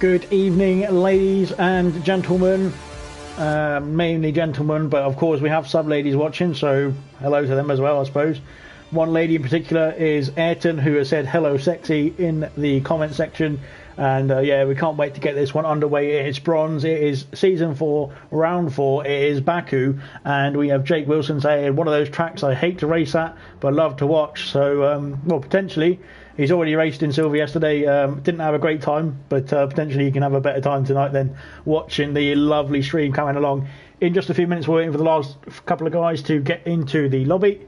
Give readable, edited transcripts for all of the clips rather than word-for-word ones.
Good evening, ladies and gentlemen. Mainly gentlemen, but of course we have sub ladies watching, so hello to them as well, I suppose. One lady in particular is Ayrton, who has said hello sexy in the comment section. And yeah, we can't wait to get this one underway. It's bronze, it is season 4, round 4, it is Baku, and we have Jake Wilson saying one of those tracks I hate to race at but love to watch. So well, potentially he's already raced in silver yesterday, didn't have a great time, but potentially he can have a better time tonight than watching the lovely stream coming along. In just a few minutes we're waiting for the last couple of guys to get into the lobby.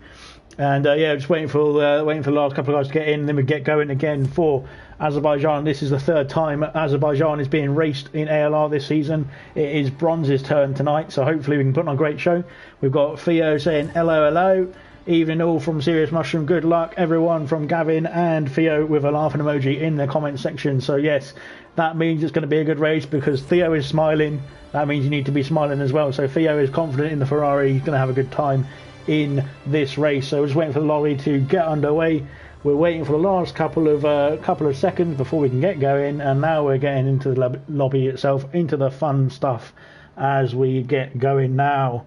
And yeah, just waiting for the last couple of guys to get in, then we get going again for Azerbaijan. This is the third time Azerbaijan is being raced in ALR this season. It is Bronze's turn tonight, so hopefully we can put on a great show. We've got Theo saying hello, hello. Evening all from Serious Mushroom. Good luck everyone from Gavin and Theo with a laughing emoji in the comment section. So yes, that means it's going to be a good race because Theo is smiling. That means you need to be smiling as well. So Theo is confident in the Ferrari. He's going to have a good time in this race. So we're just waiting for the lorry to get underway. We're waiting for the last couple of seconds before we can get going, and now we're getting into the lobby itself, into the fun stuff as we get going now.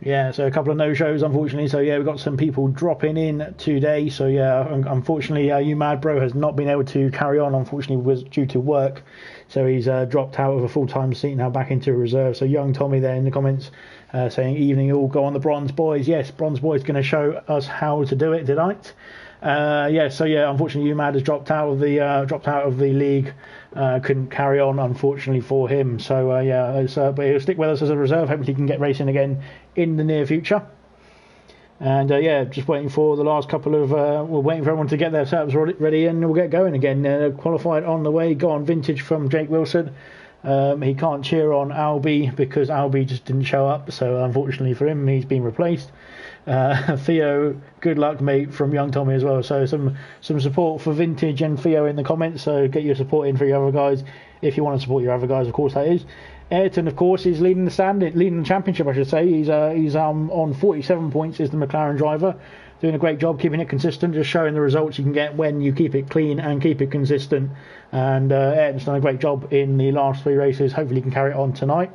Yeah, so a couple of no-shows unfortunately, so yeah, we've got some people dropping in today. So yeah, unfortunately you mad bro has not been able to carry on, unfortunately was due to work, so he's dropped out of a full-time seat now back into reserve. So young Tommy there in the comments saying evening all, go on the Bronze Boys. Yes, Bronze Boys going to show us how to do it tonight. Yeah, so yeah, unfortunately UMAD has dropped out of the league. Couldn't carry on unfortunately for him. So yeah, but he'll stick with us as a reserve. Hopefully he can get racing again in the near future. And yeah, just waiting for the last couple of we're waiting for everyone to get their setups ready, and we'll get going again. Qualified on the way. Go on Vintage from Jake Wilson. He can't cheer on Albie because Albie just didn't show up, so unfortunately for him he's been replaced. Theo, good luck mate from young Tommy as well. So some support for Vintage and Theo in the comments, so get your support in for your other guys if you want to support your other guys, of course that is. Ayrton of course is leading the championship I should say. He's on 47 points, is the McLaren driver, doing a great job keeping it consistent, just showing the results you can get when you keep it clean and keep it consistent. And Ayrton's done a great job in the last 3 races. Hopefully he can carry it on tonight.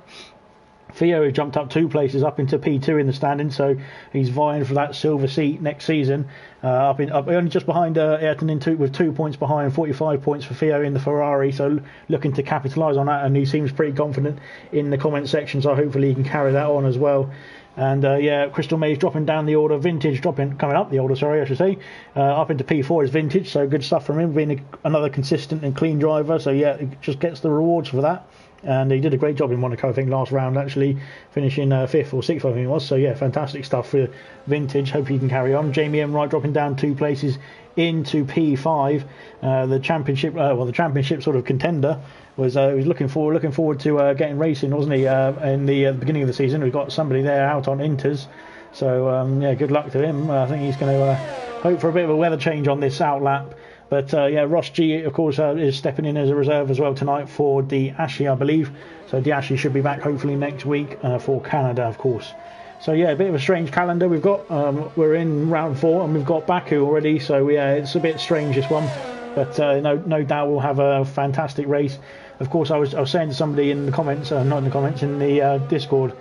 Theo has jumped up 2 places up into P2 in the standing, so he's vying for that silver seat next season. Up only just behind Ayrton with 2 points behind, 45 points for Theo in the Ferrari, so looking to capitalise on that, and he seems pretty confident in the comment section, so hopefully he can carry that on as well. And yeah, Crystal May's dropping down the order, Vintage coming up the order, sorry I should say. Up into P4 is Vintage, so good stuff from him, being another consistent and clean driver, so yeah, he just gets the rewards for that. And he did a great job in Monaco, I think, last round, actually, finishing 5th or 6th, I think it was. So, yeah, fantastic stuff for Vintage. Hope he can carry on. Jamie M. Wright dropping down 2 places into P5. The championship sort of contender was looking forward to getting racing, wasn't he? In the beginning of the season, we've got somebody there out on Inters. So, yeah, good luck to him. I think he's going to hope for a bit of a weather change on this outlap. But yeah, Ross G, of course, is stepping in as a reserve as well tonight for Diashi, I believe. So Diashi should be back hopefully next week for Canada, of course. So yeah, a bit of a strange calendar we've got. We're in round 4 and we've got Baku already. So yeah, it's a bit strange this one. But no doubt we'll have a fantastic race. Of course, I was saying to somebody in the comments, not in the comments, in the Discord,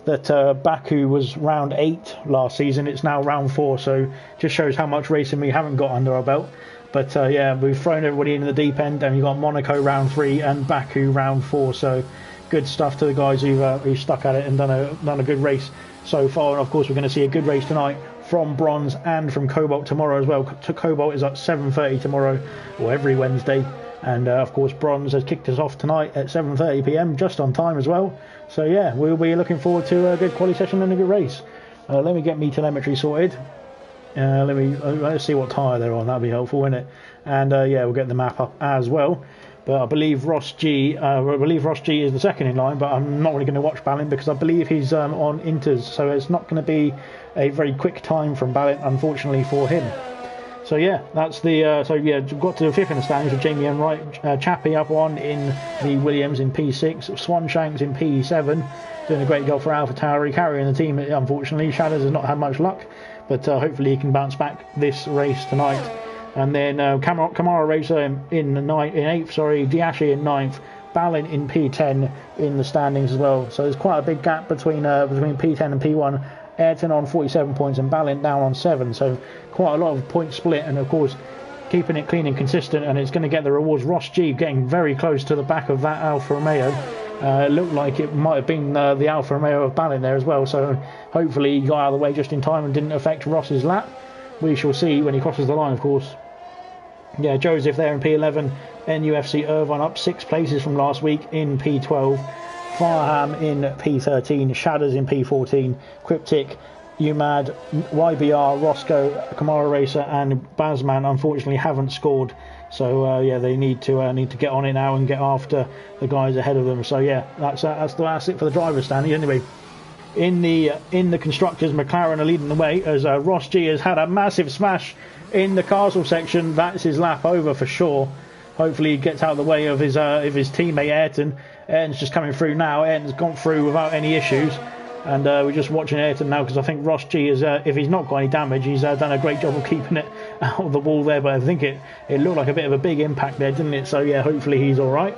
that Baku was round 8 last season. It's now round 4, so just shows how much racing we haven't got under our belt. But yeah, we've thrown everybody into the deep end, and you've got Monaco round 3 and Baku round 4. So good stuff to the guys who've stuck at it and done a good race so far. And of course, we're going to see a good race tonight from Bronze and from Cobalt tomorrow as well. Cobalt is at 7:30 tomorrow, or every Wednesday. And of course, Bronze has kicked us off tonight at 7:30 p.m, just on time as well. So yeah, we'll be looking forward to a good quality session and a good race. Let me get me telemetry sorted. Let's see what tyre they're on. That'll be helpful, won't it? And yeah, we'll get the map up as well. But I believe Ross G is the second in line. But I'm not really going to watch Ballin because I believe he's on Inters, so it's not going to be a very quick time from Ballin, unfortunately for him. So yeah, that's the so yeah, got to the 5th in the standings with Jamie M. Wright, Chappie up 1 in the Williams in P6, Swanshanks in P7, doing a great job for Alpha Tauri, carrying the team. Unfortunately, Shadows has not had much luck. But hopefully he can bounce back this race tonight. And then Kamara Racer in 8th, Diashi in 9th, Balin in P10 in the standings as well. So there's quite a big gap between P10 and P1. Ayrton on 47 points and Balin down on 7. So quite a lot of points split, and of course keeping it clean and consistent, and it's going to get the rewards. Ross G getting very close to the back of that Alfa Romeo. It looked like it might have been the Alfa Romeo of Balin there as well, so hopefully he got out of the way just in time and didn't affect Ross's lap. We shall see when he crosses the line, of course. Yeah, Joseph there in P11, NUFC Irvine up 6 places from last week in P12, Farham in P13, Shadders in P14, Cryptic, UMAD, YBR, Roscoe, Kamara Racer and Bazman unfortunately haven't scored. So yeah, they need to get on it now and get after the guys ahead of them. So yeah, that's it for the driver's standing anyway. In the constructors, McLaren are leading the way as Ross G has had a massive smash in the castle section. That's his lap over for sure. Hopefully he gets out of the way of his teammate Ayrton. Ayrton's just coming through now. Ayrton's gone through without any issues. And we're just watching Ayrton now because I think Ross G is, if he's not got any damage, he's done a great job of keeping it out of the wall there. But I think it looked like a bit of a big impact there, didn't it? So yeah, hopefully he's all right.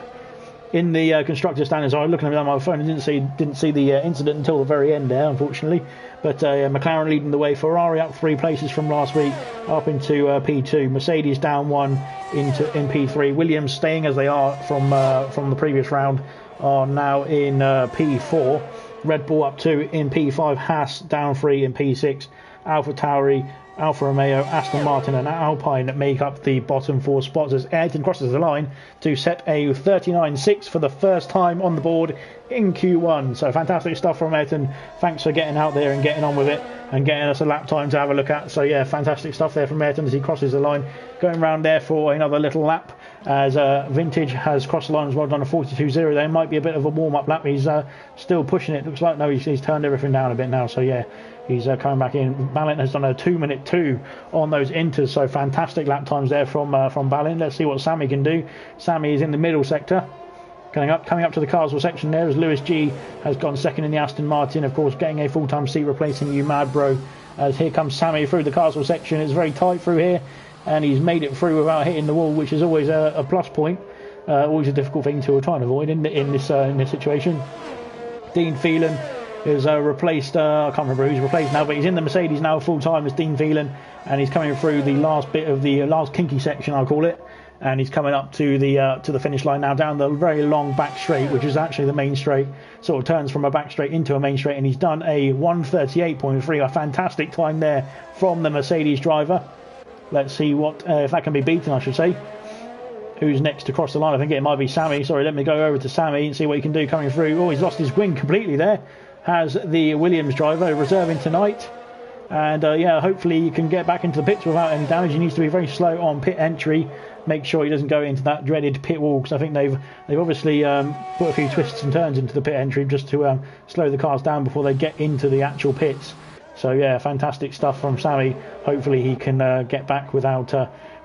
In the constructor standings, I was looking at it on my phone and didn't see the incident until the very end there, unfortunately. But McLaren leading the way. Ferrari up 3 places from last week, up into P2. Mercedes down 1 in P3. Williams staying as they are from the previous round are now in P4. Red Bull up 2 in P5, Haas down 3 in P6, Alpha Tauri, Alfa Romeo, Aston Martin and Alpine make up the bottom 4 spots as Ayrton crosses the line to set a 39.6 for the first time on the board in Q1. So fantastic stuff from Ayrton. Thanks for getting out there and getting on with it and getting us a lap time to have a look at. So yeah, fantastic stuff there from Ayrton as he crosses the line. Going round there for another little lap as Vintage has crossed the line as well, done a 42.0. There might be a bit of a warm-up lap. He's still pushing it. Looks like no, he's turned everything down a bit now. So yeah, he's coming back in. Balin has done a 2-minute 2 on those inters. So fantastic lap times there from Balin. Let's see what Sammy can do. Sammy is in the middle sector. Coming up to the Carswell section there as Lewis G has gone second in the Aston Martin, of course getting a full-time seat replacing you mad bro. As here comes Sammy through the Carswell section. It's very tight through here and he's made it through without hitting the wall, which is always a plus point. Always a difficult thing to try and avoid in this situation. Dean Phelan is replaced, I can't remember who's replaced now, but he's in the Mercedes now full-time as Dean Phelan, and he's coming through the last bit of the last kinky section, I'll call it. And he's coming up to the finish line now down the very long back straight, which is actually the main straight. Sort of turns from a back straight into a main straight, and he's done a 1:38.3, a fantastic time there from the Mercedes driver. Let's see what if that can be beaten, I should say. Who's next to cross the line? I think it might be Sammy. Sorry, let me go over to Sammy and see what he can do coming through. Oh, he's lost his wing completely there. Has the Williams driver reserving tonight. And yeah, hopefully he can get back into the pits without any damage. He needs to be very slow on pit entry. Make sure he doesn't go into that dreaded pit wall, because I think they've obviously put a few twists and turns into the pit entry just to slow the cars down before they get into the actual pits. So yeah, fantastic stuff from Sammy. Hopefully he can get back without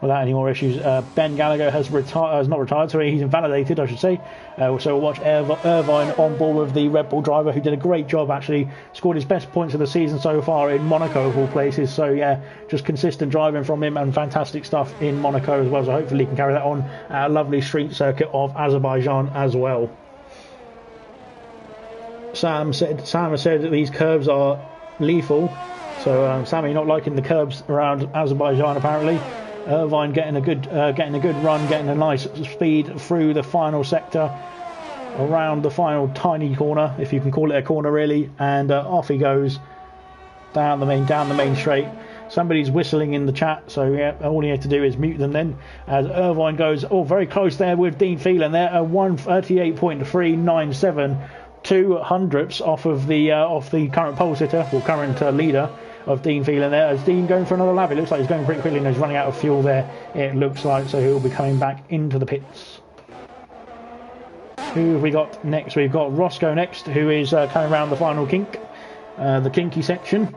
any more issues. Ben Gallagher has not retired, sorry, he's invalidated, I should say. So we'll watch Irvine on board with the Red Bull driver, who did a great job, actually scored his best points of the season so far in Monaco of all places. So yeah, just consistent driving from him and fantastic stuff in Monaco as well. So hopefully he can carry that on at a lovely street circuit of Azerbaijan as well. Sam has said that these curbs are lethal. So Sammy not liking the curbs around Azerbaijan apparently. Irvine getting a good run, getting a nice speed through the final sector, around the final tiny corner, if you can call it a corner really, and off he goes down the main straight. Somebody's whistling in the chat, so yeah, all you have to do is mute them then. As Irvine goes, very close there with Dean Phelan there, a 1:38.397, 2 hundredths off the current pole sitter, or current leader of Dean Phelan there. As Dean going for another lap, it looks like he's going pretty quickly and he's running out of fuel there, it looks like, so he'll be coming back into the pits. Who have we got next? We've got Roscoe next, who is coming around the final kink, the kinky section.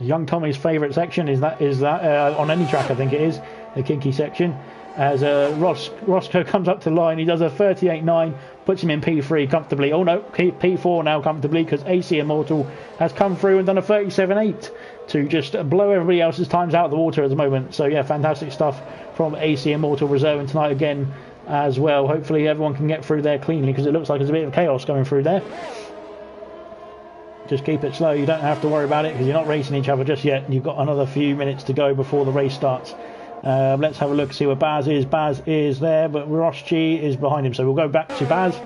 Young Tommy's favourite section is that on any track, I think it is, the kinky section. as Roscoe comes up to the line. He does a 38.9, puts him in P3 comfortably. Oh no, P4 now comfortably, because AC Immortal has come through and done a 37.8 to just blow everybody else's times out of the water at the moment. So yeah, fantastic stuff from AC Immortal reserving tonight again as well. Hopefully everyone can get through there cleanly, because it looks like there's a bit of chaos going through there. Just keep it slow, you don't have to worry about it, because you're not racing each other just yet. You've got another few minutes to go before the race starts. Let's have a look, see where Baz is. Baz is there, but Ross G is behind him, so we'll go back to Baz.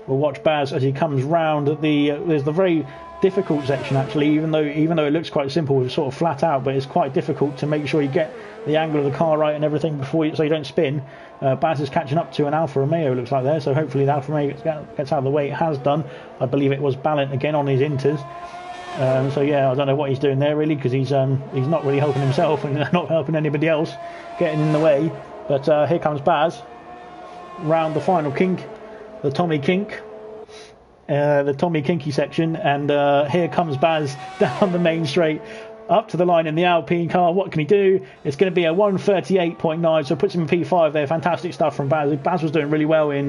We'll watch Baz as he comes round there's the very difficult section, actually, even though it looks quite simple, it's sort of flat out, but it's quite difficult to make sure you get the angle of the car right and everything so you don't spin. Baz is catching up to an Alfa Romeo, looks like there, so hopefully the Alfa Romeo gets out of the way. It has done. I believe it was Ballant again on his inters. So yeah, I don't know what he's doing there really, because he's not really helping himself and not helping anybody else getting in the way. But here comes Baz round the final kink, the Tommy Kink, the Tommy Kinky section, and here comes Baz down the main straight up to the line in the Alpine car. What can he do? It's going to be a 138.9, so it puts him in P5 there. Fantastic stuff from Baz. Baz was doing really well in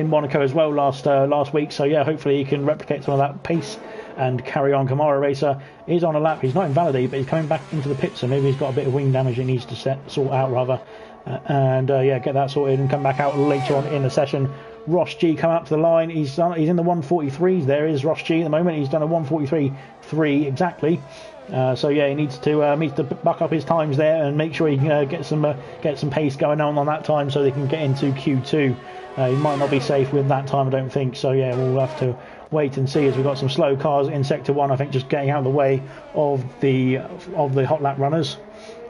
Monaco as well last week, so yeah, hopefully he can replicate some of that pace and carry on. Kamara Racer is on a lap. He's not invalidated, but he's coming back into the pit, so maybe he's got a bit of wing damage he needs to sort out rather. Yeah, get that sorted and come back out later on in the session. Ross G coming up to the line. He's in the 143s. There is Ross G at the moment. He's done a 143.3 exactly. So yeah, he needs to buck up his times there and make sure he can get some pace going on that time, so they can get into Q2. He might not be safe with that time, I don't think. So yeah, we'll have to wait and see, as we've got some slow cars in sector 1, I think, just getting out of the way of the hot lap runners.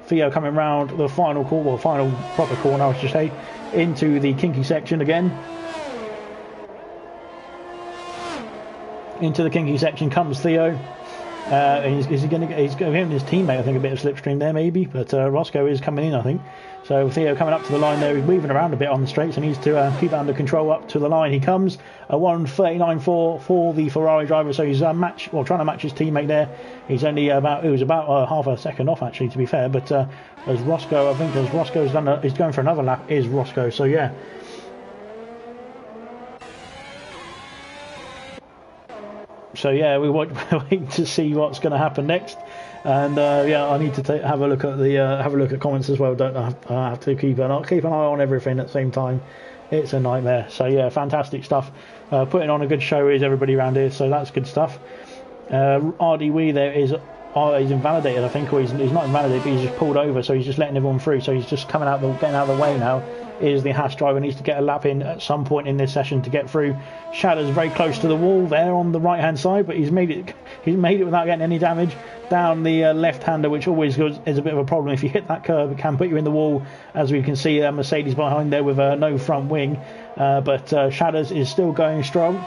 Theo coming round the final proper corner, I should say, into the kinky section again. Into the kinky section comes Theo. He's giving his teammate, I think, a bit of slipstream there maybe, but Roscoe is coming in, I think. So Theo coming up to the line there, he's moving around a bit on the straights, and needs to keep it under control. Up to the line he comes, a 139.4 for the Ferrari driver, so he's trying to match his teammate there. He's only about half a second off, actually, to be fair, but as Roscoe's he's going for another lap, is Roscoe, so yeah. So yeah, we're waiting to see what's going to happen next, and yeah, I need to have a look at comments as well. I have to keep an eye on everything at the same time. It's a nightmare. So yeah, fantastic stuff. Putting on a good show is everybody around here, so that's good stuff. RD Wee there is he's invalidated, I think, or he's not invalidated, but he's just pulled over, so he's just letting everyone through. So he's just getting out of the way now. Is the Haas driver, needs to get a lap in at some point in this session to get through. Shadow's very close to the wall there on the right hand side, but he's made it without getting any damage down the left hander, which always is a bit of a problem. If you hit that curb, it can put you in the wall, as we can see Mercedes behind there with no front wing, but Shadows is still going strong.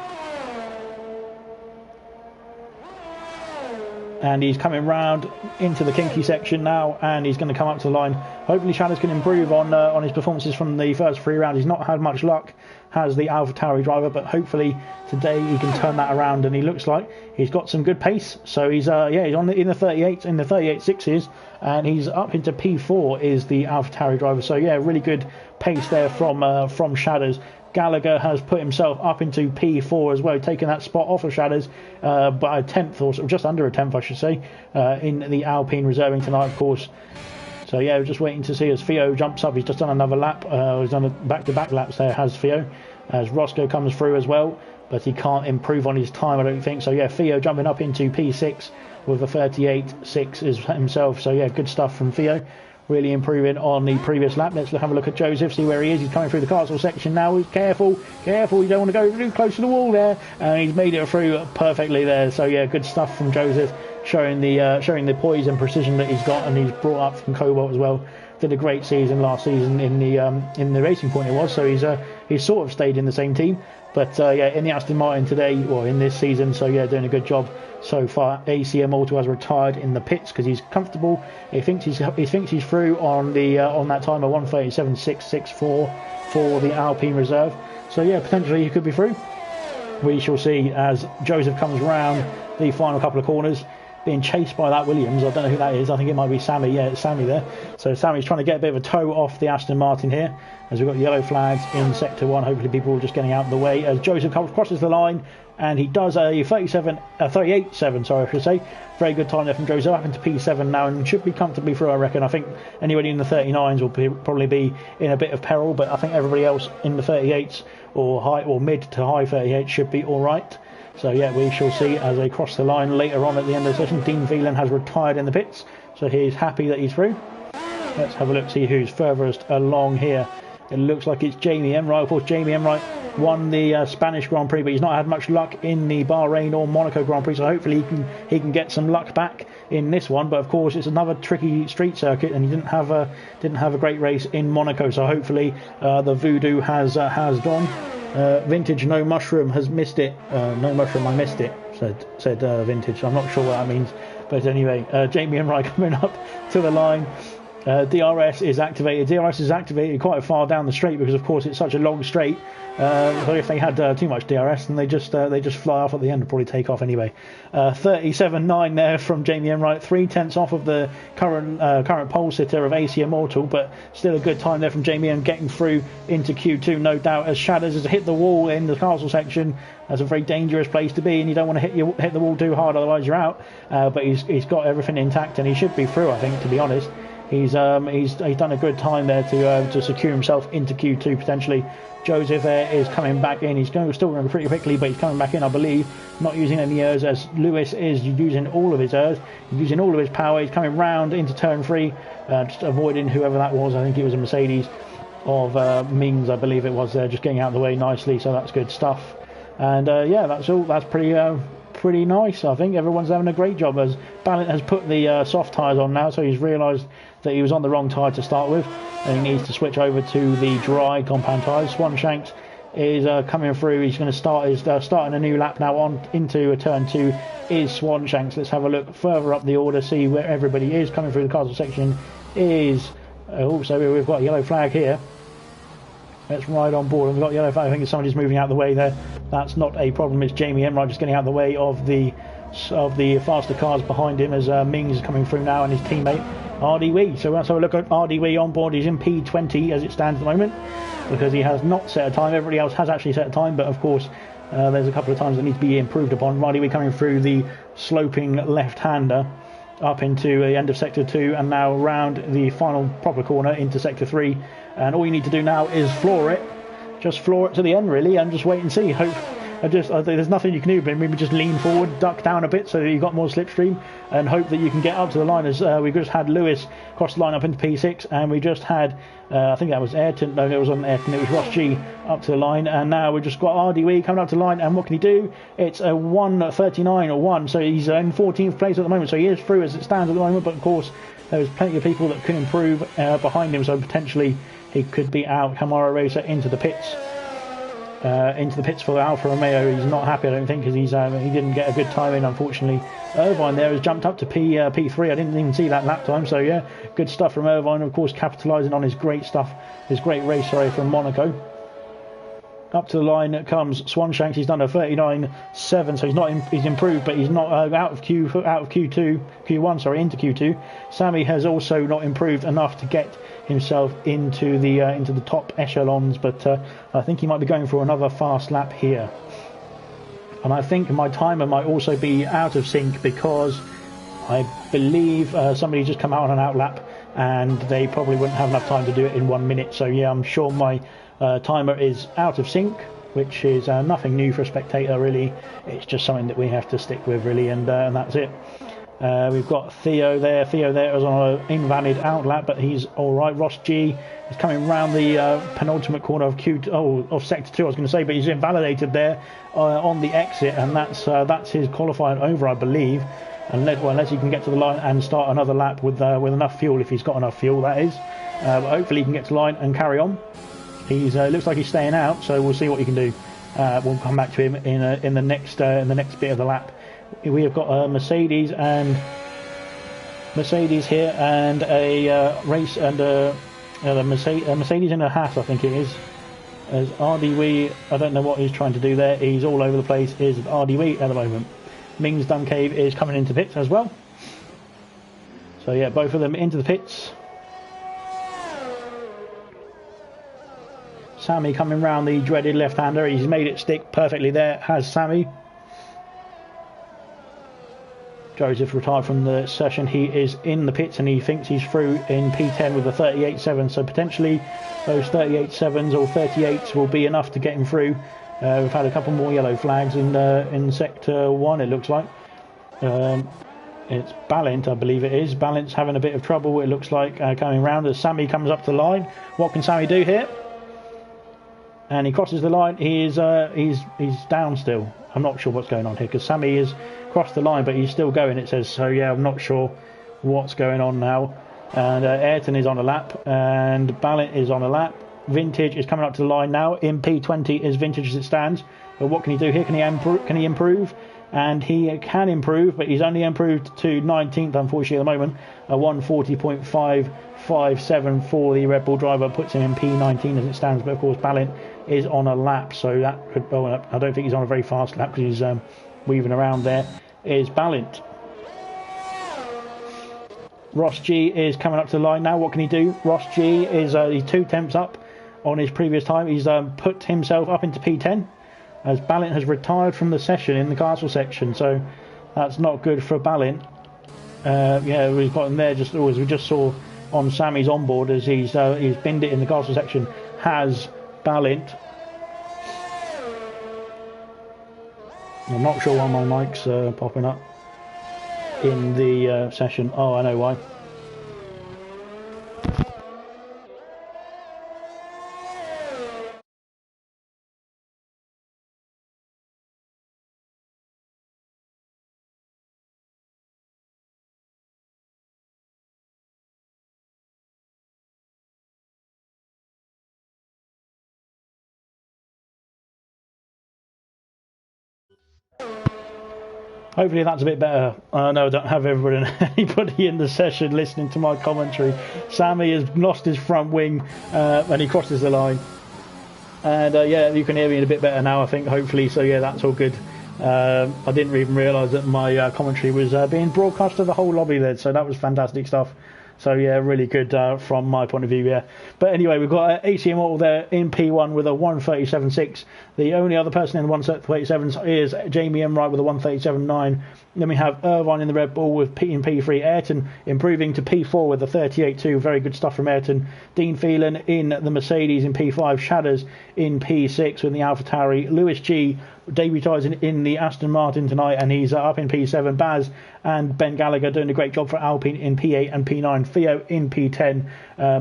And he's coming round into the kinky section now, and he's going to come up to the line. Hopefully Shadows can improve on his performances from the first 3 rounds. He's not had much luck, has the AlphaTauri driver, but hopefully today he can turn that around, and he looks like he's got some good pace. So he's he's in the 38.6s, and he's up into P4 is the AlphaTauri driver. So yeah, really good pace there from Shadows. Gallagher has put himself up into P4 as well, taking that spot off of Shadows by a tenth, or just under a tenth, I should say, in the Alpine reserving tonight, of course. So yeah, we're just waiting to see as Theo jumps up. He's just done another lap. He's done back-to-back laps there, has Theo, as Roscoe comes through as well, but he can't improve on his time, I don't think. So yeah, Theo jumping up into P6 with a 38.6 is himself. So yeah, good stuff from Theo. Really improving on the previous lap. Let's have a look at Joseph, see where he is. He's coming through the castle section now. He's careful, you don't want to go too close to the wall there. And he's made it through perfectly there. So yeah, good stuff from Joseph, showing the poise and precision that he's got, and he's brought up from COBALT as well. Did a great season last season in the Racing Point it was. So he's sort of stayed in the same team. But yeah, in the Aston Martin today, or in this season, so yeah, doing a good job so far. AC Immortal has retired in the pits because he's comfortable. He thinks he's through on that time of 137.664 for the Alpine reserve. So yeah, potentially he could be through. We shall see as Joseph comes round the final couple of corners. being chased by that Williams. I don't know who that is. I think it might be Sammy. Yeah, it's Sammy there. So Sammy's trying to get a bit of a toe off the Aston Martin here, as we've got yellow flags in sector 1. Hopefully people are just getting out of the way as Joseph crosses the line, and he does a 38.7, sorry, I should say. Very good time there from Joseph, up into P7 now, and should be comfortably through, I reckon. I think anybody in the 39s will probably be in a bit of peril, but I think everybody else in the 38s or high or mid to high 38s should be all right. So yeah, we shall see as they cross the line later on at the end of the session. Dean Phelan has retired in the pits, so he's happy that he's through. Let's have a look, see who's furthest along here. It looks like it's Jamie Enright. Of course, Jamie Enright won the Spanish Grand Prix, but he's not had much luck in the Bahrain or Monaco Grand Prix, so hopefully he can get some luck back in this one. But of course, it's another tricky street circuit, and he didn't have a great race in Monaco, so hopefully the voodoo has gone. Vintage No Mushroom has missed it. No Mushroom, I missed it, said Vintage. I'm not sure what that means, but anyway, Jamie Enright coming up to the line. DRS is activated. DRS is activated quite far down the straight because, of course, it's such a long straight. So if they had too much DRS, then they just fly off at the end and probably take off anyway. 37.9 there from Jamie Enright, 3/10 off of the current pole sitter of AC Immortal, but still a good time there from Jamie and getting through into Q2, no doubt. As Shadows has hit the wall in the castle section, that's a very dangerous place to be, and you don't want to hit the wall too hard, otherwise you're out. But he's got everything intact, and he should be through, I think, to be honest. He's done a good time there to secure himself into Q2 potentially. Joseph there is coming back in. He's still going pretty quickly, but he's coming back in, I believe, not using any errs, as Lewis is using all of his errs, using all of his power. He's coming round into turn 3, just avoiding whoever that was. I think it was a Mercedes of Mings, I believe it was there, just getting out of the way nicely, so that's good stuff. And yeah, that's all. That's pretty nice. I think everyone's having a great job, as Ballant has put the soft tyres on now, so he's realised that he was on the wrong tyre to start with, and he needs to switch over to the dry compound tyres. Swanshanks is coming through. He's going to starting a new lap now on into a turn 2 is Swanshanks. Let's have a look further up the order, see where everybody is coming through the castle section. Is also we've got a yellow flag here. Let's ride on board. We've got yellow flag. I think somebody's moving out of the way there. That's not a problem. It's Jamie Enright just getting out of the way of the faster cars behind him, as Mings is coming through now, and his teammate RDW. So let's have a look at RDW on board. He's in P20 as it stands at the moment, because he has not set a time. Everybody else has actually set a time, but of course there's a couple of times that need to be improved upon. RDW coming through the sloping left-hander up into the end of sector 2, and now round the final proper corner into sector 3, and all you need to do now is floor it, just floor it to the end really, and just wait and see. There's nothing you can do, but maybe just lean forward, duck down a bit so that you've got more slipstream, and hope that you can get up to the line. As we just had Lewis cross the line up into P6, and we just had I think that was Ayrton. No, it was on Ayrton. It was Ross G up to the line, and now we've just got RDW coming up to the line. And what can he do? It's a 1:39 or 1, so he's in 14th place at the moment. So he is through as it stands at the moment. But of course, there's plenty of people that can improve behind him. So potentially he could be out. Camaro Racer into the pits. For Alfa Romeo. He's not happy, I don't think, because he didn't get a good time in, unfortunately. Irvine there has jumped up to P3. I didn't even see that lap time, so yeah, good stuff from Irvine, of course, capitalising on his great race from Monaco. Up to the line comes Swanshanks. He's done a 39.7, so he's improved, but he's not out of Q1 into Q2. Sammy has also not improved enough to get himself into the top echelons, but I think he might be going for another fast lap here. And I think my timer might also be out of sync, because I believe somebody just come out on an out lap, and they probably wouldn't have enough time to do it in 1 minute. So yeah, I'm sure my timer is out of sync, which is nothing new for a spectator really. It's just something that we have to stick with really, and that's it. We've got Theo there. Theo there is on an invalid out lap, but he's all right. Ross G is coming round the penultimate corner of sector 2, I was going to say, but he's invalidated there on the exit, and that's his qualifying over, I believe, unless he can get to the line and start another lap with enough fuel, if he's got enough fuel, that is. But hopefully he can get to the line and carry on. He's looks like he's staying out, so we'll see what he can do. We'll come back to him in the next bit of the lap. We have got a Mercedes here, and a race, and a Mercedes and a Haas, I think it is. As RDW, I don't know what he's trying to do there. He's all over the place. Is RDW at the moment. Ming's Dumb Cave is coming into pits as well. So yeah, both of them into the pits. Sammy coming round the dreaded left-hander. He's made it stick perfectly there, has Sammy. Joseph retired from the session. He is in the pits and he thinks he's through in P10 with a 38.7. So potentially those 38.7s or 38s will be enough to get him through. We've had a couple more yellow flags in sector 1, it looks like. It's Balint, I believe it is. Balint's having a bit of trouble, it looks like, coming round as Sammy comes up to the line. What can Sammy do here? And he crosses the line. He's down still. I'm not sure what's going on here because Sammy has crossed the line, but he's still going, it says. So yeah, I'm not sure what's going on now. And Ayrton is on a lap, and Balint is on a lap. Vintage is coming up to the line now. In P20 is Vintage as it stands. But what can he do here? Can he improve? And he can improve, but he's only improved to 19th, unfortunately, at the moment. A 140.557 for the Red Bull driver puts him in P19 as it stands. But of course, Balint is on a lap, so that could. Well, I don't think he's on a very fast lap because he's weaving around. There is Balint. Ross G is coming up to the line now. What can he do? Ross G is he's 2 temps up on his previous time. He's put himself up into P10 as Balint has retired from the session in the castle section, so that's not good for Balint. Yeah, we've got him there just as we just saw on Sammy's onboard as he's binned it in the castle section. Has Balint. I'm not sure why my mic's popping up in the session. Oh, I know why. Hopefully that's a bit better. I know I don't have anybody in the session listening to my commentary. Sammy has lost his front wing and he crosses the line. And yeah, you can hear me a bit better now, I think, hopefully. So yeah, that's all good. I didn't even realise that my commentary was being broadcast to the whole lobby there. So that was fantastic stuff. So yeah, really good from my point of view, yeah. But anyway, we've got AC Immortal there in P1 with a 137.6. The only other person in the 137s is Jamie Enright with a 137.9. Then we have Irvine in the Red Bull with in P3. Ayrton improving to P4 with a 38.2. Very good stuff from Ayrton. Dean Phelan in the Mercedes in P5. Shadders in P6 with the AlphaTauri. Lewis G debuting in the Aston Martin tonight, and he's up in P7. Baz and Ben Gallagher doing a great job for Alpine in P8 and P9. Theo in P10.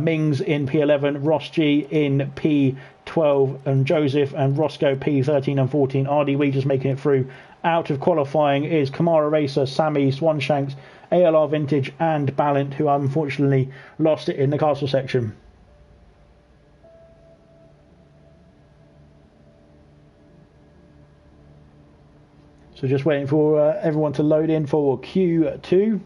Mings in P11. Ross G in P12. And Joseph and Roscoe P13 and 14. RDW just making it through. Out of qualifying is Kamara Racer, Sammy, Swanshanks, ALR Vintage and Balint, who unfortunately lost it in the castle section. So just waiting for everyone to load in for Q2.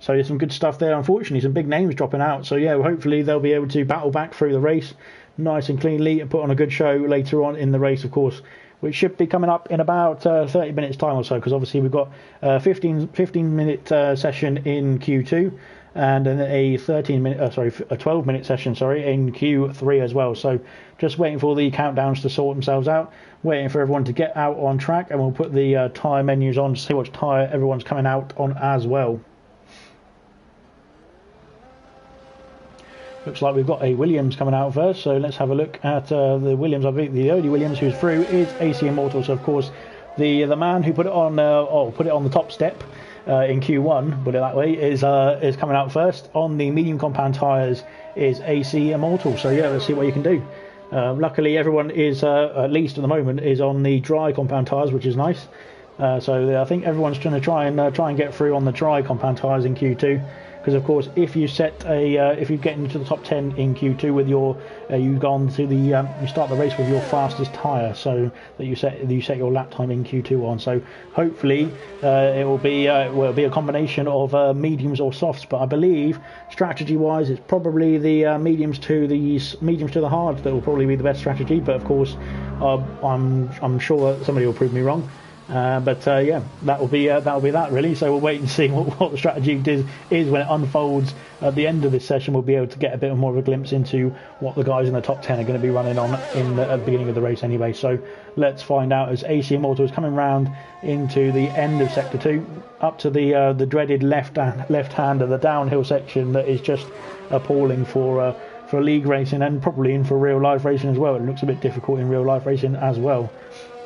So there's some good stuff there. Unfortunately, some big names dropping out. So yeah, hopefully they'll be able to battle back through the race nice and cleanly and put on a good show later on in the race, of course, which should be coming up in about 30 minutes time or so, because obviously we've got a 15 minute session in Q2 and then a 12 minute session in Q3 as well. So just waiting for the countdowns to sort themselves out, waiting for everyone to get out on track, and we'll put the tyre menus on to see which tyre everyone's coming out on as well. Looks like we've got a Williams coming out first, so let's have a look at the Williams. I think the only Williams who's through is AC Immortal. So of course, the man who put it on the top step in Q1, put it that way, is coming out first. On the medium compound tyres is AC Immortal. So yeah, let's see what you can do. Luckily, everyone is at least at the moment is on the dry compound tyres, which is nice. So I think everyone's trying to try and get through on the dry compound tyres in Q2. Because of course, if you if you get into the top 10 in Q2 with your, you go on to the, you start the race with your fastest tyre, so that you set your lap time in Q2 on. So hopefully it will be a combination of mediums or softs. But I believe strategy-wise, it's probably the mediums to the hards that will probably be the best strategy. But of course, I'm sure that somebody will prove me wrong. Yeah, that'll be that really. So we'll wait and see what the strategy is when it unfolds at the end of this session. We'll be able to get a bit more of a glimpse into what the guys in the top 10 are going to be running on at the beginning of the race anyway. So let's find out as AC Immortal is coming round into the end of Sector 2, up to the dreaded left hand of the downhill section that is just appalling for league racing and probably in for real life racing as well. It looks a bit difficult in real life racing as well.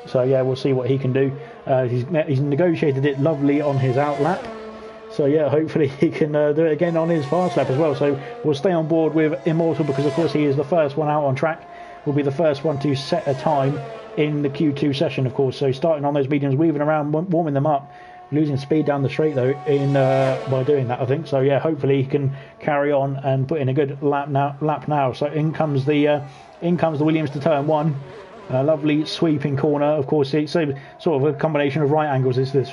So yeah, we'll see what he can do. He's negotiated it lovely on his out lap. So yeah, hopefully he can do it again on his fast lap as well. So we'll stay on board with Immortal because of course he is the first one out on track. Will be the first one to set a time in the Q2 session, of course. So starting on those mediums, weaving around, warming them up, losing speed down the straight though by doing that, I think. So yeah, hopefully he can carry on and put in a good lap now. So in comes the Williams to turn 1. A lovely sweeping corner. Of course, it's sort of a combination of right angles this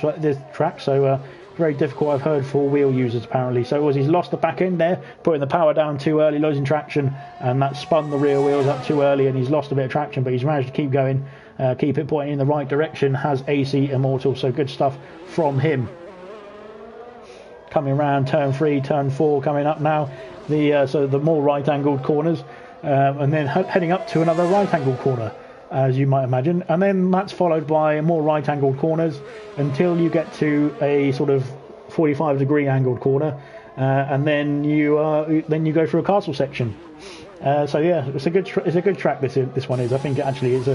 track, so very difficult, I've heard, for wheel users apparently. So he's lost the back end there, putting the power down too early, losing traction, and that spun the rear wheels up too early, and he's lost a bit of traction, but he's managed to keep going, keep it pointing in the right direction, has AC Immortal, so good stuff from him. Coming around turn 3, turn 4 coming up now, so the more right-angled corners, and then heading up to another right-angled corner, as you might imagine, and then that's followed by more right angled corners until you get to a sort of 45-degree angled corner, and then you go through a castle section. So yeah, it's a good track. This one is. I think it actually is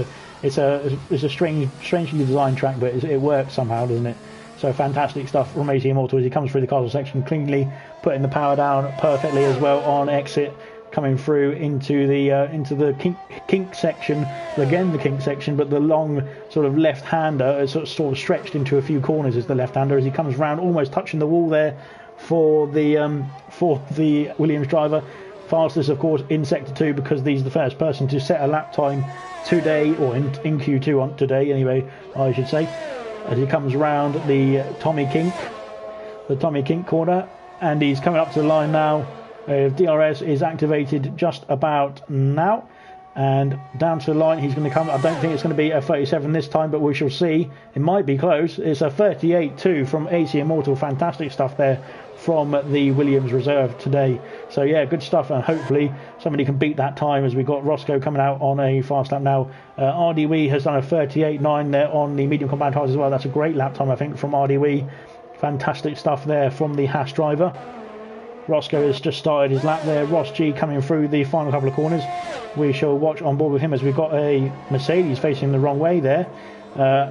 a strangely designed track, but it works somehow, doesn't it? So fantastic stuff from AC Immortal as he comes through the castle section cleanly, putting the power down perfectly as well on exit. Coming through into the kink section, again the kink section, but the long sort of left-hander is sort of stretched into a few corners as the left-hander as he comes round, almost touching the wall there for the Williams driver. Fastest, of course, in Sector 2 because he's the first person to set a lap time today, or in Q2 on today anyway, I should say, as he comes round the Tommy Kink corner, and he's coming up to the line now. DRS is activated just about now, and down to the line he's going to come. I don't think it's going to be a 37 this time, but we shall see. It might be close. It's a 38.2 from AC Immortal. Fantastic stuff there from the Williams reserve today. So yeah, good stuff, and hopefully somebody can beat that time as we've got Roscoe coming out on a fast lap now. RDW has done a 38.9 there on the medium compound tires as well. That's a great lap time, I think, from RDW. Fantastic stuff there from the Haas driver. Roscoe has just started his lap there. Ross G coming through the final couple of corners. We shall watch on board with him as we've got a Mercedes facing the wrong way there.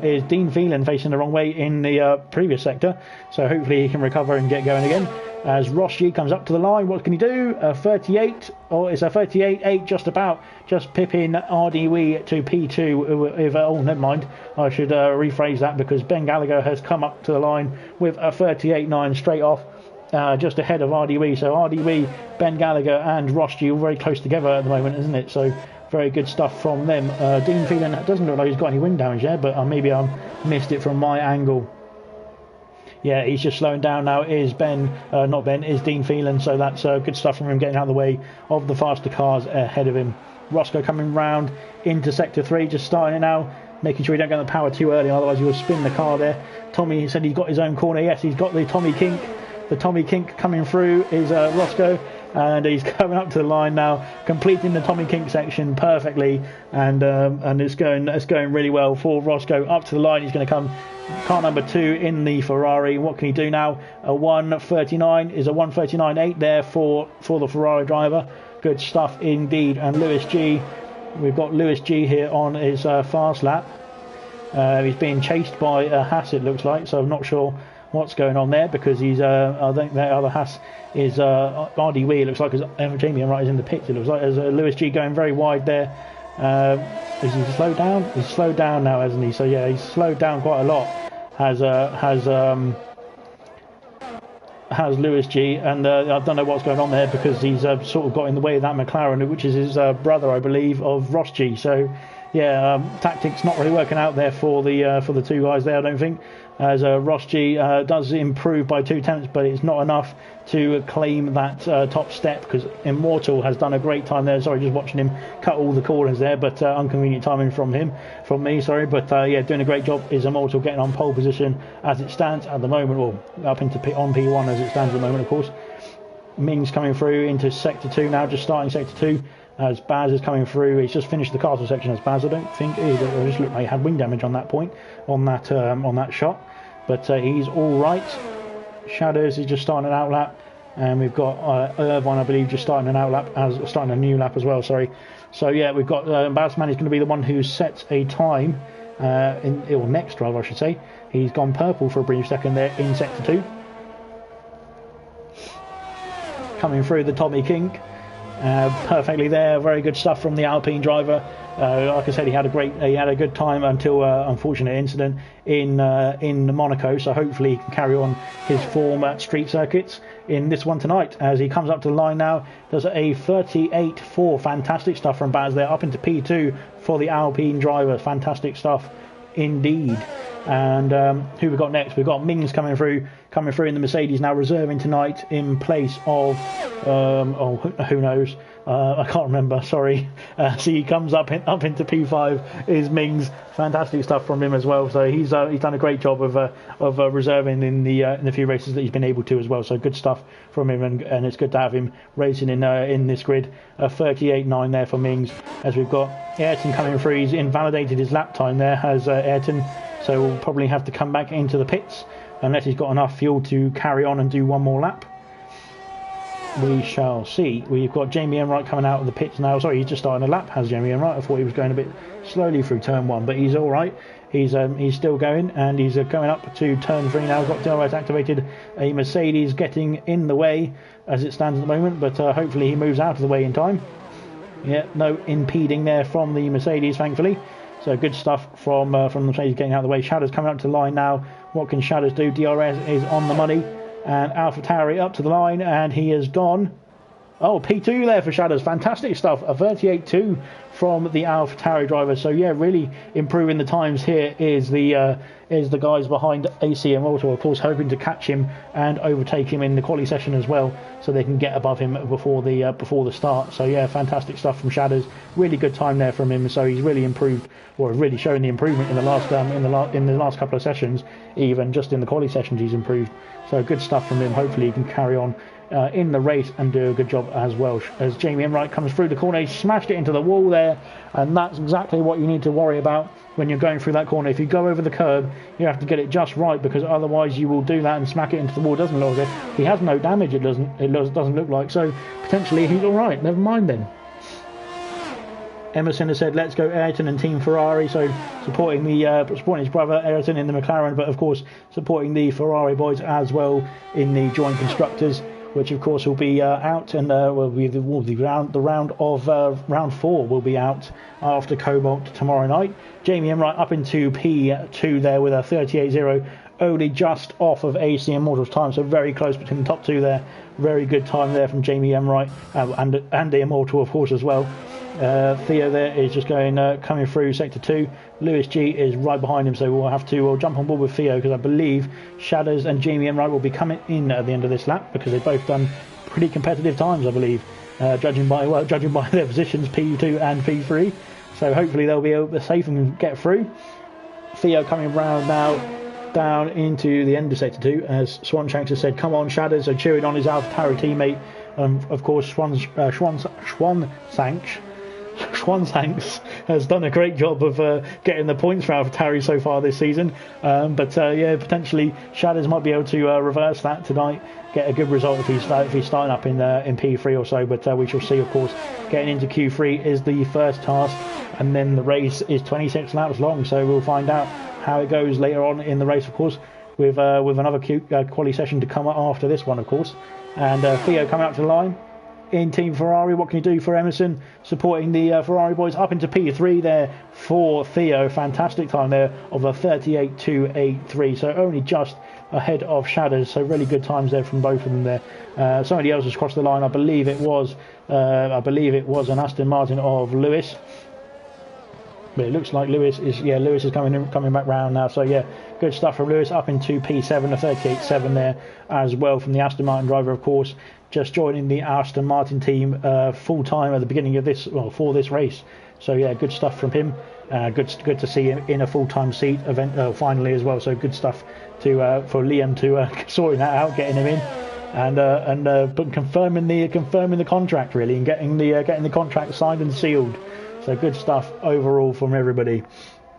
Is Dean Phelan facing the wrong way in the previous sector. So hopefully he can recover and get going again. As Ross G comes up to the line, what can he do? 38, or it's a 38.8 just about. Just pipping RDW to P2. Oh, never mind. I should rephrase that because Ben Gallagher has come up to the line with a 38.9 straight off. Just ahead of RDW, so RDW, Ben Gallagher and Ross G all very close together at the moment, isn't it? So very good stuff from them. Dean Phelan doesn't look like he's got any wind damage there, but maybe I missed it from my angle. Yeah, he's just slowing down now. Is Dean Phelan, so that's good stuff from him getting out of the way of the faster cars ahead of him. Roscoe coming round into Sector 3, just starting it now, making sure he don't get the power too early, otherwise he will spin the car there. Tommy said he's got his own corner. Yes, he's got the Tommy Kink. The Tommy Kink coming through is Roscoe, and he's coming up to the line now, completing the Tommy Kink section perfectly, and it's going really well for Roscoe. Up to the line, he's going to come car number 2 in the Ferrari. What can he do now? A 1:39 is a 1:39.8 there for the Ferrari driver. Good stuff indeed. And Lewis G, we've got Lewis G here on his fast lap. He's being chased by Haas, it looks like, so I'm not sure what's going on there because he's I think the other Haas is RDW. It looks like as Jamie Enright is in the pits. It looks like there's Lewis G going very wide there. Is he slowed down? He's slowed down now, hasn't he? So yeah, he's slowed down quite a lot. Has Lewis G, and I don't know what's going on there because he's sort of got in the way of that McLaren, which is his brother, I believe, of Ross G. So yeah, tactics not really working out there for the two guys there, I don't think. As Ross G does improve by 2 tenths, but it's not enough to claim that top step, because Immortal has done a great time there. Sorry, just watching him cut all the corners there, but inconvenient timing from me. Sorry, but yeah, doing a great job is Immortal, getting on pole position as it stands at the moment, or up into on P1 as it stands at the moment, of course. Ming's coming through into sector 2 now, just starting sector 2. As Baz is coming through, he's just finished the castle section as Baz. I don't think I just looked like he had wing damage on that point, on that shot, but he's all right. Shadows is just starting an outlap, and we've got Irvine, I believe, just starting a new lap as well. Sorry. So yeah, we've got Bazman is going to be the one who sets a time or next drive, I should say. He's gone purple for a brief second there in sector 2. Coming through the Tommy King. Perfectly there, very good stuff from the Alpine driver. Like I said, he had a good time until unfortunate incident in Monaco. So hopefully he can carry on his form at street circuits in this one tonight. As he comes up to the line now, does a 38.4, fantastic stuff from Baz there, up into P2 for the Alpine driver. Fantastic stuff indeed. And who we got next? We've got Mings coming through in the Mercedes now, reserving tonight in place of who knows, I can't remember, sorry. So he comes up into P5 is Mings. Fantastic stuff from him as well. So he's done a great job of reserving in the few races that he's been able to as well. So good stuff from him, and it's good to have him racing in this grid. 38.9 there for Mings. As we've got Ayrton coming through, he's invalidated his lap time there, has Ayrton. So we'll probably have to come back into the pits unless he's got enough fuel to carry on and do one more lap. We shall see. We've got Jamie Enright coming out of the pits now. Sorry, he's just starting a lap, has Jamie Enright. I thought he was going a bit slowly through turn 1, but he's all right. He's still going, and he's coming up to turn 3 now. Got Delrite activated. A Mercedes getting in the way as it stands at the moment, but hopefully he moves out of the way in time. Yeah, no impeding there from the Mercedes, thankfully. So good stuff from the Mercedes getting out of the way. Shadows coming up to the line now. What can Shadows do? DRS is on the money. And AlphaTauri up to the line, and he has gone. Oh, P2 there for Shadows. Fantastic stuff. A 38.2 from the AlphaTauri driver. So yeah, really improving the times here is the guys behind AC Immortal, of course, hoping to catch him and overtake him in the quali session as well, so they can get above him before the start. So yeah, fantastic stuff from Shadows. Really good time there from him. So he's really improved, or really showing the improvement in the last couple of sessions. Even just in the quali sessions, he's improved. So good stuff from him. Hopefully he can carry on in the race and do a good job as well. As Jamie Enright comes through the corner, he smashed it into the wall there, and that's exactly what you need to worry about when you're going through that corner. If you go over the curb, you have to get it just right, because otherwise you will do that and smack it into the wall. Doesn't look like it. He has no damage. It doesn't look like. So potentially he's all right. Never mind then. Emerson has said, let's go Ayrton and Team Ferrari. So supporting his brother Ayrton in the McLaren, but of course supporting the Ferrari boys as well in the joint constructors, which of course will be out, and will be the round 4 will be out after COBALT tomorrow night. Jamie Enright up into P2 there with a 38.0, only just off of AC Immortal's time, so very close between the top two there. Very good time there from Jamie Enright and the Immortal, of course, as well. Theo there is just coming through sector 2. Lewis G is right behind him, so we'll jump on board with Theo, because I believe Shadows and Jamie Enright will be coming in at the end of this lap, because they've both done pretty competitive times, I believe, judging by their positions, P2 and P3. So hopefully they'll be able to safe and get through. Theo coming round now down into the end of sector 2, as Swanshanks has said, come on Shadows, so cheering on his AlphaTauri teammate. Of course Swansanks has done a great job of getting the points for AlphaTauri so far this season, but yeah, potentially Shadows might be able to reverse that tonight, get a good result if he's starting up in P3 or so, but we shall see. Of course, getting into Q3 is the first task, and then the race is 26 laps long, so we'll find out how it goes later on in the race, of course, with another quali session to come after this one, of course. And Theo coming up to the line in Team Ferrari. What can you do for Emerson, supporting the Ferrari boys up into P3 there for Theo. Fantastic time there of a 38.283, so only just ahead of Shadows. So really good times there from both of them there. Somebody else has crossed the line. I believe it was an Aston Martin of Lewis. But it looks like Lewis is coming back round now. So yeah, good stuff from Lewis, up into P7, a 38.7 there as well from the Aston Martin driver, of course, just joining the Aston Martin team full time at the beginning of this, for this race. So yeah, good stuff from him. Good to see him in a full-time seat event finally as well. So good stuff for Liam to sorting that out, getting him in, but confirming the contract really, and getting the contract signed and sealed. So good stuff overall from everybody.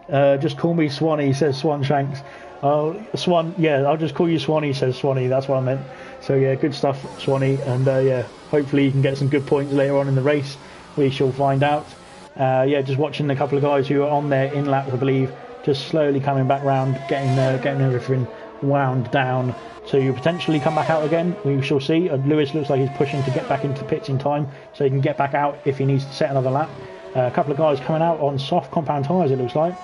Just call me Swanee, says Swan Shanks. Oh, Swan, yeah, I'll just call you Swanee, says Swanee. That's what I meant. So yeah, good stuff, Swanee, and yeah, hopefully you can get some good points later on in the race. We shall find out. Yeah, just watching a couple of guys who are on their in lap, I believe, just slowly coming back round, getting everything wound down to potentially come back out again. We shall see. Lewis looks like he's pushing to get back into pits in time, so he can get back out if he needs to set another lap. A couple of guys coming out on soft compound tyres, it looks like.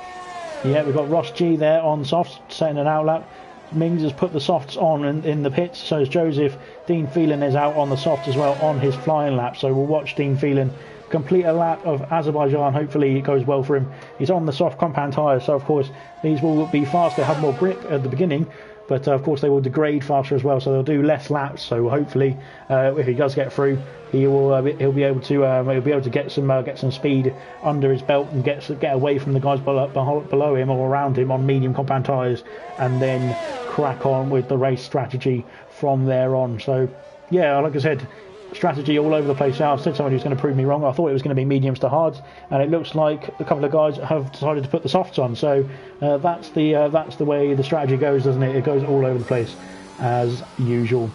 Yeah, we've got Ross G there on softs, setting an out lap. Mings has put the softs on in the pits, so is Joseph. Dean Phelan is out on the soft as well on his flying lap, so we'll watch Dean Phelan complete a lap of Azerbaijan. Hopefully it goes well for him. He's on the soft compound tyres, so of course these will be faster, have more grip at the beginning, but of course they will degrade faster as well, so they'll do less laps. So hopefully if he does get through, he'll be able to get some speed under his belt and get away from the guys below him or around him on medium compound tyres, and then crack on with the race strategy from there on. So yeah, like I said, strategy all over the place now. I've said somebody who's going to prove me wrong. I thought it was going to be mediums to hards, and it looks like a couple of guys have decided to put the softs on. So that's the way the strategy goes, doesn't it? It goes all over the place as usual.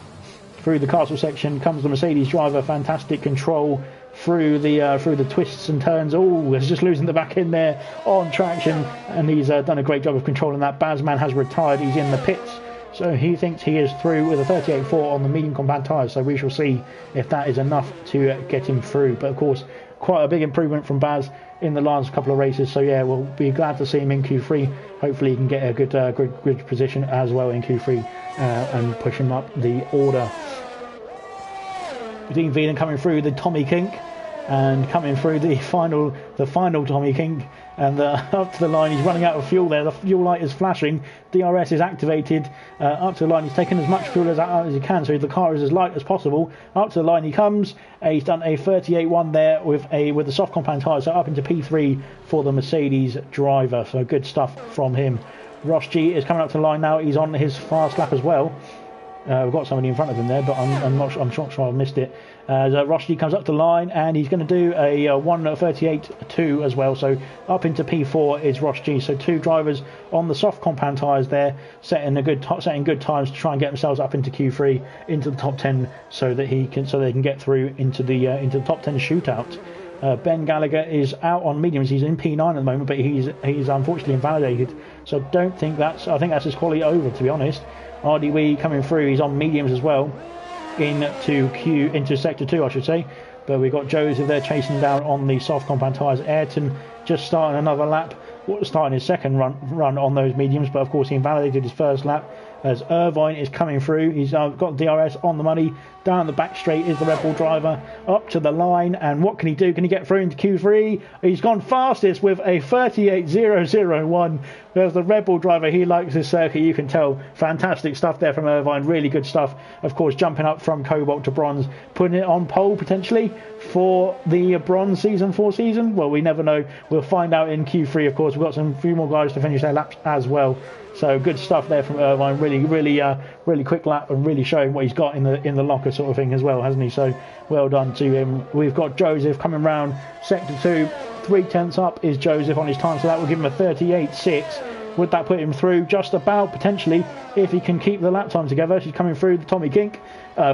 Through the castle section comes the Mercedes driver. Fantastic control through the twists and turns. Oh, he's just losing the back end there on traction, and he's done a great job of controlling that. Bazman has retired. He's in the pits. So he thinks he is through with a 38.4 on the medium compound tyres, so we shall see if that is enough to get him through. But of course, quite a big improvement from Baz in the last couple of races, so yeah, we'll be glad to see him in Q3. Hopefully he can get a good position as well in Q3 and push him up the order. Dean Phelan coming through the Tommy Kink, and coming through the final Tommy Kink, and up to the line. He's running out of fuel there. The fuel light is flashing. DRS is activated. Up to the line. He's taken as much fuel as he can, so the car is as light as possible. Up to the line he comes. He's done a 38.1 there with the soft compound tyre, so up into P3 for the Mercedes driver. So good stuff from him. Ross G is coming up to the line now. He's on his fast lap as well. We've got somebody in front of him there, but I'm not sure I missed it. Ross G comes up the line, and he's going to do a 1:38.2 as well. So up into P4 is Ross G. So two drivers on the soft compound tyres there, setting good times to try and get themselves up into Q3, into the top 10, so they can get through into the top 10 shootout. Ben Gallagher is out on mediums. He's in P9 at the moment, but he's unfortunately invalidated. So I think that's his quality over, to be honest. RD Wee coming through. He's on mediums as well into sector 2, I should say. But we've got Joseph there chasing down on the soft compound tyres. Ayrton just starting another lap, starting his second run on those mediums, but of course he invalidated his first lap. As Irvine is coming through, he's got DRS on the money. Down the back straight is the Red Bull driver, up to the line, and what can he do? Can he get through into Q3? He's gone fastest with a 38.001. There's the Red Bull driver. He likes his circuit, you can tell. Fantastic stuff there from Irvine, really good stuff. Of course, jumping up from Cobalt to Bronze, putting it on pole potentially for the Bronze Season 4 season. Well, we never know. We'll find out in Q3, of course. We've got few more guys to finish their laps as well. So good stuff there from Irvine. Really quick lap, and really showing what he's got in the locker sort of thing as well, hasn't he? So well done to him. We've got Joseph coming round sector 2. 3/10 up is Joseph on his time, so that will give him a 38.6. Would that put him through? Just about, potentially, if he can keep the lap time together. He's coming through the Tommy Kink.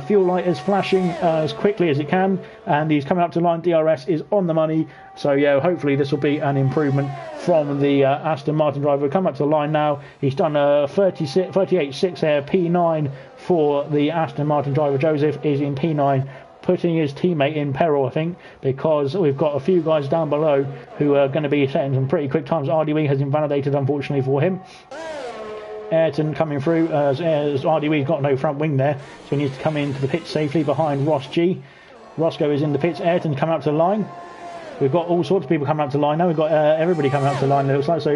Fuel light is flashing as quickly as it can, and he's coming up to line. DRS is on the money. So yeah, hopefully this will be an improvement from the Aston Martin driver. Come up to the line now. He's done a 38.6 there, P9 for the Aston Martin driver. Joseph is in P9, putting his teammate in peril, I think, because we've got a few guys down below who are going to be setting some pretty quick times. RDW has invalidated, unfortunately, for him. Ayrton coming through, as RDW's got no front wing there, so he needs to come into the pit safely behind Ross G. Roscoe is in the pits. Ayrton coming up to the line. we've got all sorts of people coming up to line now. We've got everybody coming up to line. It looks like so.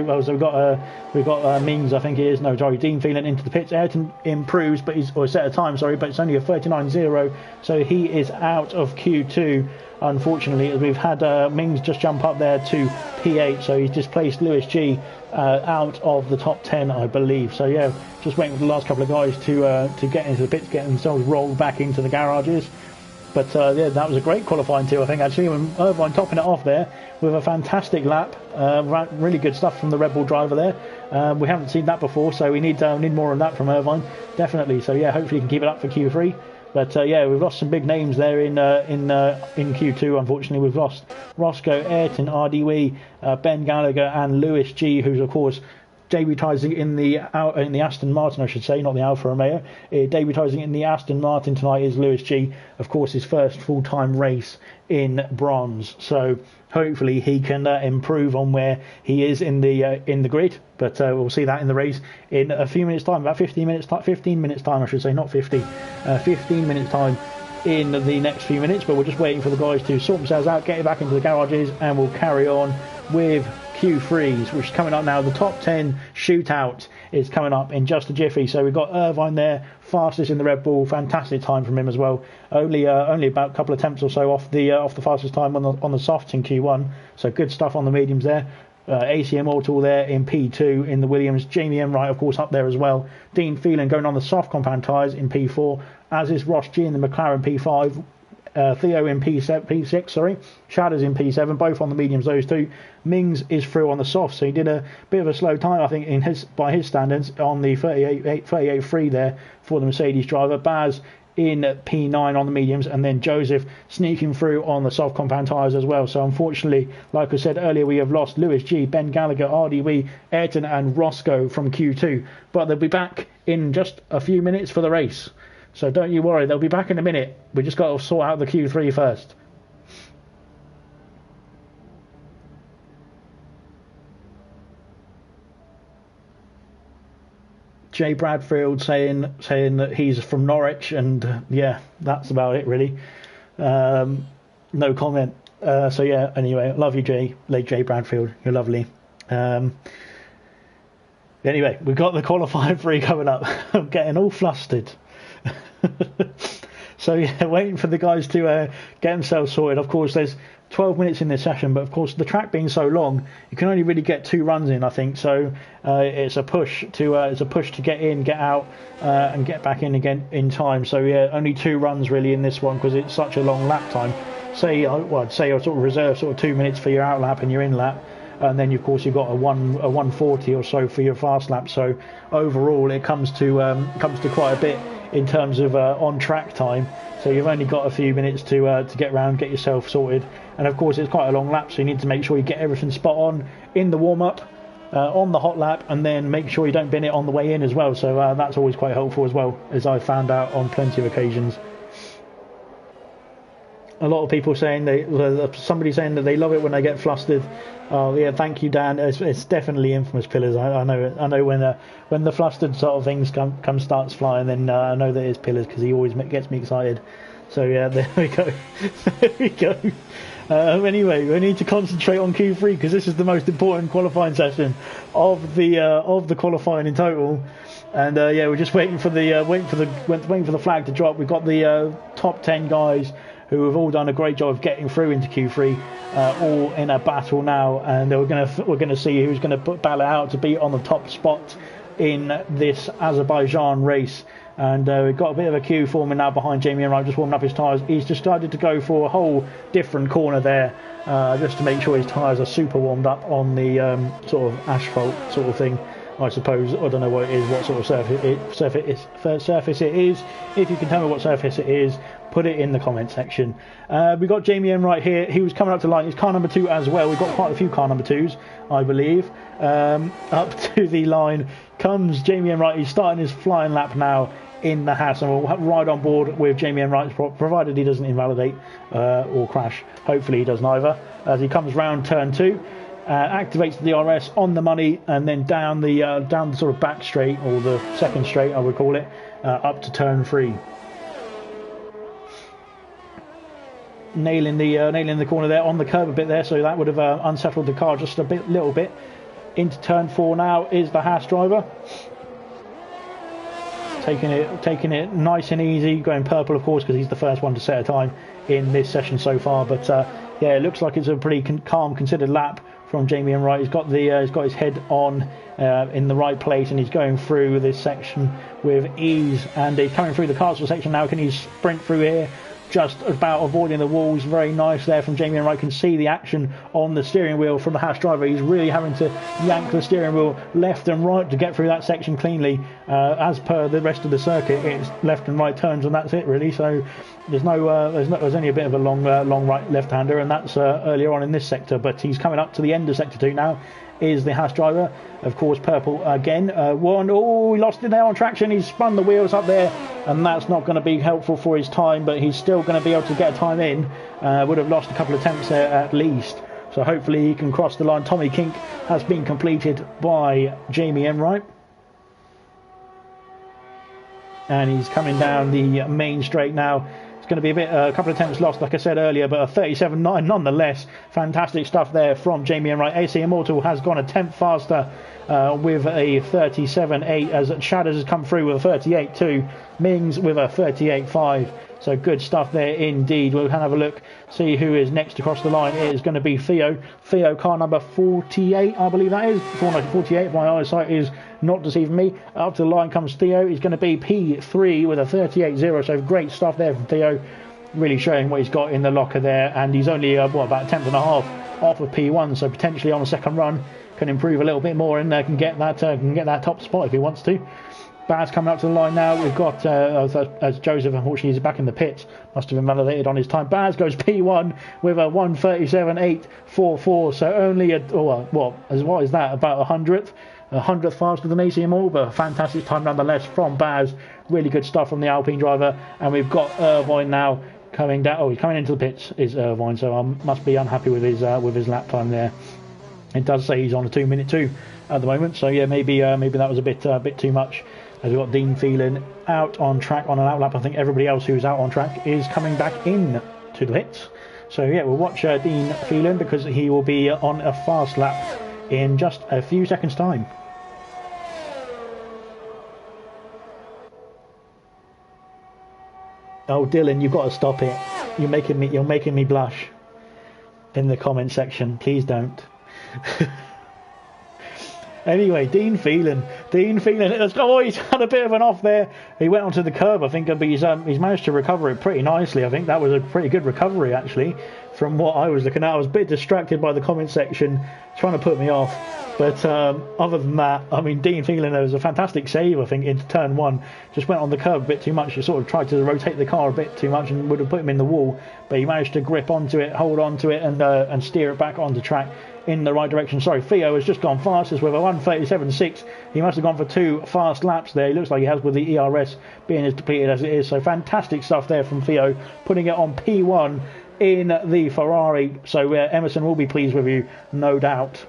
We've got Mings, I think it is. No, sorry, Dean Phelan into the pits. Ayrton improves, but he's or set a time. Sorry, but it's only a 39.0, so he is out of Q2. Unfortunately, as we've had Mings just jump up there to P8, so he's displaced Lewis G out of the top 10, I believe. So yeah, just waiting for the last couple of guys to get into the pits, get themselves rolled back into the garages. But yeah, that was a great qualifying too, I think, actually. When Irvine topping it off there with a fantastic lap. Really good stuff from the Red Bull driver there. We haven't seen that before, so we need more of that from Irvine, definitely. So yeah, hopefully he can keep it up for Q3. But yeah, we've lost some big names there in Q2. Unfortunately, we've lost Roscoe, Ayrton, RDW, Ben Gallagher, and Lewis G, who's of course debuting in the Aston Martin, I should say, not the Alfa Romeo. Debuting in the Aston Martin tonight is Lewis G. Of course, his first full-time race in bronze. So hopefully he can improve on where he is in the grid. But we'll see that in the race in a few minutes' time, about 15 minutes time, I should say, not 50. 15 minutes time in the next few minutes. But we're just waiting for the guys to sort themselves out, get it back into the garages, and we'll carry on with Q3s, which is coming up now. The top 10 shootout is coming up in just a jiffy. So we've got Irvine there, fastest in the Red Bull, fantastic time from him as well. Only about a couple of attempts or so off the fastest time on the softs in Q1. So good stuff on the mediums there. AC Immortal there in P2 in the Williams. Jamie Enright, of course, up there as well. Dean Phelan going on the soft compound tyres in P4, as is Ross G in the McLaren P5. Theo in P6, sorry. Shadows in P7, both on the mediums, those two. Mings is through on the soft, so he did a bit of a slow time, I think, by his standards, on the 38.3 there for the Mercedes driver. Baz in P9 on the mediums, and then Joseph sneaking through on the soft compound tyres as well. So unfortunately, like I said earlier, we have lost Lewis G, Ben Gallagher, RDW, Ayrton and Roscoe from Q2, but they'll be back in just a few minutes for the race. So don't you worry, they'll be back in a minute. We just got to sort out the Q3 first. Jay Bradfield saying that he's from Norwich, and yeah, that's about it really. No comment. So yeah, anyway, love you, Jay Bradfield. You're lovely. Anyway, we've got the qualifying 3 coming up. I'm getting all flustered. So yeah, waiting for the guys to get themselves sorted. Of course, there's 12 minutes in this session, but of course the track being so long, you can only really get 2 runs in, I think. So it's a push to get in, get out, and get back in again in time. So yeah, only 2 runs really in this one because it's such a long lap time. I'd say a sort of reserve 2 minutes for your out lap and your in lap. And then, of course, you've got a 140 or so for your fast lap. So overall, it comes to quite a bit in terms of on track time. So you've only got a few minutes to get round, get yourself sorted. And of course, it's quite a long lap, so you need to make sure you get everything spot on in the warm up, on the hot lap, and then make sure you don't bin it on the way in as well. So that's always quite helpful as well, as I've found out on plenty of occasions. A lot of people saying somebody saying that they love it when they get flustered. Oh yeah, thank you, Dan. It's definitely infamous pillars. I know when the flustered sort of things starts flying, then I know that it's pillars because he always gets me excited. So yeah, there we go. There we go. Anyway, we need to concentrate on Q3 because this is the most important qualifying session of the qualifying in total. And yeah, we're just waiting for the flag to drop. We've got the top 10 guys who have all done a great job of getting through into Q3, all in a battle now, and we're going to see who's going to battle out to be on the top spot in this Azerbaijan race. And we've got a bit of a queue forming now behind Jamie Enright, just warming up his tyres. He's decided to go for a whole different corner there, just to make sure his tyres are super warmed up on the sort of asphalt sort of thing, I suppose. I don't know what it is, what sort of surface it is. If you can tell me what surface it is, put it in the comment section. We've got Jamie Enright here. He was coming up to line. He's car number 2 as well. We've got quite a few car number 2s, I believe. Up to the line comes Jamie Enright. He's starting his flying lap now in the house, and we'll ride on board with Jamie Enright, provided he doesn't invalidate or crash. Hopefully he doesn't either. As he comes round turn 2, activates the DRS on the money, and then down the sort of back straight, or the second straight I would call it, up to turn 3. nailing the corner there on the curb a bit there, so that would have unsettled the car just a little bit. Into turn 4 now is the Haas driver. Taking it nice and easy, going purple of course because he's the first one to set a time in this session so far. But yeah, it looks like it's a pretty calm, considered lap from Jamie Wright. He's got his head on in the right place, and he's going through this section with ease. And he's coming through the castle section now. Can he sprint through here? Just about avoiding the walls. Very nice there from Jamie Wright. Can see the action on the steering wheel from the Haas driver. He's really having to yank the steering wheel left and right to get through that section cleanly. As per the rest of the circuit, it's left and right turns, and that's it really. So there's only a bit of a long right left-hander, and that's earlier on in this sector. But he's coming up to the end of sector 2 now. Is the Haas driver, of course, purple again. He lost it there on traction. He's spun the wheels up there, and that's not going to be helpful for his time, but he's still going to be able to get a time in. Would have lost a couple of attempts there at least, so hopefully he can cross the line. Tommy Kink has been completed by Jamie Wright, and he's coming down the main straight now. Going to be a couple of attempts lost, like I said earlier, but a 37.9 nonetheless. Fantastic stuff there from Jamie Wright. AC Immortal has gone a tenth faster with a 37.8 as Shadows has come through with a 38.2. Mings with a 38.5. So good stuff there indeed. We'll have a look, see who is next across the line. It is going to be Theo. Theo, car number 48, I believe that is. 4948, my eyesight is not deceiving me. Up to the line comes Theo. He's going to be P3 with a 38.0. So great stuff there from Theo. Really showing what he's got in the locker there. And he's only, about a tenth and a half off of P1. So potentially on a second run can improve a little bit more and can get that top spot if he wants to. Baz coming up to the line now. We've got as Joseph, unfortunately, is back in the pits. Must have invalidated on his time. Baz goes P1 with a 1:37.844. So only what is that? About a hundredth faster than AC Immortal, but a fantastic time nonetheless from Baz. Really good stuff from the Alpine driver. And we've got Irvine now coming down. Oh, he's coming into the pits. Is Irvine? So I must be unhappy with his lap time there. It does say he's on a 2:02 at the moment. So yeah, maybe that was a bit too much. As we've got Dean Phelan out on track on an outlap. I think everybody else who's out on track is coming back in to the pits. So yeah, we'll watch Dean Phelan because he will be on a fast lap in just a few seconds' time. Oh, Dylan, you've got to stop it. You're making me blush in the comment section. Please don't. Anyway, Dean Phelan. Oh, he's had a bit of an off there. He went onto the curb, I think, but he's managed to recover it pretty nicely. I think that was a pretty good recovery, actually, from what I was looking at. I was a bit distracted by the comment section, trying to put me off. But other than that, I mean, Dean Phelan, there was a fantastic save, I think, into turn 1. Just went on the curb a bit too much. He sort of tried to rotate the car a bit too much and would have put him in the wall. But he managed to grip onto it, hold onto it, and steer it back onto track in the right direction. Sorry, Theo has just gone fastest with a 1:37.6. He must have gone for 2 fast laps there. He looks like he has with the ERS being as depleted as it is. So fantastic stuff there from Theo, putting it on P1 in the Ferrari. So Emerson will be pleased with you, no doubt.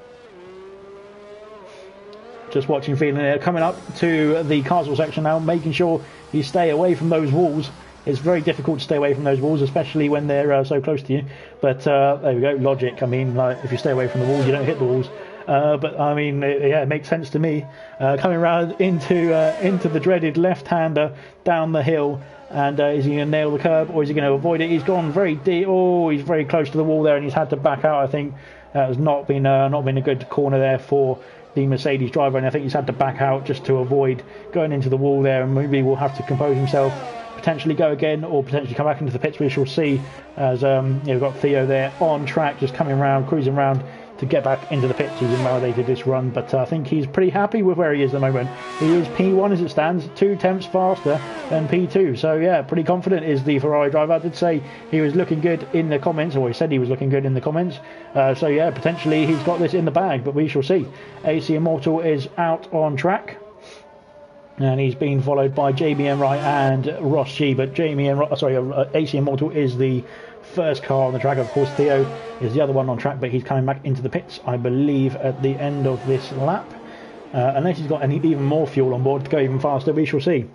Just watching Phelan here, coming up to the castle section now, making sure you stay away from those walls. It's very difficult to stay away from those walls, especially when they're so close to you. But there we go, logic. I mean, like, if you stay away from the walls, you don't hit the walls. But I mean, it makes sense to me. Coming around into the dreaded left-hander down the hill, and is he going to nail the curb or is he going to avoid it? He's gone very deep. Oh, he's very close to the wall there, and he's had to back out. I think that has not been a good corner there for the Mercedes driver, and I think he's had to back out just to avoid going into the wall there, and maybe will have to compose himself, potentially go again, or potentially come back into the pits. We shall see. As we've got Theo there on track, just coming around, cruising around to get back into the pits. He's invalidated this run, but I think he's pretty happy with where he is at the moment. He is P1 as it stands, 2 tenths faster than P2. So yeah, pretty confident is the Ferrari driver. I did say he was looking good in the comments, or he said he was looking good in the comments. So yeah, potentially he's got this in the bag, but we shall see. AC Immortal is out on track, and he's been followed by Jamie Wright and Ross G. But AC Immortal is the first car on the track. Of course, Theo is the other one on track, but he's coming back into the pits, I believe, at the end of this lap. Unless he's got even more fuel on board to go even faster, we shall see.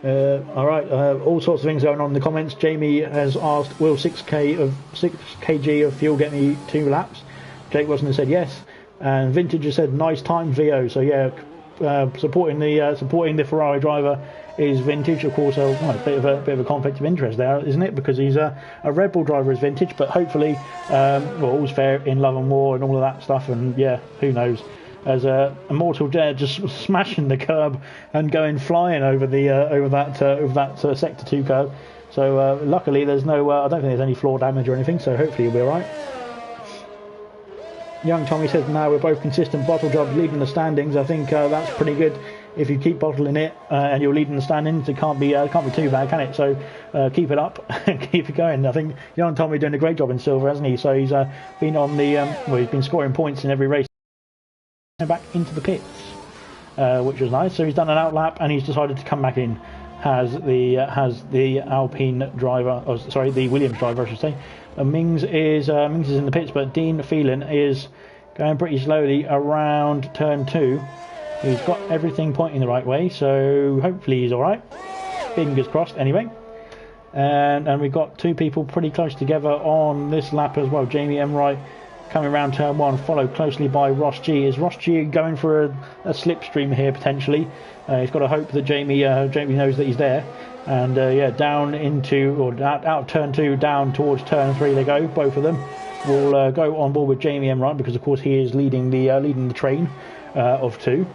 All right, all sorts of things going on in the comments. Jamie has asked, will 6 kg of fuel get me 2 laps? Jake Wilson has said yes, and Vintage has said nice time VO. So yeah, supporting the Ferrari driver is Vintage. Of course, a bit of a conflict of interest there, isn't it? Because he's a Red Bull driver is Vintage, but hopefully, all's fair in love and war and all of that stuff. And yeah, who knows? As Immortal Dare just smashing the curb and going flying over that sector 2 curb. So luckily there's no I don't think there's any floor damage or anything, so hopefully you'll be alright. Young Tommy says, now we're both consistent bottle jobs leading the standings. I think that's pretty good. If you keep bottling it and you're leading the standings, it can't be too bad, can it? So keep it up, keep it going. I think Young Tommy doing a great job in silver, hasn't he? So he's been on the he's been scoring points in every race. Back into the pits, which was nice. So he's done an out lap and he's decided to come back in. Has the Alpine driver, the Williams driver, I should say. Mings is in the pits, but Dean Phelan is going pretty slowly around turn 2. He's got everything pointing the right way, so hopefully he's all right. Fingers crossed, anyway. And we've got 2 people pretty close together on this lap as well. Jamie Emright coming around turn 1, followed closely by Ross G. Is Ross G going for a slipstream here potentially? He's got to hope that Jamie knows that he's there. And down into, or out of turn 2, down towards turn 3 they go. Both of them will go on board with Jamie Emright because of course he is leading the train of 2.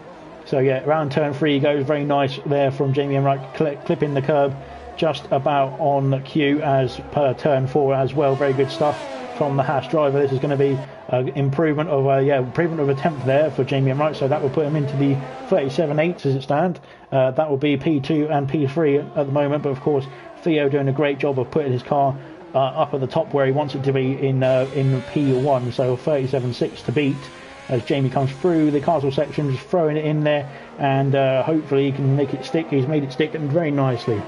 So yeah, around turn 3 he goes. Very nice there from Jamie Emright, clipping the curb just about on cue as per turn 4 as well. Very good stuff from the Haas driver. This is going to be improvement of a tenth there for Jamie Emright, so that will put him into the 37.8 as it stands. That will be P2 and P3 at the moment, but of course Theo doing a great job of putting his car up at the top where he wants it to be in P1, so 37.6 to beat as Jamie comes through the castle section, just throwing it in there, and hopefully he can make it stick. He's made it stick very nicely.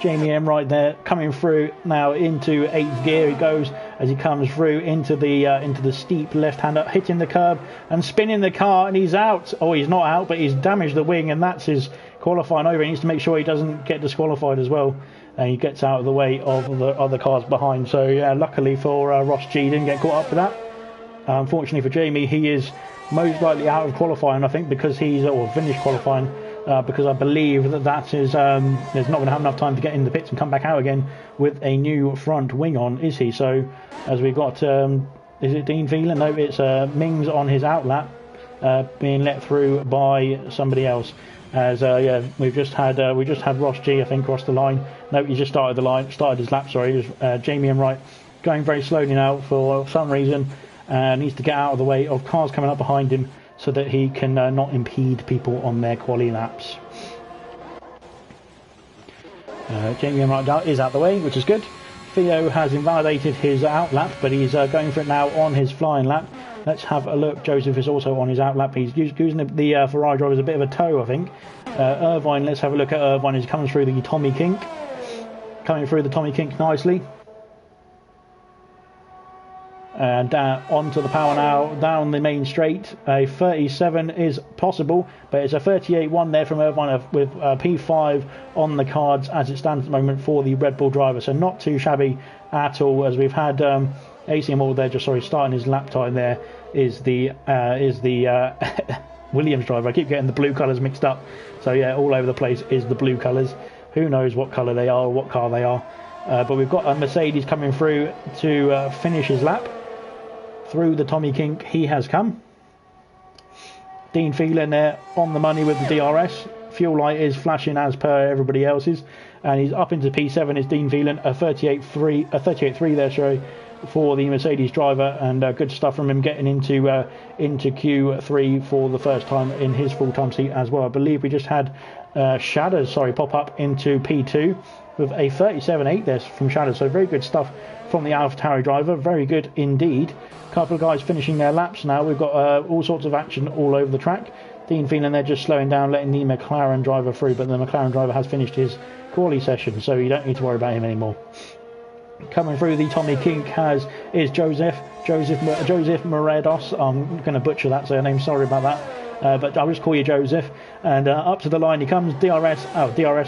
Jamie Emright there coming through now into 8th gear. He goes as he comes through into the steep left-hander, hitting the curb and spinning the car, and he's out. Oh, he's not out, but he's damaged the wing, and that's his qualifying over. He needs to make sure he doesn't get disqualified as well, and he gets out of the way of the other cars behind. So yeah, luckily for Ross G, didn't get caught up with that. Unfortunately for Jamie, he is most likely out of qualifying, I think, because finished qualifying. Because I believe that is not going to have enough time to get in the pits and come back out again with a new front wing on, is he? So as we've got, is it Dean Phelan? No, it's Mings on his outlap being let through by somebody else. As we just had Ross G, I think, cross the line. No, he just started his lap. Sorry, it was Jamie Emright going very slowly now for some reason. Needs to get out of the way of cars coming up behind him, so that he can not impede people on their quali laps. Jamie Emright is out the way, which is good. Theo has invalidated his out lap, but he's going for it now on his flying lap. Let's have a look. Joseph is also on his out lap. He's using the Ferrari driver as a bit of a tow, I think. Irvine, let's have a look at Irvine. He's coming through the Tommy Kink. Coming through the Tommy Kink nicely. And onto the power now, down the main straight. A 37 is possible, but it's a 38.1 there from Irvine with P5 on the cards as it stands at the moment for the Red Bull driver. So not too shabby at all, as we've had AC Moore there, starting his lap time there is the Williams driver. I keep getting the blue colours mixed up. So yeah, all over the place is the blue colours. Who knows what colour they are or what car they are. But we've got a Mercedes coming through to finish his lap. Through the Tommy Kink he has come. Dean Phelan there on the money with the DRS. Fuel light is flashing as per everybody else's, and he's up into P7 is Dean Phelan, a 38.3 there, sorry, for the Mercedes driver, and good stuff from him getting into Q3 for the first time in his full-time seat as well. I believe we just had Shadows pop up into P2 with a 37.8 there from Shadows, so very good stuff from the AlphaTauri driver, very good indeed. A couple of guys finishing their laps now. We've got all sorts of action all over the track. Dean Phelan there just slowing down, letting the McLaren driver through, but the McLaren driver has finished his quali session, so you don't need to worry about him anymore. Coming through the Tommy Kink is Joseph Moredos. I'm going to butcher that surname, sorry about that. but I'll just call you Joseph. And up to the line he comes, DRS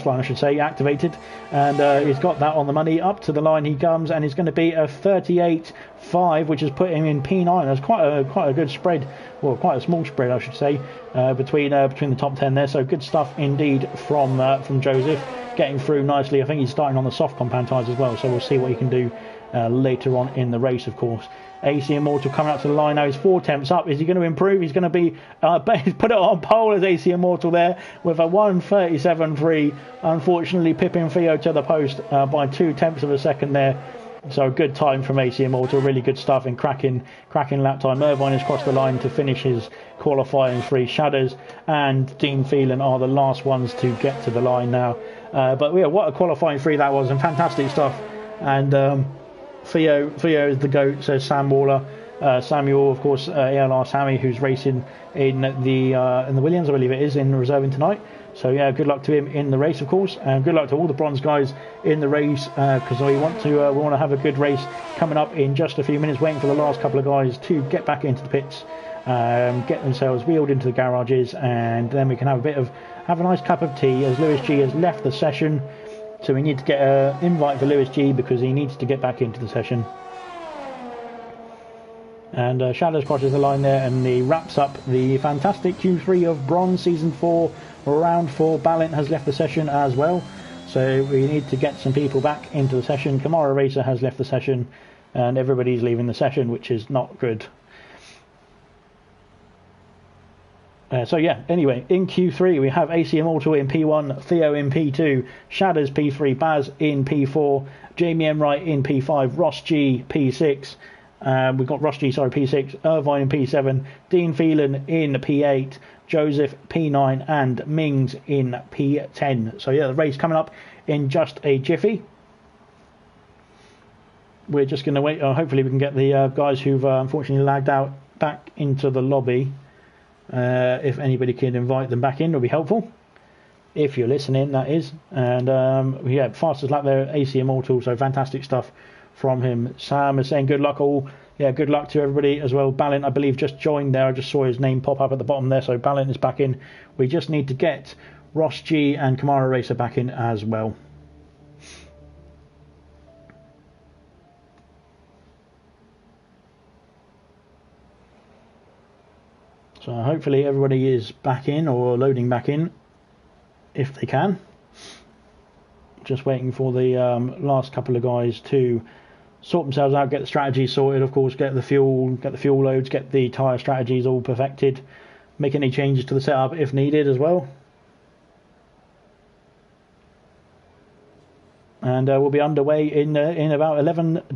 line I should say, activated, and he's got that on the money. Up to the line he comes, and it's going to be a 38.5, which has put him in P9. That's quite a good spread, well, quite a small spread I should say, between the top 10 there. So good stuff indeed from Joseph, getting through nicely. I think he's starting on the soft compound tyres as well, so we'll see what he can do later on in the race, of course. AC Immortal coming up to the line now. He's 4 tenths up. Is he going to improve? He's going to be he's put it on pole as AC Immortal there with a 1:37.3. Unfortunately, pipping Theo to the post by 2 tenths of a second there. So a good time from AC Immortal. Really good stuff in cracking lap time. Irvine has crossed the line to finish his qualifying 3. Shadows and Dean Phelan are the last ones to get to the line now. But yeah, what a qualifying 3 that was, and fantastic stuff. And Theo is the GOAT, says Sam Waller. Samuel, of course, ALR Sammy, who's racing in the Williams, I believe it is, in reserving tonight. So yeah, good luck to him in the race, of course, and good luck to all the bronze guys in the race, because we want to have a good race coming up in just a few minutes. Waiting for the last couple of guys to get back into the pits, get themselves wheeled into the garages, and then we can have a nice cup of tea as Lewis G has left the session. So we need to get an invite for Lewis G because he needs to get back into the session. And Shadows crosses the line there, and he wraps up the fantastic Q3 of Bronze Season 4, Round 4. Balint has left the session as well. So we need to get some people back into the session. Kamara Racer has left the session, and everybody's leaving the session, which is not good. So yeah, anyway, in Q3 we have AC Immortal in P1, Theo in P2, Shadows P3, Baz in P4, Jamie M. Wright in P5, Ross G P6, we've got Ross G, sorry, P6, Irvine in P7, Dean Phelan in P8, Joseph P9, and Mings in P10. So yeah, the race coming up in just a jiffy. We're just going to wait, hopefully we can get the guys who've unfortunately lagged out back into the lobby. If anybody can invite them back in, it'll be helpful. If you're listening, that is. And yeah, fastest lap there, AC Immortal. So fantastic stuff from him. Sam is saying good luck all. Yeah, good luck to everybody as well. Balint, I believe, just joined there. I just saw his name pop up at the bottom there. So Balint is back in. We just need to get Ross G and Kamara Racer back in as well. So hopefully everybody is back in or loading back in if they can. Just waiting for the last couple of guys to sort themselves out, get the strategy sorted, of course, get the fuel loads, get the tyre strategies all perfected, make any changes to the setup if needed as well. And we'll be underway in about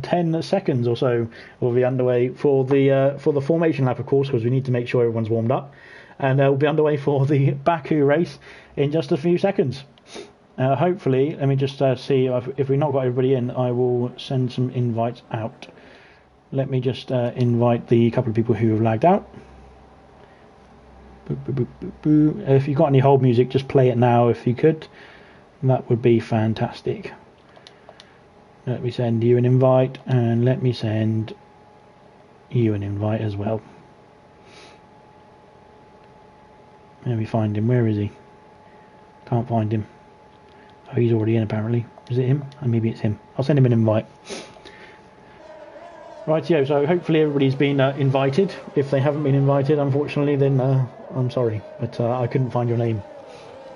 10 seconds or so. We'll be underway for the formation lap, of course, because we need to make sure everyone's warmed up. And we'll be underway for the Baku race in just a few seconds. Hopefully, let me just see if we've not got everybody in. I will send some invites out. Let me just invite the couple of people who have lagged out. If you've got any hold music, just play it now if you could. That would be fantastic. Let me send you an invite, and let me send you an invite as well. Let me find him. Where is he? Can't find him. Oh, he's already in apparently. Is it him? Or maybe it's him. I'll send him an invite. Rightio, so hopefully everybody's been invited. If they haven't been invited, unfortunately, then I'm sorry, but I couldn't find your name.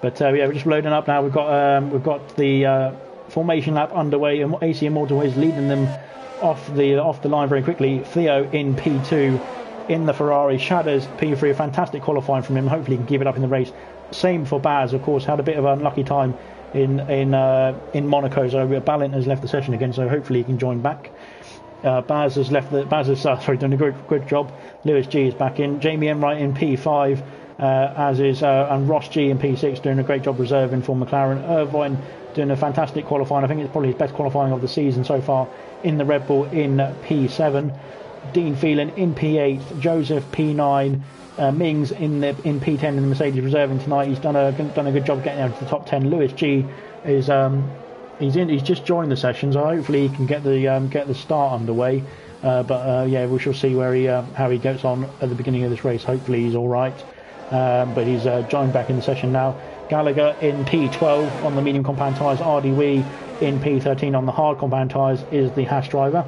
But yeah, we're just loading up now. We've got the formation lap underway, and AC Immortal is leading them off the line very quickly. Theo in P2 in the Ferrari. Shadows P3, a fantastic qualifying from him. Hopefully he can give it up in the race. Same for Baz, of course, had a bit of an unlucky time in Monaco, so Balint has left the session again, so hopefully he can join back. Baz has done a good job. Lewis G is back in. Jamie M. Wright in P5, as is and Ross G in P6, doing a great job reserving for McLaren. Irvine doing a fantastic qualifying. I think it's probably his best qualifying of the season so far in the Red Bull in P7. Dean Phelan in P8, Joseph P9, Mings in P10 in the Mercedes reserving tonight. He's done a good job getting out to the top 10. Lewis G is he's just joined the session, so hopefully he can get the start underway. But yeah, we shall see how he gets on at the beginning of this race. Hopefully he's all right. but he's joined back in the session now. Gallagher in P12 on the medium compound tyres. RD Wee in P13 on the hard compound tyres is the Haas driver.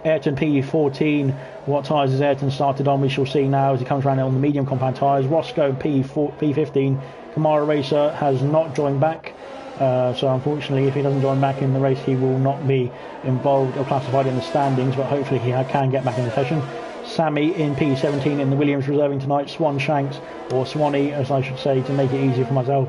Ayrton P14, what tyres has Ayrton started on? We shall see now as he comes around on the medium compound tyres. Roscoe P15, Kamara Racer has not joined back. So unfortunately, if he doesn't join back in the race, he will not be involved or classified in the standings, but hopefully he can get back in the session. Sammy in P17 in the Williams reserving tonight. Swan Shanks, or Swanee as I should say to make it easier for myself,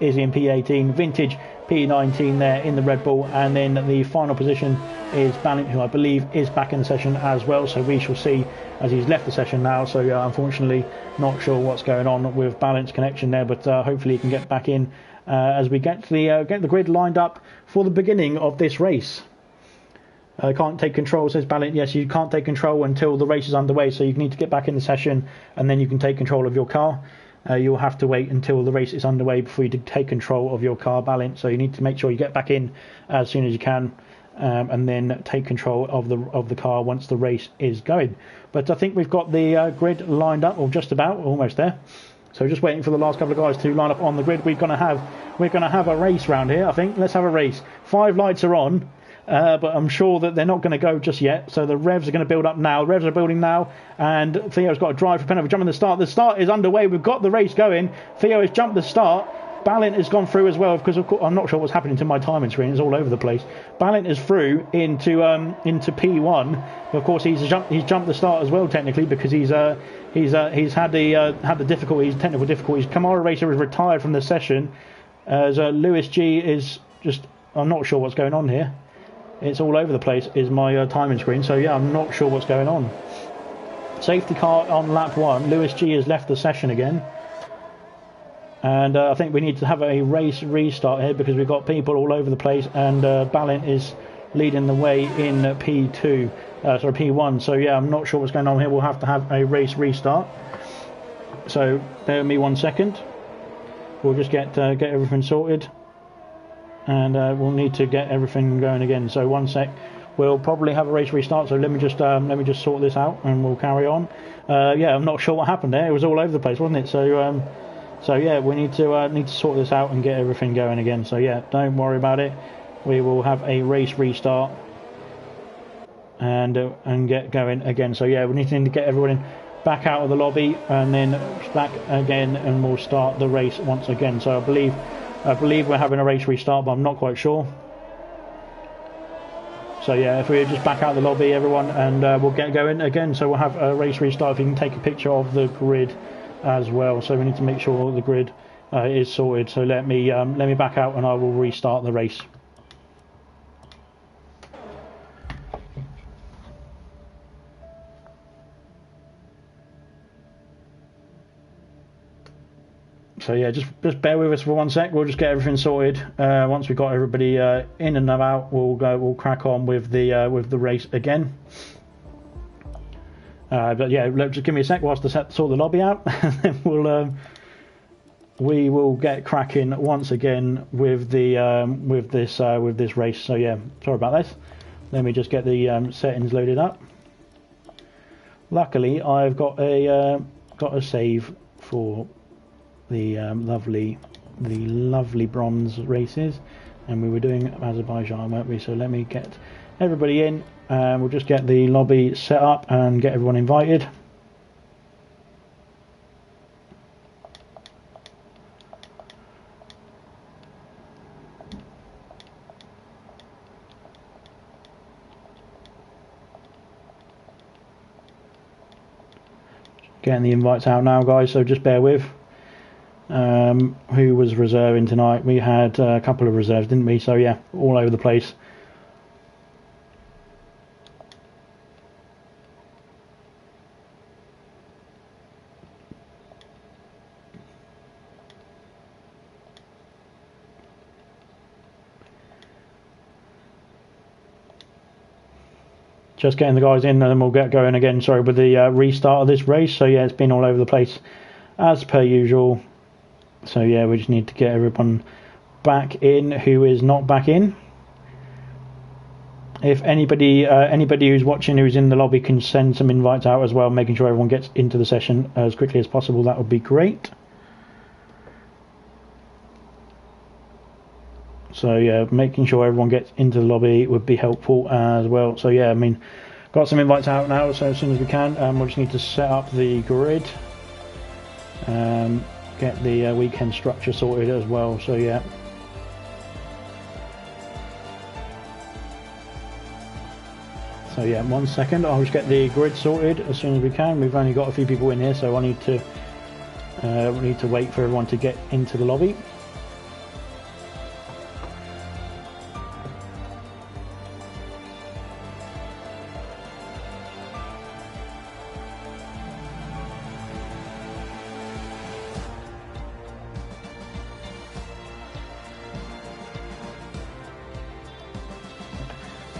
is in P18. Vintage P19 there in the Red Bull, and then the final position is Ballant, who I believe is back in the session as well, so we shall see as he's left the session now. So yeah, unfortunately not sure what's going on with Ballant's connection there, but hopefully he can get back in as we get the grid lined up for the beginning of this race. Can't take control, says Ballant. Yes, you can't take control until the race is underway, so you need to get back in the session and then you can take control of your car. You'll have to wait until the race is underway before you take control of your car, Ballant, so you need to make sure you get back in as soon as you can, and then take control of the car once the race is going. But I think we've got the grid lined up, or just about, almost there. So just waiting for the last couple of guys to line up on the grid. We're gonna have a race round here, I think. Let's have a race. 5 lights are on. But I'm sure that they're not going to go just yet. So the revs are going to build up now. The revs are building now, and Theo's got a drive for penalty, jumping the start. The start is underway. We've got the race going. Theo has jumped the start. Ballant has gone through as well, because of course, I'm not sure what's happening to my timing screen. It's all over the place. Ballant is through into P1. Of course, he's jumped the start as well technically, because he's had the difficulties, technical difficulties. Kamara Racer is retired from the session, as Lewis G is just. I'm not sure what's going on here. It's all over the place is my timing screen, so yeah, I'm not sure what's going on. Safety car on lap 1. Lewis G has left the session again, and I think we need to have a race restart here, because we've got people all over the place, and Ballant is leading the way in P2, sorry, P1. So yeah, I'm not sure what's going on here. We'll have to have a race restart, so bear with me 1 second. We'll just get everything sorted, and we'll need to get everything going again. So 1 sec, we'll probably have a race restart. So let me just sort this out, and we'll carry on. Yeah, I'm not sure what happened there. It was all over the place, wasn't it? So yeah, we need to sort this out and get everything going again. So yeah, don't worry about it. We will have a race restart and get going again. So yeah, we need to get everyone back out of the lobby and then back again, and we'll start the race once again. So I believe we're having a race restart, but I'm not quite sure. So yeah, if we just back out the lobby, everyone, and we'll get going again. So we'll have a race restart. If you can take a picture of the grid as well. So we need to make sure the grid is sorted. So let me back out, and I will restart the race. So yeah, just bear with us for 1 sec. We'll just get everything sorted. Once we've got everybody in and out, we'll crack on with the race again. But yeah, just give me a sec whilst I sort the lobby out, and then we will get cracking once again with this race. So yeah, sorry about this. Let me just get the settings loaded up. Luckily, I've got a save for the lovely bronze races, and we were doing Azerbaijan, weren't we? So let me get everybody in, and we'll just get the lobby set up and get everyone invited. Getting the invites out now, guys, so just bear with. Who was reserving tonight? We had a couple of reserves, didn't we? So yeah, all over the place. Just getting the guys in, and then we'll get going again. Sorry, with the restart of this race. So yeah, it's been all over the place as per usual. So yeah, we just need to get everyone back in who is not back in. if anybody who's watching who's in the lobby can send some invites out as well, making sure everyone gets into the session as quickly as possible, that would be great. So yeah, making sure everyone gets into the lobby would be helpful as well. So yeah, I mean, got some invites out now, so as soon as we can, we'll just need to set up the grid, get the weekend structure sorted as well. So yeah. So yeah, 1 second, I'll just get the grid sorted as soon as we can. We've only got a few people in here, so I need to we need to wait for everyone to get into the lobby.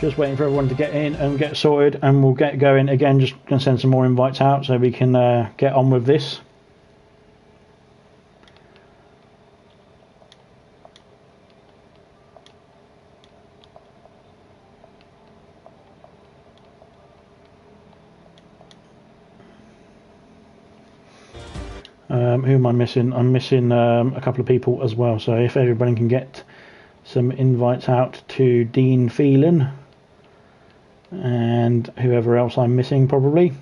Just waiting for everyone to get in and get sorted, and we'll get going again. Just going to send some more invites out so we can get on with this. Who am I missing? I'm missing a couple of people as well, so if everybody can get some invites out to Dean Phelan and whoever else I'm missing probably.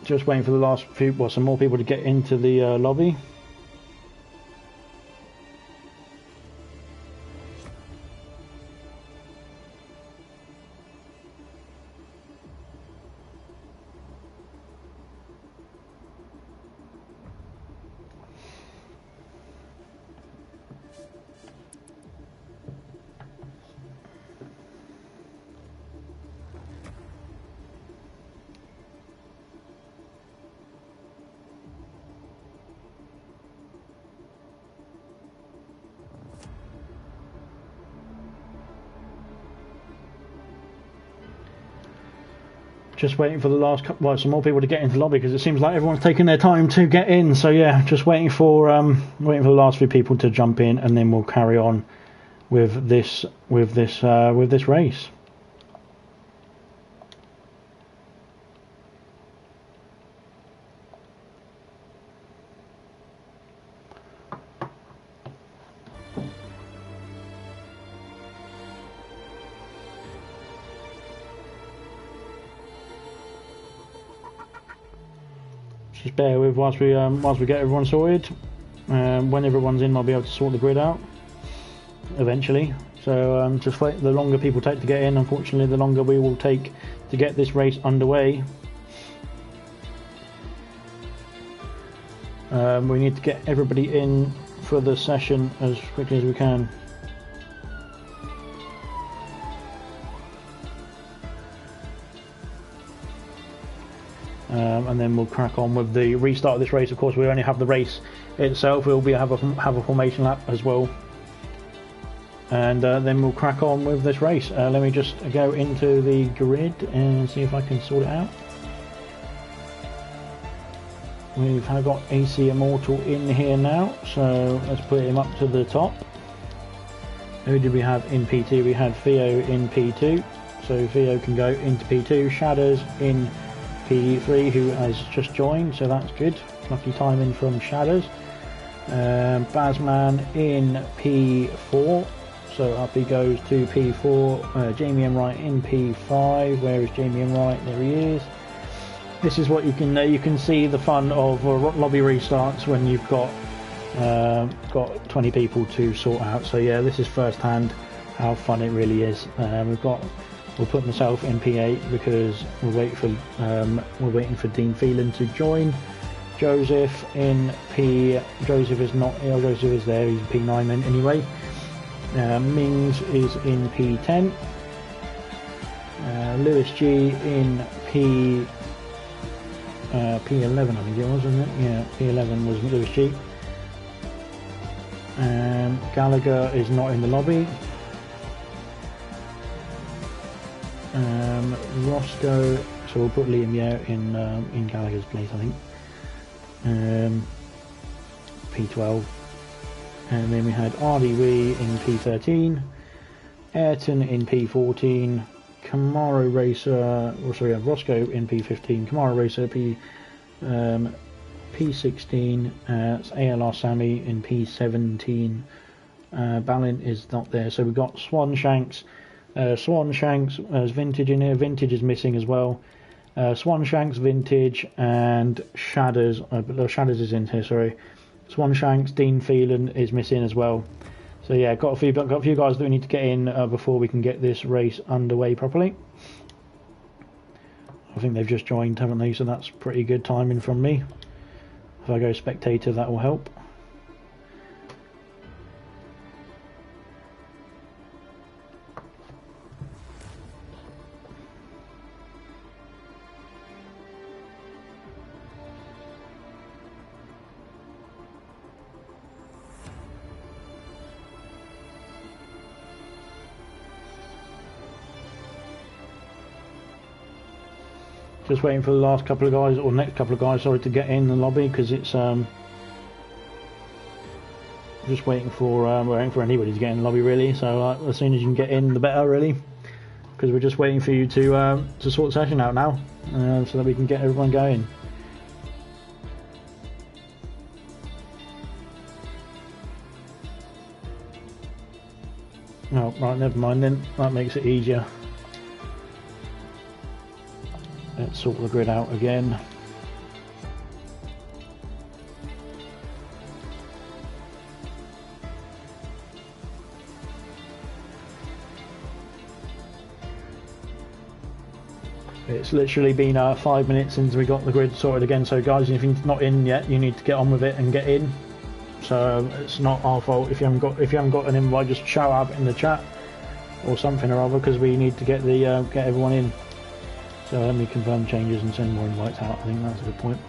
Just waiting for the last few, well, some more people to get into the lobby. Just waiting for the last couple, well, some more people to get into the lobby, because it seems like everyone's taking their time to get in. So yeah, just waiting for the last few people to jump in, and then we'll carry on with this race. Just bear with whilst we get everyone sorted. When everyone's in, I'll be able to sort the grid out eventually. So just wait. The longer people take to get in, unfortunately, the longer we will take to get this race underway. We need to get everybody in for the session as quickly as we can. And then we'll crack on with the restart of this race. Of course, we only have the race itself. We'll have a formation lap as well, and then we'll crack on with this race. Let me just go into the grid and see if I can sort it out. We've got AC Immortal in here now, so let's put him up to the top. Who did we have in P2? We had Theo in P2, so Theo can go into P2. Shadows in P3, who has just joined, so that's good. Lucky timing from Shadows. Bazman in P4, so up he goes to P4. Jamie Enright in P5. Where is Jamie Enright? There he is. This is what you can see the fun of lobby restarts when you've got 20 people to sort out. So yeah, this is first hand how fun it really is. We'll put myself in P8 because we're waiting for Dean Phelan to join. Joseph in P. Joseph is not here. Joseph is there. He's P9 then anyway. Mings is in P10. Lewis G in P11, I think it was, wasn't it? Yeah, P11 was Lewis G. Gallagher is not in the lobby. Roscoe, so we'll put Liam Yeo in Gallagher's place, I think. P12, and then we had RDW in P13, Ayrton in P14, Camaro Racer, Roscoe in P15, Camaro Racer P16, ALR Sammy in P17. Balin is not there, so we've got Swanshanks as Vintage in here. Vintage is missing as well. Swanshanks, Vintage, and Shadders. Shadders is in here. Sorry, Swanshanks, Dean Phelan is missing as well. So yeah, got a few guys that we need to get in before we can get this race underway properly. I think they've just joined, haven't they? So that's pretty good timing from me. If I go spectator, that will help. Just waiting for the last couple of guys, or next couple of guys, sorry, to get in the lobby, because it's just waiting for anybody to get in the lobby really. So as soon as you can get in, the better really, because we're just waiting for you to sort the session out now, so that we can get everyone going. Oh, right, never mind then. That makes it easier. Let's sort the grid out again. It's literally been 5 minutes since we got the grid sorted again, so guys, if you're not in yet, you need to get on with it and get in. So it's not our fault if you haven't got an invite. Just shout out in the chat or something or other, because we need to get get everyone in. So let me confirm changes and send more invites out. I think that's a good point.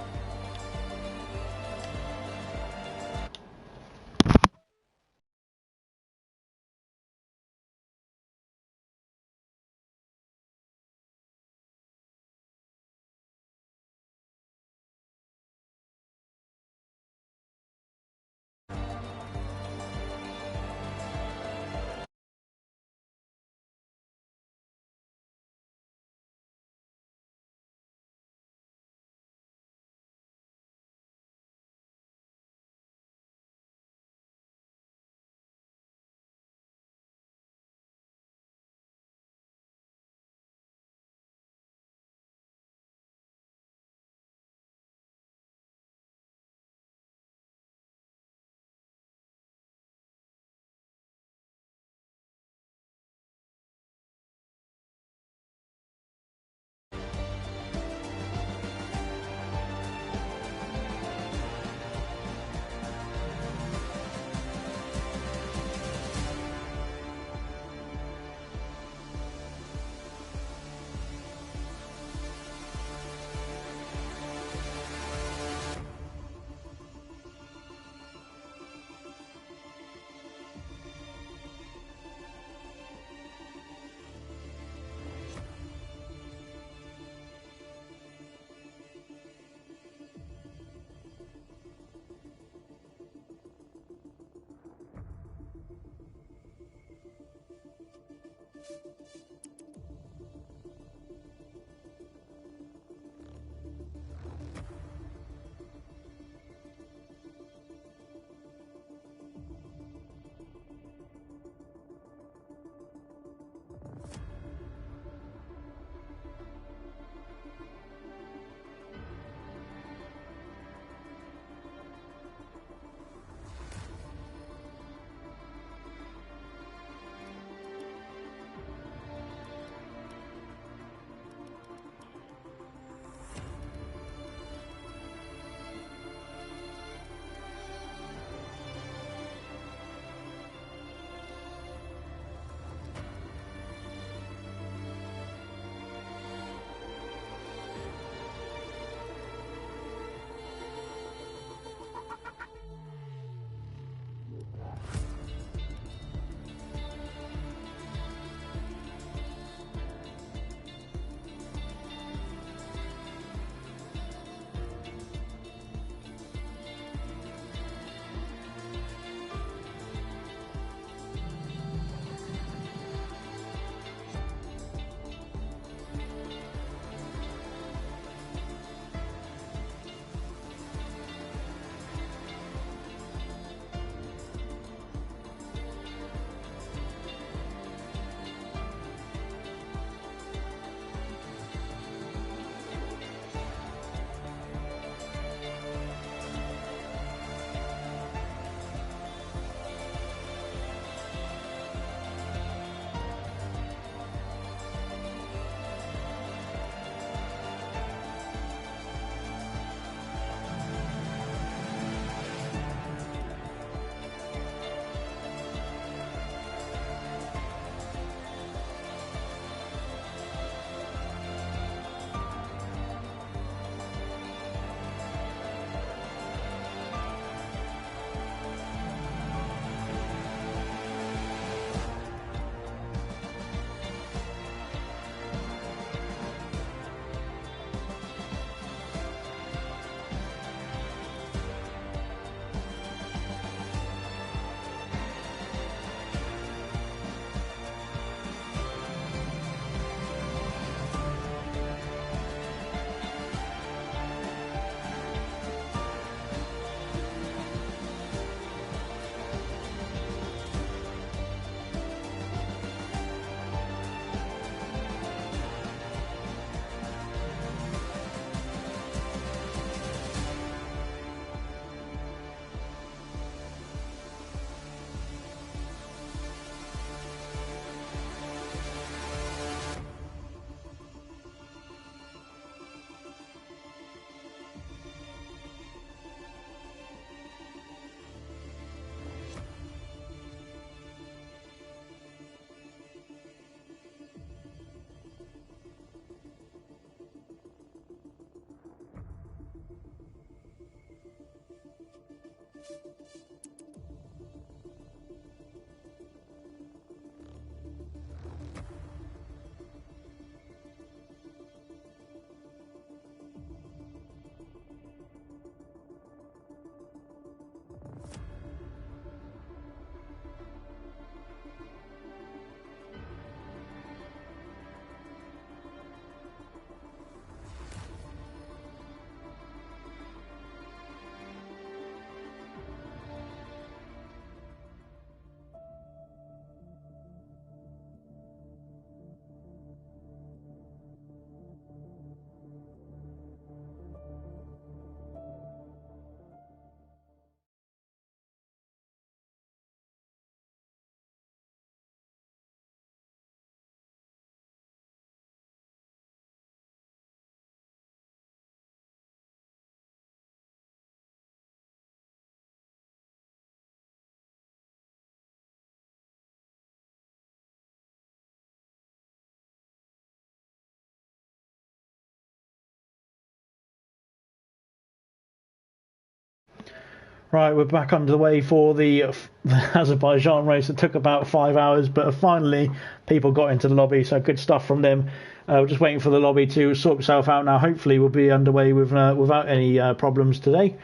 Right, we're back underway for the Azerbaijan race. It took about 5 hours, but finally people got into the lobby, so good stuff from them. We're just waiting for the lobby to sort itself out now. Hopefully we'll be underway without any problems today.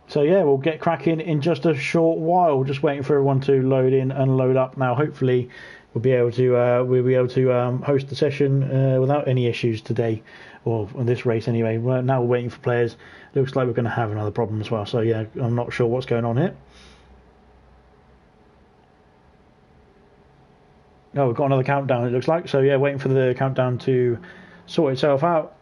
So yeah, we'll get cracking in just a short while. Just waiting for everyone to load in and load up now. Hopefully we'll be able to host the session without any issues today, or on this race anyway. Now we're waiting for players. Looks like we're going to have another problem as well. So yeah, I'm not sure what's going on here. Oh, we've got another countdown, it looks like. So yeah, waiting for the countdown to sort itself out.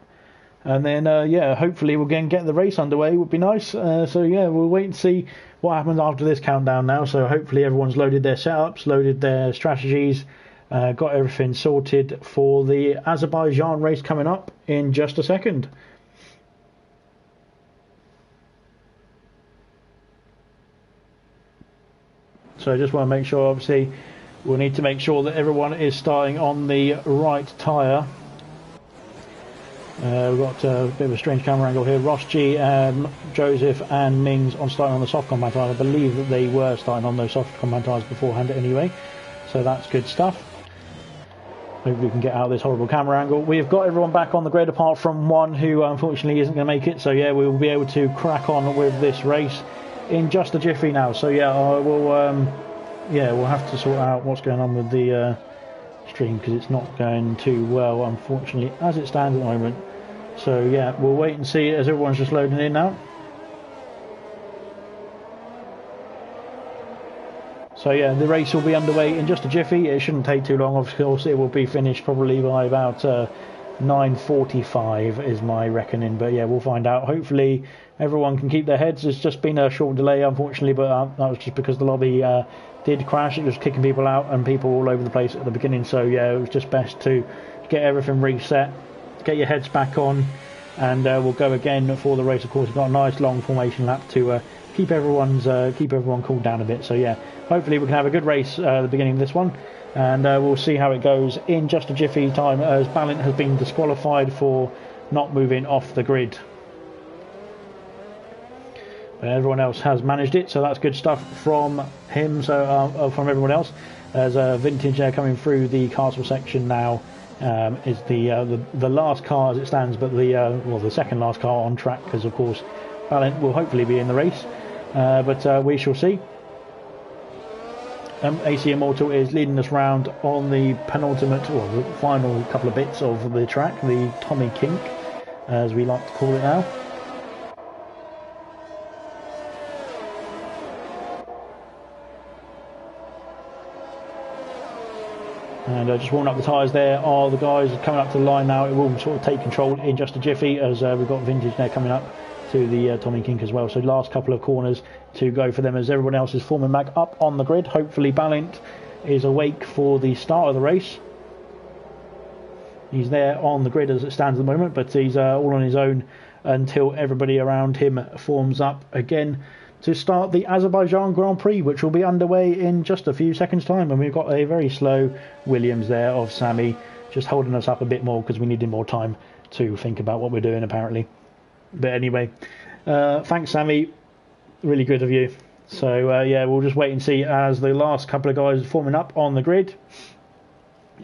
And then yeah, hopefully we'll get the race underway. Would be nice. So yeah, we'll wait and see what happens after this countdown now. So hopefully everyone's loaded their setups, loaded their strategies, got everything sorted for the Azerbaijan race coming up in just a second. So I just want to make sure, obviously, we'll need to make sure that everyone is starting on the right tyre. We've got a bit of a strange camera angle here. Ross G, Joseph and Mings on starting on the soft combat tyre. I believe that they were starting on those soft combat tyres beforehand anyway. So that's good stuff. Maybe we can get out of this horrible camera angle. We've got everyone back on the grid apart from one who unfortunately isn't going to make it. So yeah, we'll be able to crack on with this race in just a jiffy now. So yeah, we'll have to sort out what's going on with the stream, because it's not going too well, unfortunately, as it stands at the moment. So yeah, we'll wait and see as everyone's just loading in now. So yeah, the race will be underway in just a jiffy. It shouldn't take too long. Of course, it will be finished probably by about 9:45 is my reckoning, but yeah, we'll find out. Hopefully everyone can keep their heads. There's just been a short delay, unfortunately, but that was just because the lobby did crash. It was kicking people out and people all over the place at the beginning. So yeah, it was just best to get everything reset, get your heads back on, and we'll go again for the race. Of course, we've got a nice long formation lap to keep everyone cooled down a bit. So yeah, hopefully we can have a good race at the beginning of this one. And we'll see how it goes in just a jiffy time, as Balint has been disqualified for not moving off the grid. But everyone else has managed it, so that's good stuff from him. So from everyone else, there's a Vintage there coming through the castle section now. Is the last car as it stands, but the second last car on track, because of course Balint will hopefully be in the race, but we shall see. AC Immortal is leading us round on the penultimate, or the final couple of bits of the track, the Tommy Kink, as we like to call it now. And just warming up the tyres there are the guys coming up to the line now. It will sort of take control in just a jiffy, as we've got Vintage there coming up to the Tommy Kink as well. So last couple of corners to go for them as everyone else is forming back up on the grid. Hopefully Balint is awake for the start of the race. He's there on the grid as it stands at the moment, but he's all on his own until everybody around him forms up again to start the Azerbaijan Grand Prix, which will be underway in just a few seconds time. And we've got a very slow Williams there of Sammy, just holding us up a bit more because we needed more time to think about what we're doing apparently. But anyway, thanks Sammy, really good of you. So yeah, we'll just wait and see as the last couple of guys are forming up on the grid.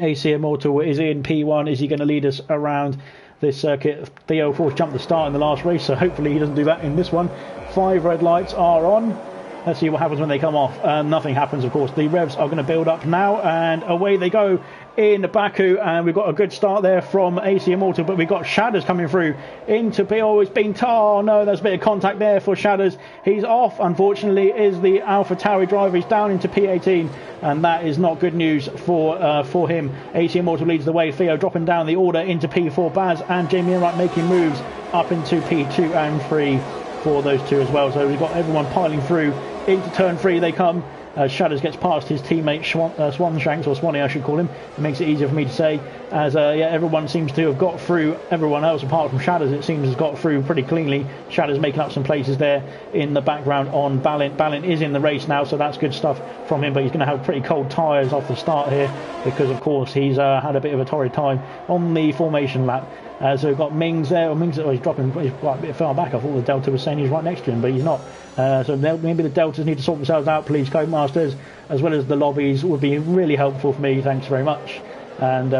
AC Immortal is in P1. Is he going to lead us around this circuit? Theo, of course, jumped the start in the last race, so hopefully he doesn't do that in this one. 5 red lights are on. Let's see what happens when they come off. Nothing happens, of course. The revs are going to build up now, and away they go in Baku. And we've got a good start there from AC Immortal, but we've got Shadders coming through into P. Oh, it's been oh no, there's a bit of contact there for Shadders. He's off, unfortunately, is the Alpha Tauri driver. He's down into P18, and that is not good news for him. AC Immortal leads the way. Theo dropping down the order into P4. Baz and Jamie Enright making moves up into P2 and 3 for those two as well. So we've got everyone piling through into turn 3. They come. Shadders gets past his teammate Swanshanks, or Swanee I should call him. It makes it easier for me to say, as yeah, everyone seems to have got through. Everyone else apart from Shadders, it seems, has got through pretty cleanly. Shadders making up some places there in the background on Balint. Balint is in the race now, so that's good stuff from him, but he's going to have pretty cold tyres off the start here, because of course he's had a bit of a torrid time on the formation lap. So we've got Mings there. Or Mings, he's dropping, he's quite a bit far back. I thought the Delta was saying he's right next to him, but he's not. So maybe the Deltas need to sort themselves out, please, Codemasters, as well as the lobbies would be really helpful for me. Thanks very much. And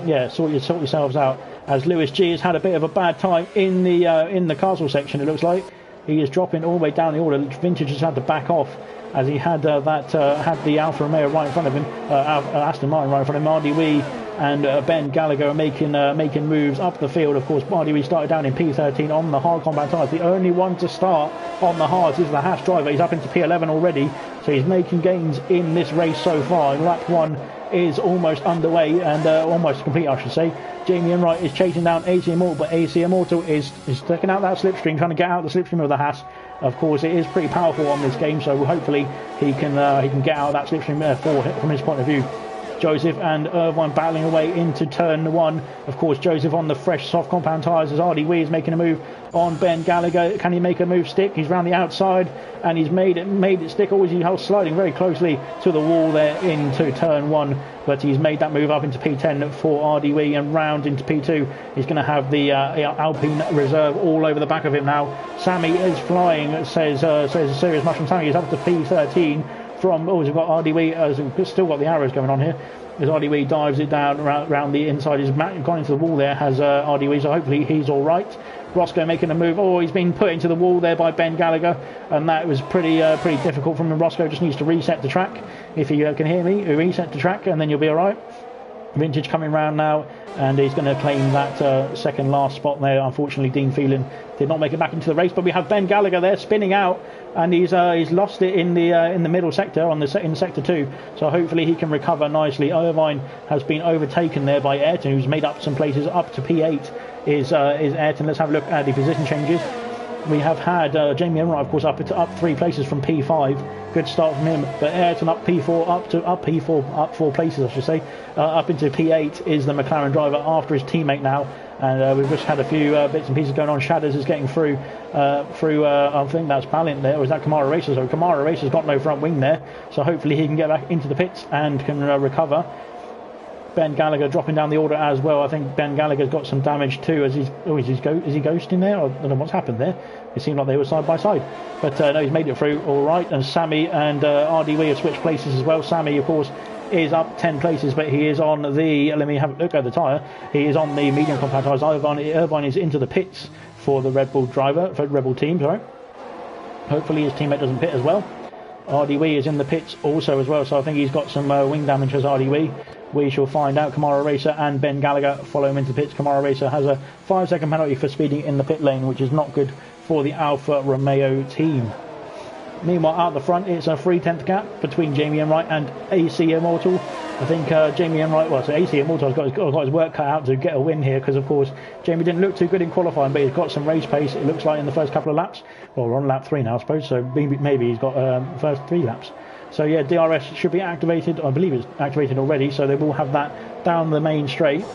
yeah, sort yourselves out. As Lewis G has had a bit of a bad time in the castle section, it looks like. He is dropping all the way down the order. Vintage has had to back off as he had had the Alfa Romeo right in front of him, Aston Martin right in front of him. RDW and Ben Gallagher are making moves up the field. Of course, RDW started down in P13 on the hard combat tyres. The only one to start on the hards is the Haas driver. He's up into P11 already, so he's making gains in this race so far. Lap 1 is almost underway and almost complete, I should say. Jamie Enright is chasing down AC Immortal, but AC Immortal is taking out that slipstream, trying to get out the slipstream of the Haas. Of course, it is pretty powerful on this game, so hopefully he can get out of that slipstream from his point of view. Joseph and Irvine battling away into turn 1. Of course, Joseph on the fresh soft compound tyres as RDW is making a move on Ben Gallagher. Can he make a move stick? He's round the outside and he's made it stick. Always he's sliding very closely to the wall there into turn 1, but he's made that move up into P10 for RDW and round into P2. He's going to have the Alpine Reserve all over the back of him now. Sammy is flying, says Serious Mushroom. Sammy is up to P13. We've got RDW, still got the arrows going on here, as RDW dives it down around the inside. He's gone into the wall there, has RDW, so hopefully he's alright. Roscoe making a move. He's been put into the wall there by Ben Gallagher, and that was pretty difficult from him. Roscoe just needs to reset the track. If you can hear me, reset the track and then you'll be alright. Vintage coming round now, and he's going to claim that second last spot there. Unfortunately, Dean Phelan did not make it back into the race, but we have Ben Gallagher there spinning out, and he's lost it in the middle sector in sector 2. So hopefully he can recover nicely. Irvine has been overtaken there by Ayrton, who's made up some places. Up to P8 is Ayrton. Let's have a look at the position changes. We have had Jamie Enright, of course, up 3 places from P5. Good start from him. But Ayrton up P4, up 4 places, I should say. Up into P8 is the McLaren driver after his teammate now. And we've just had a few bits and pieces going on. Shadows is getting through. I think that's Balint there, or is that Kamara Racer? So Kamara Racer's got no front wing there. So hopefully he can get back into the pits and can recover. Ben Gallagher dropping down the order as well. I think Ben Gallagher's got some damage too. Is he ghosting there? I don't know what's happened there. It seemed like they were side by side, but no, he's made it through all right. And Sammy and RDW have switched places as well. Sammy, of course, is up 10 places, but he is on the. Let me have a look at the tyre. He is on the medium compact tyres. Irvine is into the pits for the Red Bull driver, for Red Bull team. Sorry. Hopefully his teammate doesn't pit as well. RDW is in the pits also as well, so I think he's got some wing damage as RDW. We shall find out. Kamara Racer and Ben Gallagher follow him into the pits. Kamara Racer has a 5-second penalty for speeding in the pit lane, which is not good for the Alfa Romeo team. Meanwhile, out the front, it's a 3/10 gap between Jamie Enright and AC Immortal. I think Jamie Enright, AC Immortal has got his work cut out to get a win here, because of course Jamie didn't look too good in qualifying, but he's got some race pace, it looks like, in the first couple of laps. Well, we're on lap 3 now, I suppose, so maybe he's got first 3 laps. So yeah, DRS should be activated. I believe it's activated already, so they will have that down the main straight.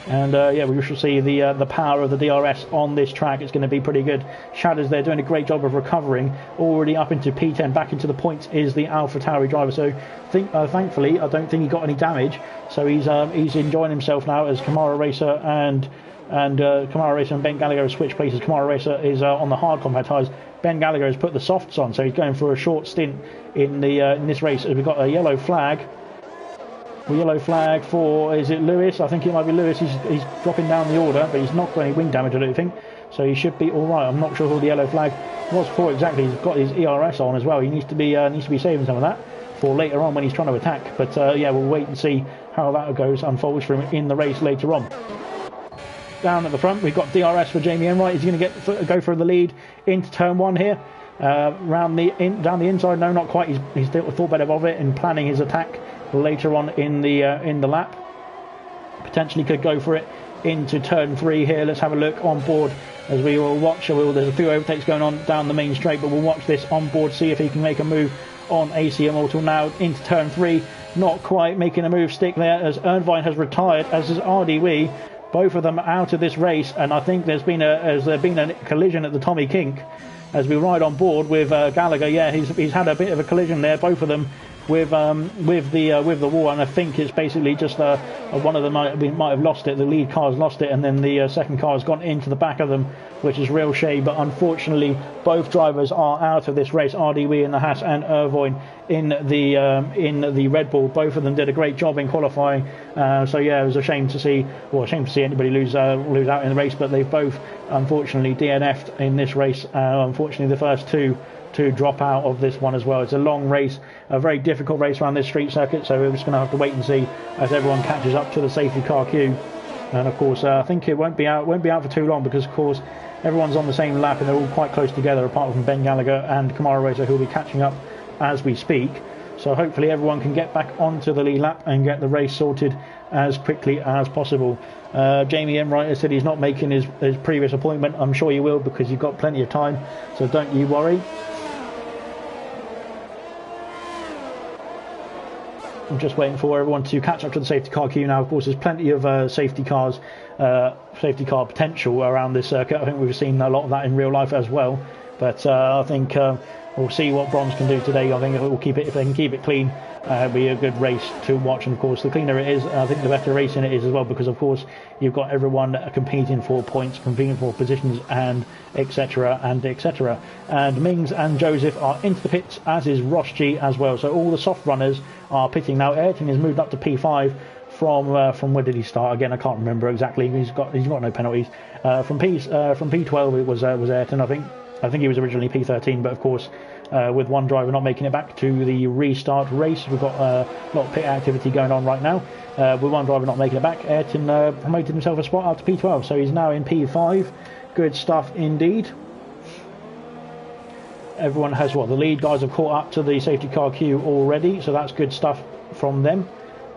And yeah, we shall see the power of the DRS on this track. It's going to be pretty good. Shadows there doing a great job of recovering. Already up into P10, back into the points is the Alpha Tauri driver. So thankfully, I don't think he got any damage. So he's enjoying himself now as Kamara Racer and Kamara Racer and Ben Gallagher have switched places. Kamara Racer is on the hard combat tyres. Ben Gallagher has put the softs on, so he's going for a short stint in this race. We've got a yellow flag. The yellow flag for, is it Lewis? I think it might be Lewis. He's dropping down the order, but he's not got any wing damage, I don't think. So he should be all right. I'm not sure who the yellow flag was for exactly. He's got his ERS on as well. He needs to be saving some of that for later on when he's trying to attack. But yeah, we'll wait and see how that unfolds for him in the race later on. Down at the front, we've got DRS for Jamie Enright. Is he going to go for the lead into turn 1 here? Down the inside, no, not quite. He's thought better of it and planning his attack later on in the lap. Potentially could go for it into turn 3 here. Let's have a look on board as we will watch. There's a few overtakes going on down the main straight, but we'll watch this on board, see if he can make a move on AC Immortal now into turn 3. Not quite making a move stick there, as Irvine has retired, as is RDW. Both of them out of this race, and I think there's been a collision at the Tommy Kink as we ride on board with Gallagher. Yeah, he's had a bit of a collision there. Both of them with the wall, and I think it's basically just one of them might have lost it. The lead car's lost it, and then the second car has gone into the back of them, which is real shame. But unfortunately, both drivers are out of this race. RDW in the Haas and Irvine in the Red Bull. Both of them did a great job in qualifying. So yeah, it was a shame to see anybody lose out in the race. But they've both unfortunately DNF'd in this race. Unfortunately, the first two to drop out of this one as well. It's a long race, a very difficult race around this street circuit, so we're just going to have to wait and see as everyone catches up to the safety car queue. And of course, I think it won't be out for too long, because of course everyone's on the same lap and they're all quite close together, apart from Ben Gallagher and Kamara Rosa, who will be catching up as we speak. So hopefully everyone can get back onto the lead lap and get the race sorted as quickly as possible. Jamie M. Wright said he's not making his previous appointment. I'm sure he will, because you've got plenty of time, so don't you worry. I'm just waiting for everyone to catch up to the safety car queue now. Of course, there's plenty of safety car potential around this circuit. I think we've seen a lot of that in real life as well. But I think we'll see what Bronze can do today. I think it will keep it, if they can keep it clean, it'll be a good race to watch. And of course, the cleaner it is, I think the better racing it is as well, because of course you've got everyone competing for points, competing for positions, and etc. and etc. And Mings and Joseph are into the pits, as is Ross G as well. So all the soft runners are pitting now. Ayrton has moved up to P5 from where did he start again? I can't remember exactly. He's got no penalties. From P12 it was Ayrton. I think he was originally P13, but of course, with one driver not making it back to the restart race, we've got a lot of pit activity going on right now. With one driver not making it back, Ayrton promoted himself a spot up to P12, so he's now in P5. Good stuff indeed. Everyone has the lead guys have caught up to the safety car queue already, so that's good stuff from them.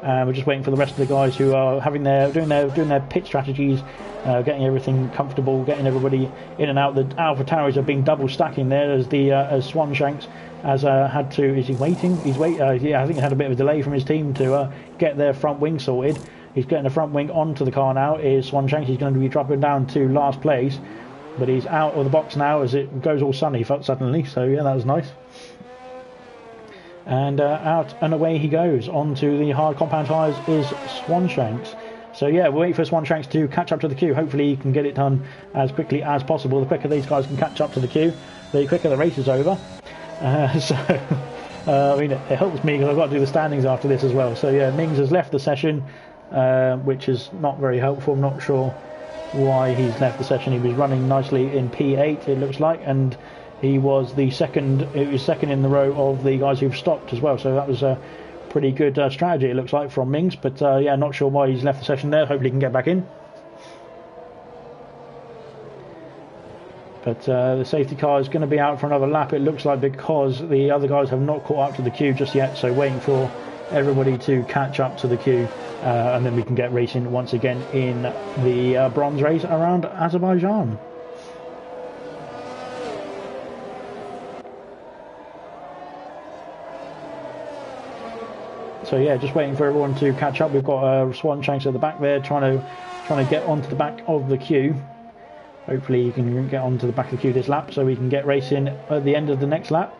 We're just waiting for the rest of the guys who are doing their pit strategies, getting everything comfortable, getting everybody in and out. The Alpha Towers have been double stacking there as Swanshanks has had to. Is he waiting? Yeah, I think he had a bit of a delay from his team to get their front wing sorted. He's getting the front wing onto the car now. Is Swanshanks? He's going to be dropping down to last place, but he's out of the box now as it goes all sunny suddenly. So yeah, that was nice. And out and away he goes. Onto the hard compound tyres is Swanshanks. So yeah, we'll wait for Swanshanks to catch up to the queue. Hopefully he can get it done as quickly as possible. The quicker these guys can catch up to the queue, the quicker the race is over. I mean, it helps me because I've got to do the standings after this as well. So yeah, Mings has left the session, which is not very helpful. I'm not sure why he's left the session. He was running nicely in P8, it looks like, and he was second in the row of the guys who've stopped as well. So that was a pretty good strategy, it looks like, from Mings. But yeah, not sure why he's left the session there. Hopefully he can get back in. But the safety car is going to be out for another lap, it looks like, because the other guys have not caught up to the queue just yet. So waiting for everybody to catch up to the queue, and then we can get racing once again in the bronze race around Azerbaijan. So yeah, just waiting for everyone to catch up. We've got Swanshanks at the back there, trying to get onto the back of the queue. Hopefully you can get onto the back of the queue this lap, so we can get racing at the end of the next lap.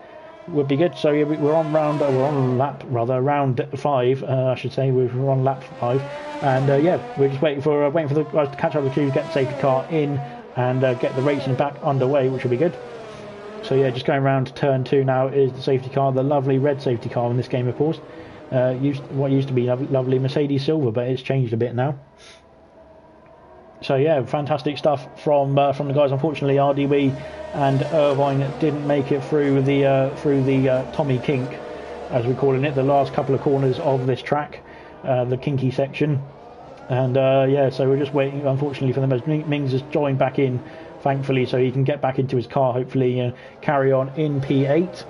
Would be good. So yeah, we're on round 5, I should say. We're on lap 5, and yeah, we're just waiting for the guys to catch up the queue, get the safety car in, and get the racing back underway, which will be good. So yeah, just going around to turn 2 now is the safety car, the lovely red safety car in this game, of course. What used to be lovely Mercedes silver, but it's changed a bit now. So yeah, fantastic stuff from the guys. Unfortunately, RDW and Irvine didn't make it through the Tommy Kink, as we're calling it, the last couple of corners of this track, the kinky section. And yeah, so we're just waiting, unfortunately, for them as Mings has joined back in, thankfully, so he can get back into his car, hopefully carry on in P8.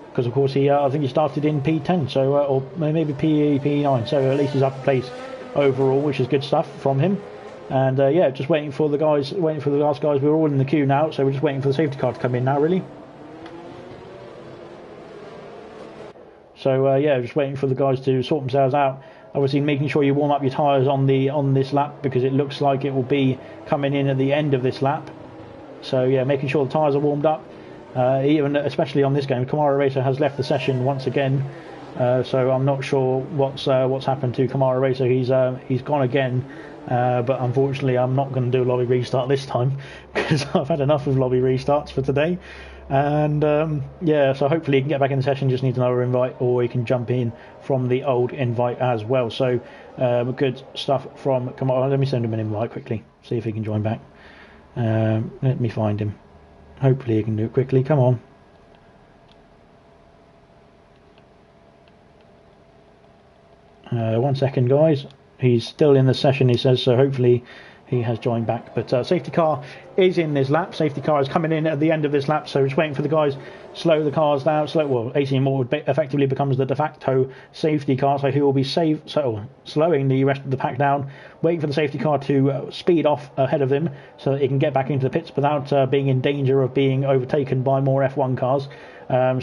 Because of course I think he started in P10, so or maybe P9, so at least he's up a place overall, which is good stuff from him. And yeah, just waiting for the last guys. We're all in the queue now, so we're just waiting for the safety car to come in now, really. So yeah, just waiting for the guys to sort themselves out. Obviously, making sure you warm up your tyres on this lap, because it looks like it will be coming in at the end of this lap. So yeah, making sure the tyres are warmed up. even especially on this game. Kamara Racer has left the session once again, so I'm not sure what's happened to Kamara Racer. He's gone again, but unfortunately I'm not going to do a lobby restart this time because I've had enough of lobby restarts for today. And yeah, so hopefully he can get back in the session, just needs another invite, or he can jump in from the old invite as well. So good stuff from Kamara. Let me send him an invite quickly, see if he can join back. Let me find him. Hopefully he can do it quickly. Come on. One second, guys. He's still in the session, he says, so hopefully he has joined back. But safety car is in this lap. Safety car is coming in at the end of this lap, so just waiting for the guys. Slow the cars down. Well, AC Immortal effectively becomes the de facto safety car, so he will be slowing the rest of the pack down, waiting for the safety car to speed off ahead of him so that he can get back into the pits without being in danger of being overtaken by more F1 cars.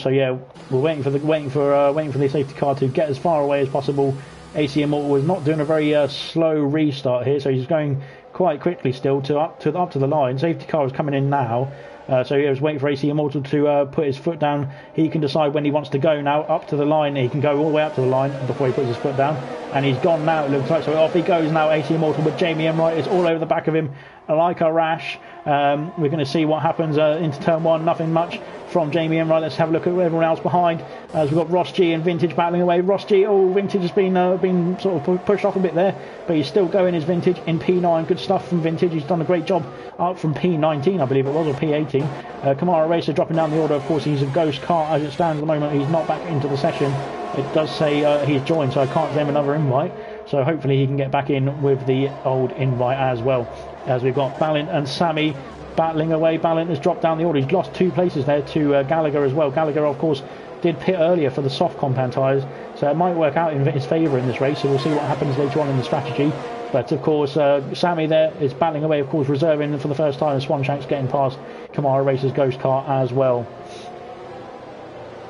So yeah, we're waiting for the safety car to get as far away as possible. AC Immortal is not doing a very slow restart here, so he's going quite quickly still up to the line. Safety car is coming in now, so he was waiting for AC Immortal to put his foot down. He can decide when he wants to go now up to the line. He can go all the way up to the line before he puts his foot down, and he's gone now, it looks like. So off he goes now, AC Immortal, with Jamie Enright is all over the back of him like a rash. We're going to see what happens into turn one. Nothing much from Jamie Enright. Let's have a look at everyone else behind, as we've got Ross G and Vintage battling away. Ross G, Vintage has been sort of pushed off a bit there, but he's still going his Vintage in P9. Good stuff from Vintage. He's done a great job up from P19, I believe it was, or P18. Kamara Racer dropping down the order. Of course, he's a ghost car as it stands at the moment. He's not back into the session. It does say he's joined, so I can't send him another invite. So hopefully he can get back in with the old invite as well. As we've got Balint and Sammy battling away. Balint has dropped down the order. He's lost 2 places there to Gallagher as well. Gallagher, of course, did pit earlier for the soft compound tyres, so it might work out in his favour in this race. So we'll see what happens later on in the strategy. But of course, Sammy there is battling away, of course, reserving for the first time, and Swanshank's getting past Kamara Racer's ghost car as well.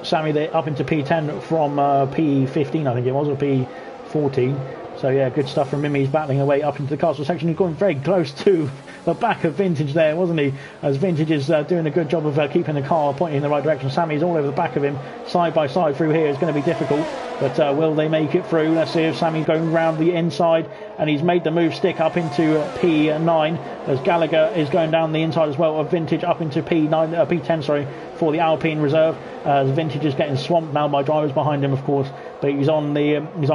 Sammy there up into P10 from P15, I think it was, or P14. So yeah, good stuff from him. He's battling away up into the castle section. He's going very close to the back of Vintage there, wasn't he? As Vintage is doing a good job of keeping the car pointing in the right direction. Sammy's all over the back of him, side by side through here. It's going to be difficult, but will they make it through? Let's see if Sammy's going round the inside, and he's made the move stick up into P9, as Gallagher is going down the inside as well of Vintage up into P10, sorry, for the Alpine Reserve. As Vintage is getting swamped now by drivers behind him, of course, but he's on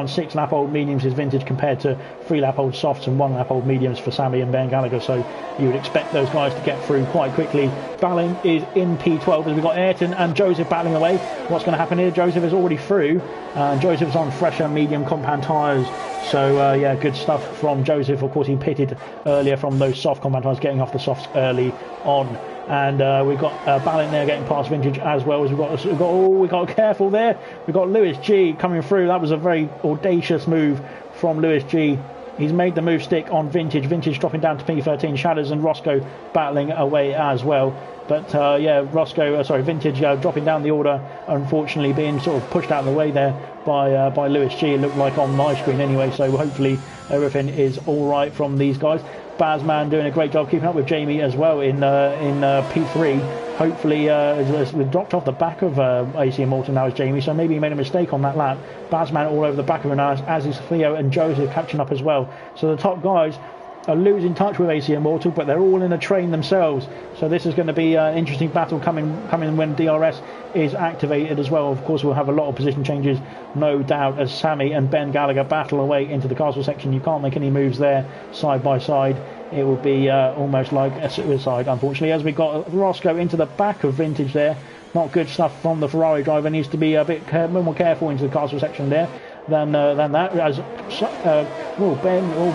6 lap old mediums, his Vintage, compared to 3 lap old softs and 1 lap old mediums for Sammy and Ben Gallagher. So you would expect those guys to get through quite quickly. Balling is in P12 as we've got Ayrton and Joseph battling away. What's going to happen here? Joseph is already through, and Joseph's on fresher medium compound tyres. So yeah, good stuff from Joseph. Of course, he pitted earlier from those soft compound tyres, getting off the softs early on. And we've got Balint there getting past Vintage as well. As we got careful there. We've got Lewis G coming through. That was a very audacious move from Lewis G. He's made the move stick on Vintage. Vintage dropping down to P13. Shadows and Roscoe battling away as well. But yeah, Vintage dropping down the order, unfortunately being sort of pushed out of the way there by Lewis G. It looked like on my screen anyway. So hopefully everything is all right from these guys. Bazman doing a great job keeping up with Jamie as well in P3. Hopefully has dropped off the back of AC Immortal now as Jamie, so maybe he made a mistake on that lap. Bazman all over the back of him now, as is Theo and Joseph catching up as well. So the top guys are losing touch with AC Immortal, but they're all in a train themselves. So this is going to be an interesting battle coming when DRS is activated as well. Of course, we'll have a lot of position changes, no doubt, as Sammy and Ben Gallagher battle away into the castle section. You can't make any moves there side by side. It will be almost like a suicide, unfortunately, as we got Roscoe into the back of Vintage there. Not good stuff from the Ferrari driver. Needs to be a bit more careful into the castle section there than that. As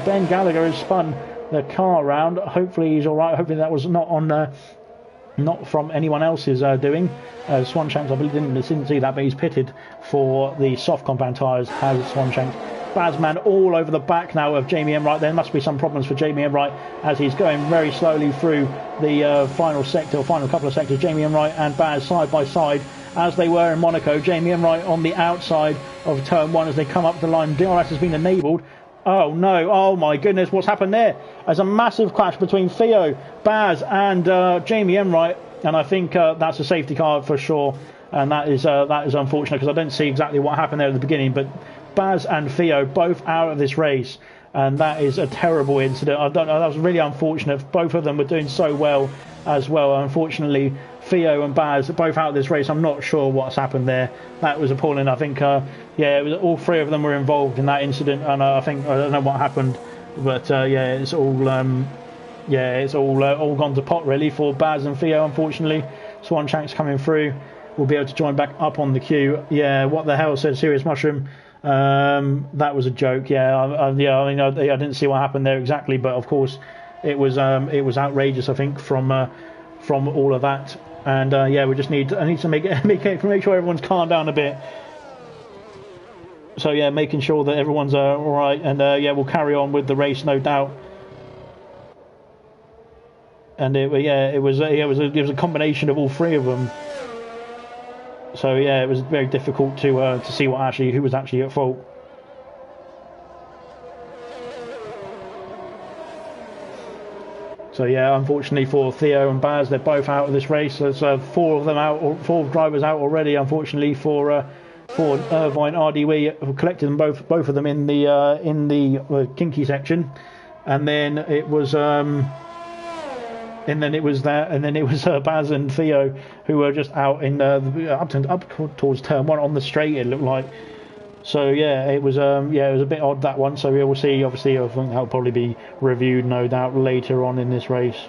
Ben Gallagher has spun the car around. Hopefully he's all right. Hopefully that was not from anyone else's doing. Swanshanks, I believe, didn't see that, but he's pitted for the soft compound tyres, has Swanshanks. Bazman all over the back now of Jamie Enright. There must be some problems for Jamie Enright as he's going very slowly through the final couple of sectors. Jamie Enright and Baz side by side as they were in Monaco. Jamie Enright on the outside of turn 1 as they come up the line. DRS has been enabled. Oh no, oh my goodness, what's happened there? There's a massive clash between Theo, Baz and Jamie Enright. and I think that's a safety car for sure, and that is unfortunate because I don't see exactly what happened there at the beginning. But Baz and Theo both out of this race, and that is a terrible incident. I don't know. That was really unfortunate. Both of them were doing so well as well. Unfortunately, Theo and Baz both out of this race. I'm not sure what's happened there. That was appalling. I think it was all three of them were involved in that incident, and I don't know what happened, but it's all. It's all gone to pot really for Baz and Theo. Unfortunately, Swanshank's coming through. We'll be able to join back up on the queue. Yeah, what the hell, said Serious Mushroom. That was a joke. I didn't see what happened there exactly, but of course, it was outrageous. I think from all of that, and we just need to make sure everyone's calmed down a bit. So yeah, making sure that everyone's all right, and we'll carry on with the race, no doubt. And it was a combination of all three of them. So yeah, it was very difficult to see who was actually at fault. So yeah, unfortunately for Theo and Baz, they're both out of this race. There's four drivers out already. Unfortunately for Irvine, RDW have collected them both of them in the kinky section, and then it was. And then it was Baz and Theo who were just out in up towards turn one on the straight. It looked like. So yeah, it was a bit odd, that one. So we'll see. Obviously, I think that'll probably be reviewed, no doubt, later on in this race.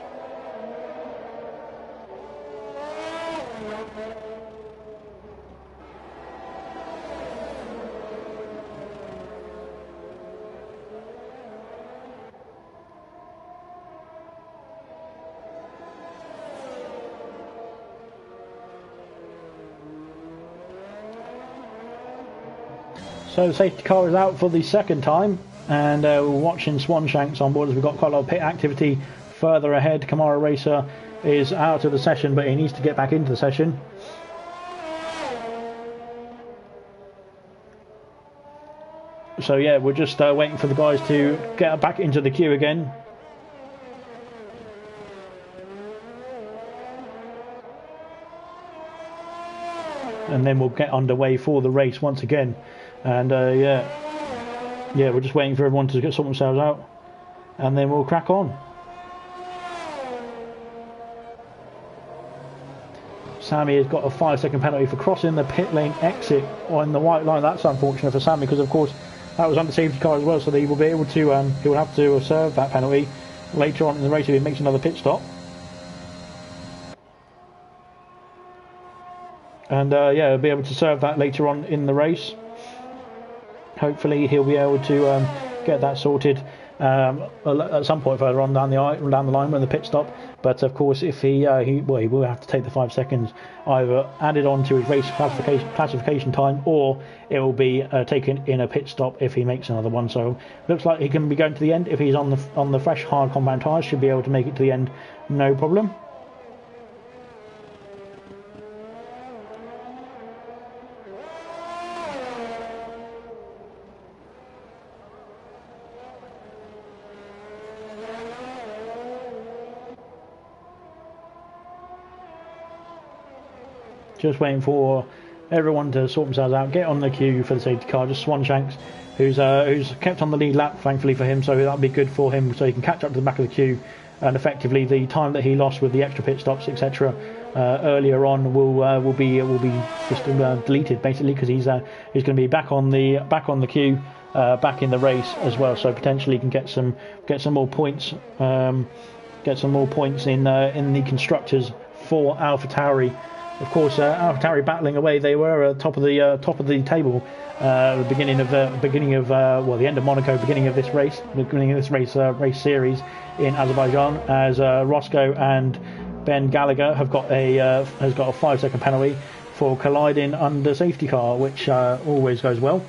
So the safety car is out for the second time, and we're watching Swanshanks on board as we've got quite a lot of pit activity further ahead. Kamara Racer is out of the session, but he needs to get back into the session. So yeah, we're just waiting for the guys to get back into the queue again. And then we'll get underway for the race once again. And we're just waiting for everyone to sort themselves out, and then we'll crack on. Sammy has got a 5-second penalty for crossing the pit lane exit on the white line. That's unfortunate for Sammy because, of course, that was under safety car as well. So he will be able to he will have to serve that penalty later on in the race if he makes another pit stop. And he'll be able to serve that later on in the race. Hopefully he'll be able to get that sorted at some point further on down the line when the pit stop. But of course, if he will have to take the 5 seconds either added on to his race classification time, or it will be taken in a pit stop if he makes another one. So looks like he can be going to the end if he's on the fresh hard compound tyres. Should be able to make it to the end, no problem. Just waiting for everyone to sort themselves out, get on the queue for the safety car. Just Swanshanks, who's kept on the lead lap, thankfully for him, so that'll be good for him, so he can catch up to the back of the queue. And effectively, the time that he lost with the extra pit stops, etc., earlier on will be just deleted basically, because he's going to be back on the queue, back in the race as well. So potentially he can get some more points, in the constructors for AlphaTauri. Of course, AlphaTauri battling away. They were top of the table, the end of Monaco, beginning of this race series in Azerbaijan, as Roscoe and Ben Gallagher has got a 5-second penalty for colliding under safety car, which always goes well.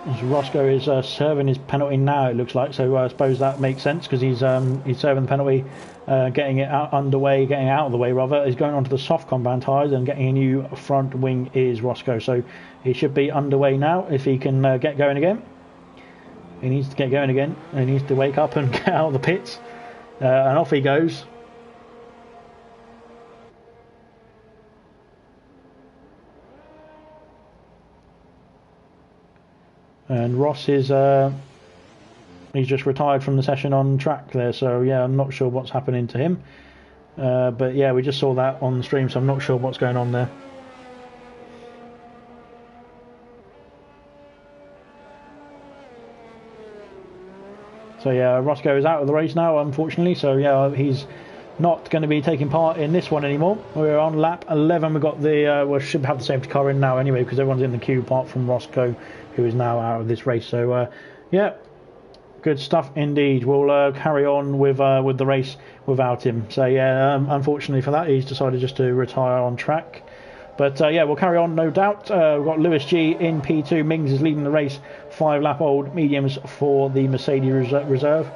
As Roscoe is serving his penalty now, it looks like, so I suppose that makes sense because he's serving the penalty, getting it out underway, getting out of the way rather. He's going onto the soft compound tyres and getting a new front wing is Roscoe, so he should be underway now if he can get going again. He needs to get going again, he needs to wake up and get out of the pits, and off he goes. And Ross is he's just retired from the session on track there, so yeah, I'm not sure what's happening to him, but yeah, we just saw that on the stream, so I'm not sure what's going on there. So yeah, Roscoe is out of the race now, unfortunately, so yeah, he's not going to be taking part in this one anymore. We're on lap 11. We've got the we should have the safety car in now anyway, because everyone's in the queue apart from Roscoe, who is now out of this race. So yeah, good stuff indeed. We'll carry on with the race without him. So yeah, unfortunately for that, he's decided just to retire on track. But yeah, we'll carry on, no doubt. We've got Lewis G in P2. Mings is leading the race. 5-lap-old mediums for the Mercedes reserve.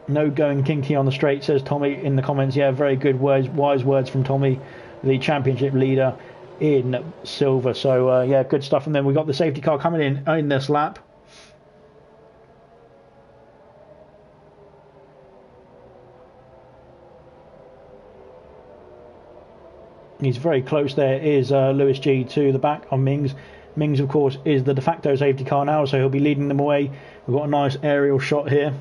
No going kinky on the straight, says Tommy in the comments. Yeah, very good words, wise words from Tommy, the championship leader in silver. So yeah, good stuff. And then we've got the safety car coming in this lap. He's very close there, is Lewis G to the back of Mings. Mings, of course, is the de facto safety car now, so he'll be leading them away. We've got a nice aerial shot here.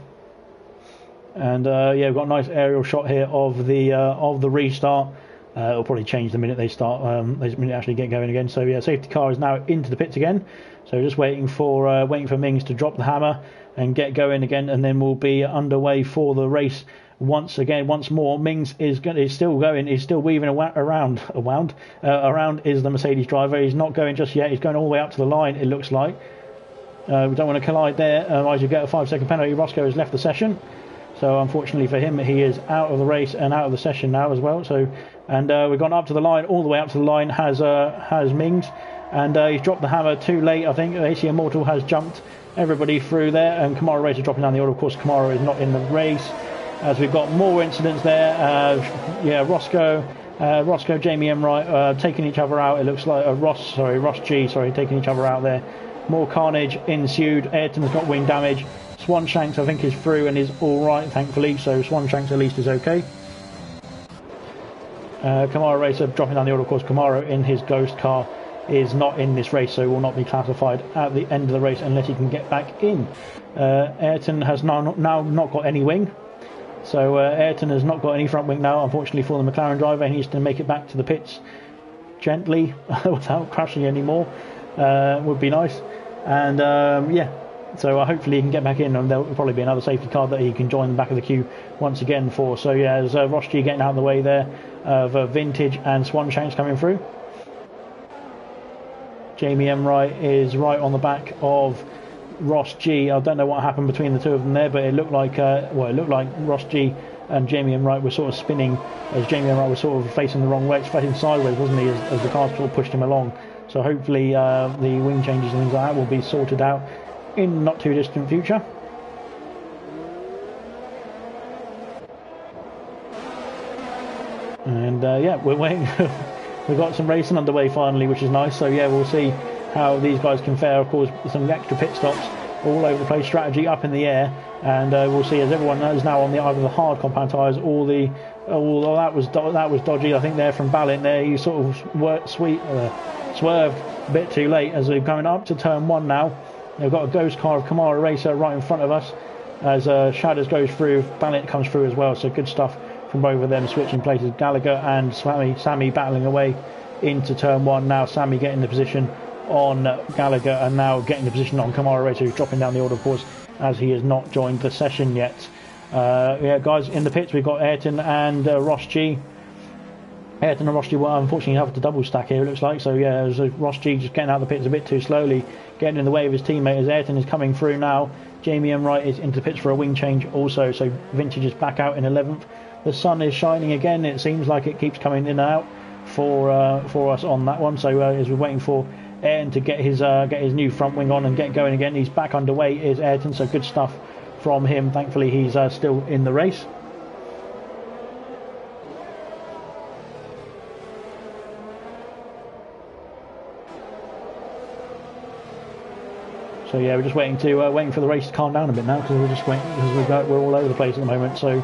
And yeah, we've got a nice aerial shot here of the restart. It'll probably change the minute they start, the minute they actually get going again. So yeah, safety car is now into the pits again. So just waiting for Mings to drop the hammer and get going again, and then we'll be underway for the race once more. Mings is still going. He's still weaving around is the Mercedes driver. He's not going just yet. He's going all the way up to the line, it looks like. We don't want to collide there. Otherwise you get a 5-second penalty. Roscoe has left the session. So unfortunately for him, he is out of the race and out of the session now as well. So, and we've gone up to the line, all the way up to the line has Mings, and he's dropped the hammer too late. I think AC Immortal has jumped everybody through there, and Kamara Racer dropping down the order. Of course, Kamara is not in the race, as we've got more incidents there. Yeah, Roscoe, Jamie Emright taking each other out. It looks like Ross G, taking each other out there. More carnage ensued. Ayrton's got wing damage. Swanshanks, I think, is through and is all right, thankfully. So Swanshanks at least is okay. Kamara Racer dropping down the order. Of course, Kamara in his ghost car is not in this race, so will not be classified at the end of the race unless he can get back in. Ayrton has now not got any wing. So Ayrton has not got any front wing now, unfortunately for the McLaren driver. He needs to make it back to the pits gently without crashing anymore. Would be nice. And yeah, so hopefully he can get back in, and there'll probably be another safety car that he can join the back of the queue once again for. So yeah, there's Ross G getting out of the way there of Vintage and Swanshanks coming through. Jamie Emright is right on the back of Ross G. I don't know what happened between the two of them there, but it looked like Ross G and Jamie Emright were sort of spinning, as Jamie Emright was sort of facing the wrong way, facing sideways, wasn't he, as the car sort of pushed him along. So hopefully the wing changes and things like that will be sorted out in not too distant future. And yeah, we're waiting. We've got some racing underway finally, which is nice. So yeah, we'll see how these guys can fare. Of course, some extra pit stops all over the place, strategy up in the air, and we'll see as everyone is now on either the hard compound tyres or the that was dodgy. I think there from Ballint there, he sort of swerved a bit too late as we're going up to turn 1 now. They've got a ghost car of Kamara Racer right in front of us as Shadows goes through, Ballint comes through as well. So good stuff from both of them, switching places. Gallagher and Sammy battling away into turn 1 now. Sammy getting the position on Gallagher and now getting the position on Kamara Racer, who's dropping down the order, of course, as he has not joined the session yet. Yeah, guys, in the pits we've got Ayrton and Ross G. Ayrton and Ross G will unfortunately have to double stack here, it looks like. So yeah, Ross G just getting out of the pits a bit too slowly, getting in the way of his teammate as Ayrton is coming through now. Jamie Emright is into the pits for a wing change also, so Vintage is back out in 11th. the sun is shining again. It seems like it keeps coming in and out for us on that one. So as we're waiting for Ayrton to get his new front wing on and get going again, he's back underway. Is Ayrton, so good stuff from him. Thankfully, he's still in the race. So yeah, we're just waiting for the race to calm down a bit now, because we're just waiting, because we're all over the place at the moment. So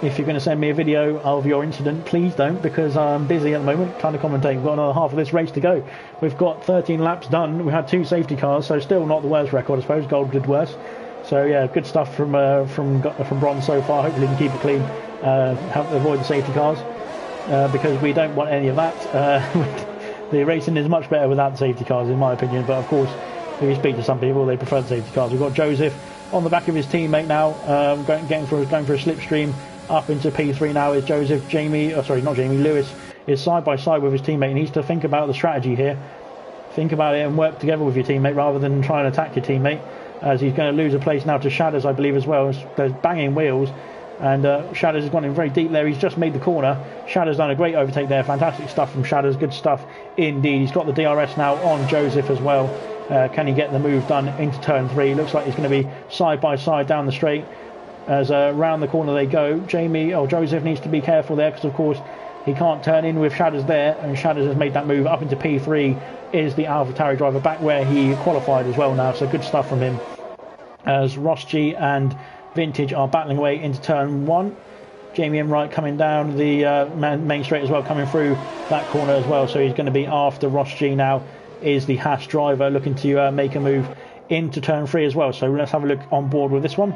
if you're going to send me a video of your incident, please don't, because I'm busy at the moment trying to commentate. We've got another half of this race to go. We've got 13 laps done. We had 2 safety cars, so still not the worst record, I suppose. Gold did worse. So yeah, good stuff from Bronze so far. Hopefully we can keep it clean, avoid the safety cars, because we don't want any of that. The racing is much better without the safety cars, in my opinion. But of course, if you speak to some people, they prefer the safety cars. We've got Joseph on the back of his teammate now, going for a slipstream up into P3 now is Joseph. Lewis is side by side with his teammate. He needs to think about the strategy here. Think about it and work together with your teammate rather than try and attack your teammate, as he's going to lose a place now to Shadows, I believe, as well. There's banging wheels, and Shadows has gone in very deep there. He's just made the corner. Shadows done a great overtake there. Fantastic stuff from Shadows. Good stuff indeed. He's got the DRS now on Joseph as well. Can he get the move done into turn 3? Looks like he's going to be side by side down the straight as round the corner they go. Joseph needs to be careful there, because of course he can't turn in with Shadows there, and Shadows has made that move up into P3. Is the AlphaTauri driver back where he qualified as well now, so good stuff from him. As Ross G and Vintage are battling away into turn 1. Jamie Enright coming down the main straight as well, coming through that corner as well, so he's going to be after Ross G now. Is the Haas driver looking to make a move into turn 3 as well. So let's have a look on board with this one.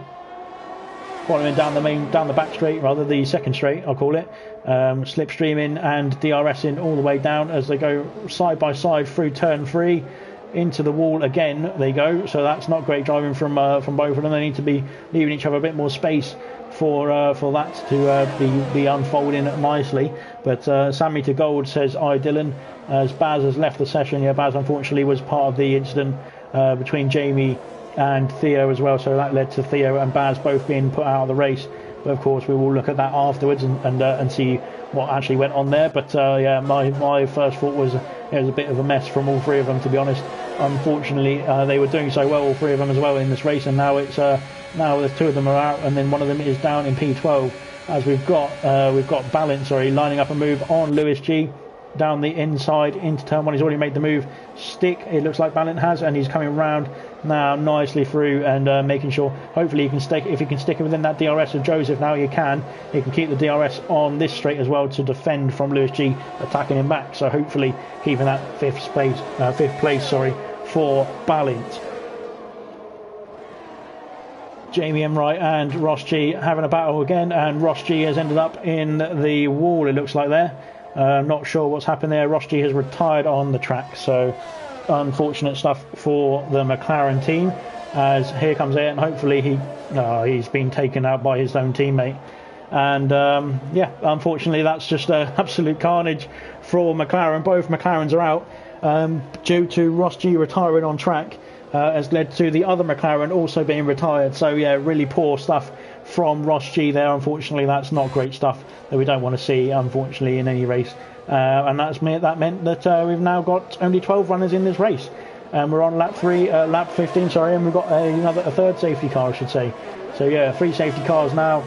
Following down the back straight, rather the second straight, I'll call it. Slipstreaming and DRSing all the way down as they go side by side through turn 3 into the wall again. They go. So that's not great driving from both of them. They need to be leaving each other a bit more space for that to be unfolding nicely. But Sammy to Gold says, "I Dylan." As Baz has left the session. Yeah, Baz unfortunately was part of the incident between Jamie and Theo as well, so that led to Theo and Baz both being put out of the race. But of course we will look at that afterwards and see what actually went on there. But yeah, my first thought was it was a bit of a mess from all 3 of them, to be honest. Unfortunately, they were doing so well, all 3 of them as well, in this race, and now there's 2 of them are out, and then one of them is down in P12. As we've got Balint, lining up a move on Lewis G. Down the inside into turn 1. He's already made the move. Stick, it looks like Balint has, and he's coming round now nicely through and making sure, hopefully he can stick. If he can stick it within that DRS of Joseph now, he can keep the DRS on this straight as well to defend from Lewis G attacking him back. So hopefully keeping that fifth place for Balint. Jamie Enright and Ross G having a battle again, and Ross G has ended up in the wall, it looks like there. Not sure what's happened there. Ross G has retired on the track, so unfortunate stuff for the McLaren team. As here comes Ayrton, hopefully he's been taken out by his own teammate. And yeah, unfortunately that's just absolute carnage for McLaren. Both McLarens are out due to Ross G retiring on track. Has led to the other McLaren also being retired. So yeah, really poor stuff from Ross G there. Unfortunately, that's not great stuff that we don't want to see, unfortunately, in any race. And that meant that we've now got only 12 runners in this race. And we're on lap 15, and we've got a third safety car, I should say. So yeah, 3 safety cars now,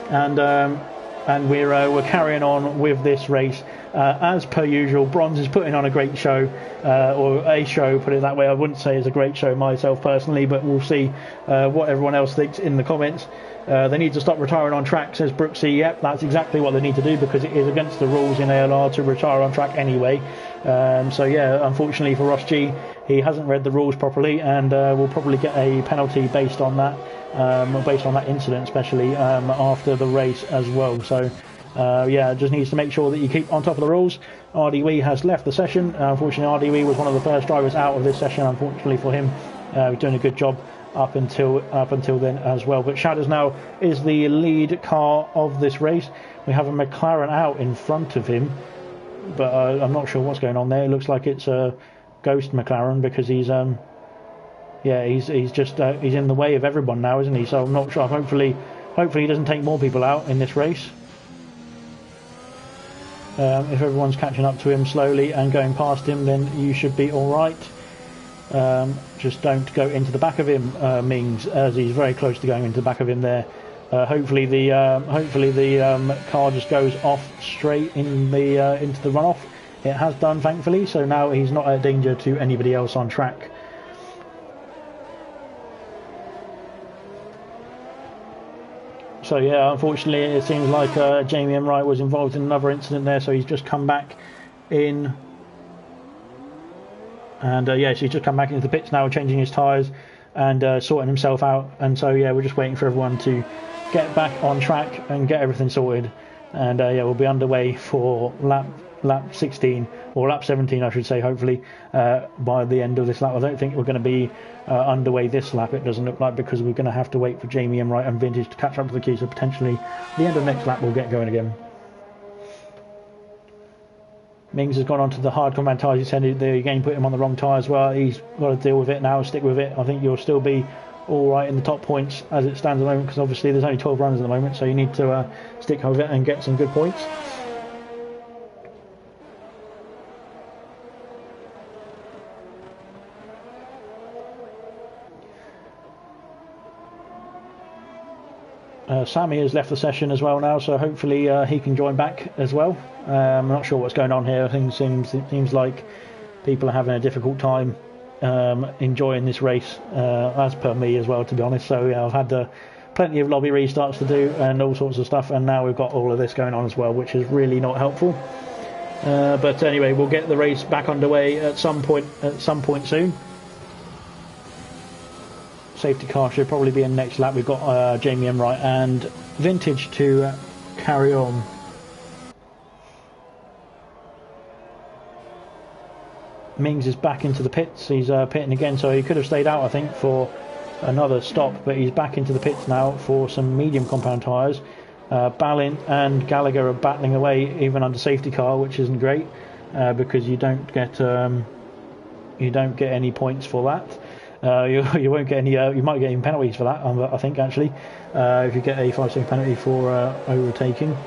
and we're carrying on with this race. As per usual, Bronze is putting on a great show, or a show, put it that way. I wouldn't say it's a great show myself personally, but we'll see what everyone else thinks in the comments. They need to stop retiring on track, says Brooksy. Yep, that's exactly what they need to do, because it is against the rules in ALR to retire on track anyway. So yeah, unfortunately for Ross G, he hasn't read the rules properly, and will probably get a penalty based on that incident, especially after the race as well. So yeah, just needs to make sure that you keep on top of the rules. RDW has left the session. Unfortunately, RDW was one of the first drivers out of this session. Unfortunately for him, doing a good job up until then as well. But Shadows now is the lead car of this race. We have a McLaren out in front of him, but I'm not sure what's going on there. It looks like it's a ghost McLaren, because he's in the way of everyone now, isn't he? So I'm not sure. Hopefully he doesn't take more people out in this race. If everyone's catching up to him slowly and going past him, then you should be all right. Just don't go into the back of him, Mings, as he's very close to going into the back of him there. Hopefully the car just goes off straight in the into the runoff. It has done, thankfully, so now he's not a danger to anybody else on track. So yeah, unfortunately it seems like Jamie M. Wright was involved in another incident there, so he's just come back in. And yeah, so he's just come back into the pits now, changing his tyres and sorting himself out. And so yeah, we're just waiting for everyone to get back on track and get everything sorted. And yeah, we'll be underway for lap 16, or lap 17 I should say, hopefully by the end of this lap. I don't think we're going to be underway this lap, it doesn't look like, because we're going to have to wait for Jamie M. Wright and Vintage to catch up to the queue, so potentially the end of next lap we'll get going again. Mings has gone on to the hard combat tyres. He said the again put him on the wrong tyre as well. He's got to deal with it now, stick with it. I think you'll still be alright in the top points as it stands at the moment, because obviously there's only 12 runs at the moment, so you need to stick with it and get some good points. Sammy has left the session as well now, so hopefully he can join back as well. I'm not sure what's going on here. I think it seems like people are having a difficult time enjoying this race, as per me as well, to be honest. So yeah, I've had plenty of lobby restarts to do and all sorts of stuff, and now we've got all of this going on as well, which is really not helpful. But anyway, we'll get the race back underway at some point soon. Safety car should probably be in next lap. We've got Jamie M. Wright and Vintage to carry on. Mings is back into the pits. He's pitting again, so he could have stayed out, I think, for another stop, but he's back into the pits now for some medium compound tyres. Ballin and Gallagher are battling away even under safety car, which isn't great, because you don't get any points for that. You won't get any. You might get even penalties for that, I think, actually, if you get a 5-second penalty for overtaking.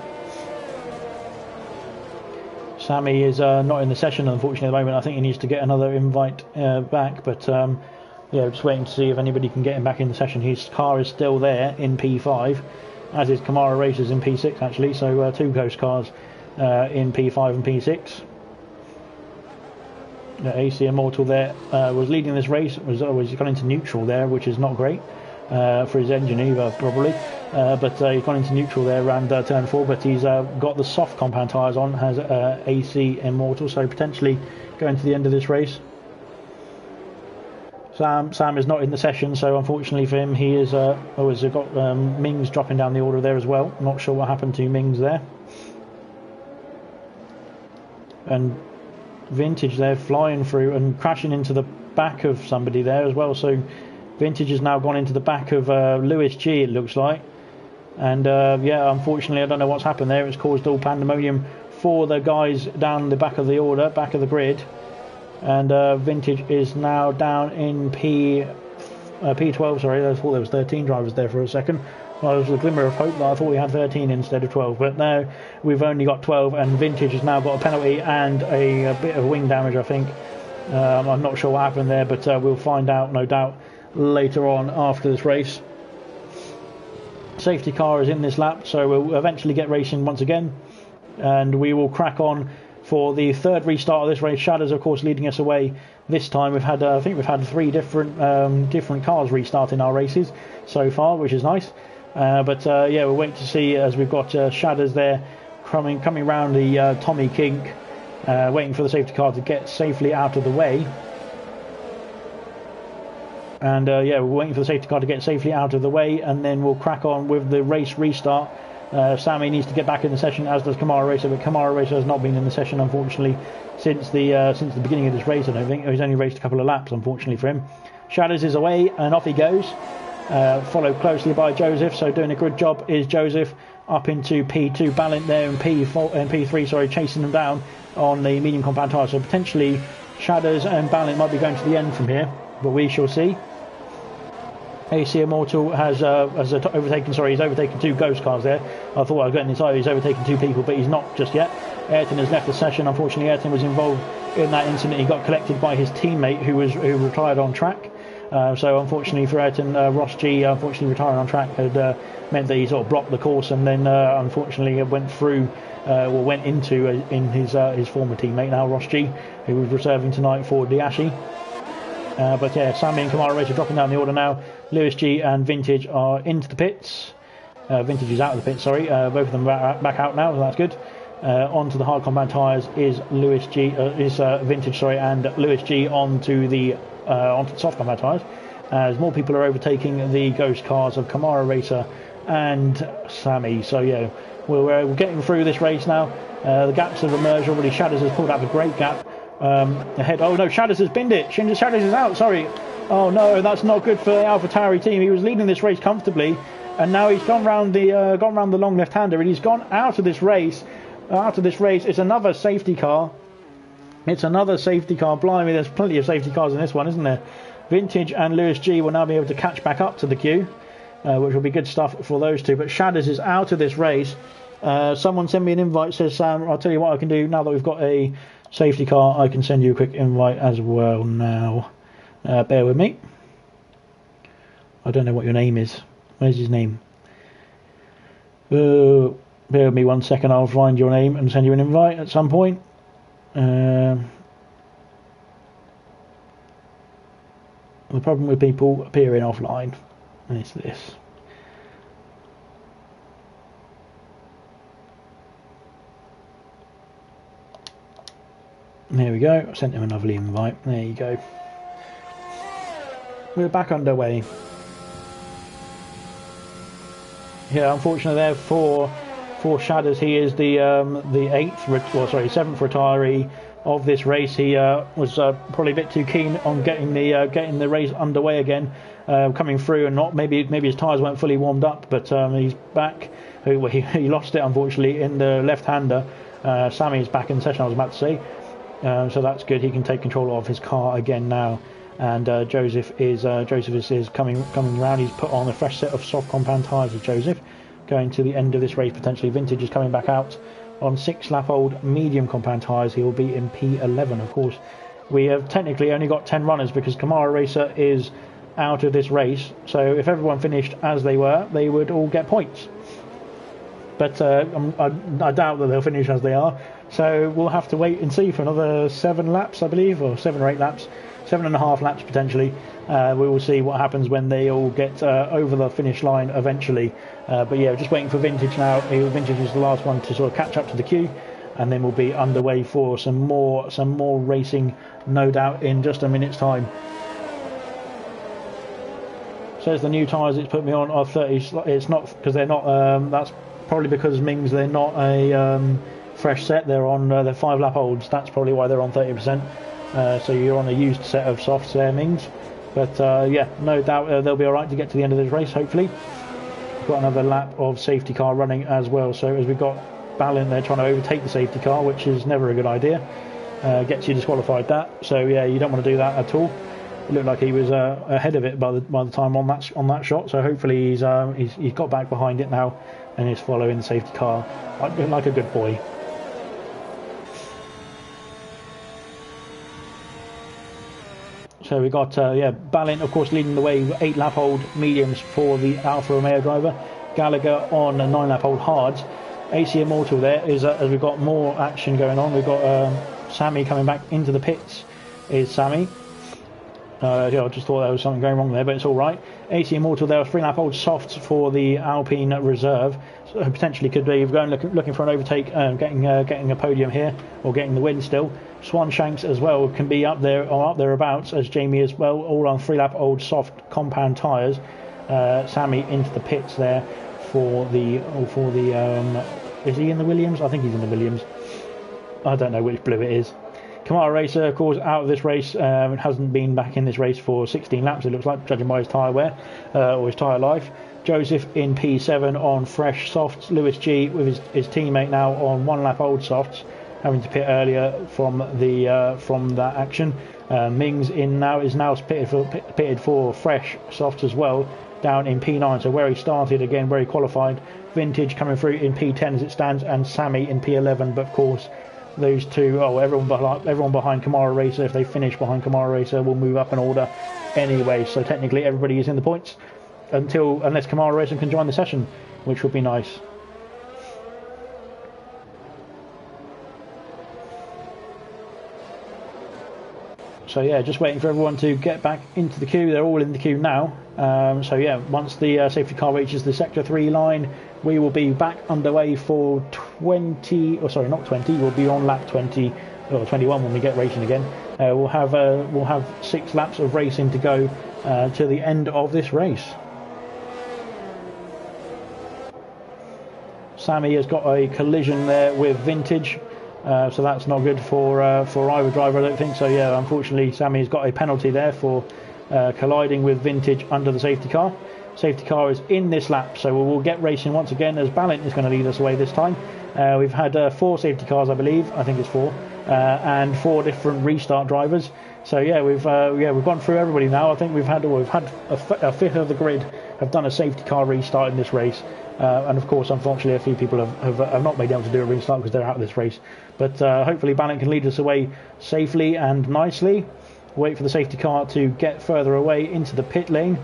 Sammy is not in the session, unfortunately, at the moment. I think he needs to get another invite back, but yeah, just waiting to see if anybody can get him back in the session. His car is still there in P5, as is Kamara Racers in P6, actually, so two Ghost cars in P5 and P6. AC Immortal there was leading this race, was gone into neutral there, which is not great for his engine either, probably, but he's gone into neutral there around turn 4, but he's got the soft compound tyres on, has AC Immortal, so potentially going to the end of this race. Sam is not in the session, so unfortunately for him, he is always got Mings dropping down the order there as well. Not sure what happened to Mings there. And Vintage there flying through and crashing into the back of somebody there as well, so Vintage has now gone into the back of Lewis G, it looks like, and yeah, unfortunately I don't know what's happened there. It's caused all pandemonium for the guys down the back of the order, back of the grid, and Vintage is now down in P12, sorry, I thought there was 13 drivers there for a second. Well, there was a glimmer of hope that I thought we had 13 instead of 12, but now we've only got 12, and Vintage has now got a penalty and a bit of wing damage, I think. I'm not sure what happened there, but we'll find out, no doubt, later on after this race. Safety car is in this lap, so we'll eventually get racing once again, and we will crack on for the third restart of this race. Shadows, of course, leading us away this time. We've had, I think we've had 3 different cars restarting our races so far, which is nice. But yeah, we'll wait to see, as we've got Shadows there coming round the Tommy Kink, waiting for the safety car to get safely out of the way. And yeah, we're waiting for the safety car to get safely out of the way, and then we'll crack on with the race restart. Sammy needs to get back in the session, as does Kamara Racer, but Kamara Racer has not been in the session, unfortunately, since the beginning of this race. I don't think he's only raced a couple of laps, unfortunately for him. Shadows is away, and off he goes, followed closely by Joseph. So doing a good job is Joseph, up into P2. Balint there in P3, sorry, chasing them down on the medium compound tyre. So potentially Shadows and Balint might be going to the end from here, but we shall see. AC Immortal has overtaken, sorry, he's overtaken 2 Ghost cars there. I thought I was getting inside, he's overtaken 2 people, but he's not just yet. Ayrton has left the session. Unfortunately, Ayrton was involved in that incident. He got collected by his teammate who retired on track. So unfortunately for Ayrton, Ross G, unfortunately retiring on track had meant that he sort of blocked the course, and then unfortunately went into his former teammate, now Ross G, who was reserving tonight for Diashi. But yeah, Sammy and Kamara Racer dropping down the order now. Lewis G and Vintage are into the pits. Vintage is out of the pits, sorry. Both of them back out now, so that's good. Onto the hard compound tyres is Vintage, sorry, and Lewis G onto the soft compound tyres, as more people are overtaking the ghost cars of Kamara Racer and Sammy. So yeah, we're getting through this race now. The gaps have emerged already. Shadows has pulled out a great gap ahead. Oh no, Shadows has binned it. Shadows is out, sorry. Oh no, that's not good for the AlphaTauri team. He was leading this race comfortably, and now he's gone round the long left-hander, and he's gone out of this race. It's another safety car. Blimey, there's plenty of safety cars in this one, isn't there? Vintage and Lewis G will now be able to catch back up to the queue, which will be good stuff for those two. But Shadows is out of this race. Someone send me an invite, says Sam. I'll tell you what I can do now that we've got a safety car. I can send you a quick invite as well now. Bear with me. I don't know what your name is. Where's his name? Bear with me 1 second. I'll find your name and send you an invite at some point. The problem with people appearing offline is this. There we go. I sent him a lovely invite. There you go. We're back underway. Yeah, unfortunately there for Shadows, he is the seventh retiree of this race. He was probably a bit too keen on getting the race underway again, coming through, and not maybe his tyres weren't fully warmed up, but he's back. He lost it unfortunately in the left-hander. Sammy is back in the session, I was about to say, so that's good. He can take control of his car again now. And Joseph is coming around. He's put on a fresh set of soft compound tyres with Joseph, going to the end of this race potentially. Vintage is coming back out on 6-lap-old medium compound tyres. He will be in P11. Of course, we have technically only got 10 runners because Kamara Racer is out of this race. So if everyone finished as they were, they would all get points. But I doubt that they'll finish as they are. So we'll have to wait and see for another 7 laps, I believe, or 7 or 8 laps. 7.5 laps potentially. We will see what happens when they all get over the finish line eventually. But yeah, just waiting for Vintage now. Vintage is the last one to sort of catch up to the queue, and then we'll be underway for some more racing, no doubt, in just a minute's time. Says the new tyres it's put me on are 30. It's not because they're not. That's probably because Mings, they're not a fresh set. They're on they're 5-lap olds. That's probably why they're on 30%. So you're on a used set of softs there, Mings. But yeah, no doubt they'll be alright to get to the end of this race, hopefully. We've got another lap of safety car running as well. So as we've got Ballin there trying to overtake the safety car, which is never a good idea. Gets you disqualified that. So yeah, you don't want to do that at all. It looked like he was ahead of it by the time on that shot. So hopefully he's got back behind it now and is following the safety car like a good boy. So we got Ballin, of course, leading the way with 8-lap-old mediums for the Alfa Romeo driver. Gallagher on 9-lap-old hards. AC Immortal there is as we've got more action going on. We've got Sammy coming back into the pits. Is Sammy? I just thought there was something going wrong there, but it's all right. AC Immortal there, 3-lap-old softs for the Alpine Reserve. So potentially could be going looking for an overtake, getting a podium here, or getting the win still. Swan Shanks as well can be up there or up thereabouts as Jamie as well, all on 3-lap-old soft compound tyres. Sammy into the pits there for the is he in the Williams? I think he's in the Williams. I don't know which blue it is. Kamara Racer, of course, out of this race. Hasn't been back in this race for 16 laps, it looks like, judging by his tyre wear or his tyre life. Joseph in P7 on fresh softs. Lewis G with his teammate now on 1-lap-old softs. having to pit earlier from that action. Mings is now pitted for fresh softs as well, down in P9, so where he started again, where he qualified. Vintage coming through in P10 as it stands, and Sammy in P11. But of course, those two, everyone behind Kamara Racer, if they finish behind Kamara Racer, will move up in order anyway. So technically, everybody is in the points unless Kamara Racer can join the session, which would be nice. So yeah, just waiting for everyone to get back into the queue. They're all in the queue now. So yeah, once the safety car reaches the Sector 3 line, we will be back underway for 20, or sorry, not 20. We'll be on lap 20 or 21 when we get racing again. We'll have 6 laps of racing to go to the end of this race. Sammy has got a collision there with Vintage. So that's not good for either driver, I don't think. So yeah, unfortunately, Sammy's got a penalty there for colliding with Vintage under the safety car. Safety car is in this lap, so we will get racing once again, as Balint is going to lead us away this time. We've had 4 safety cars, I believe. I think it's 4, and 4 different restart drivers. So yeah, we've gone through everybody now. I think we've had a fifth of the grid have done a safety car restart in this race. And of course, unfortunately, a few people have not been able to do a restart because they're out of this race. But hopefully Balint can lead us away safely and nicely. Wait for the safety car to get further away into the pit lane.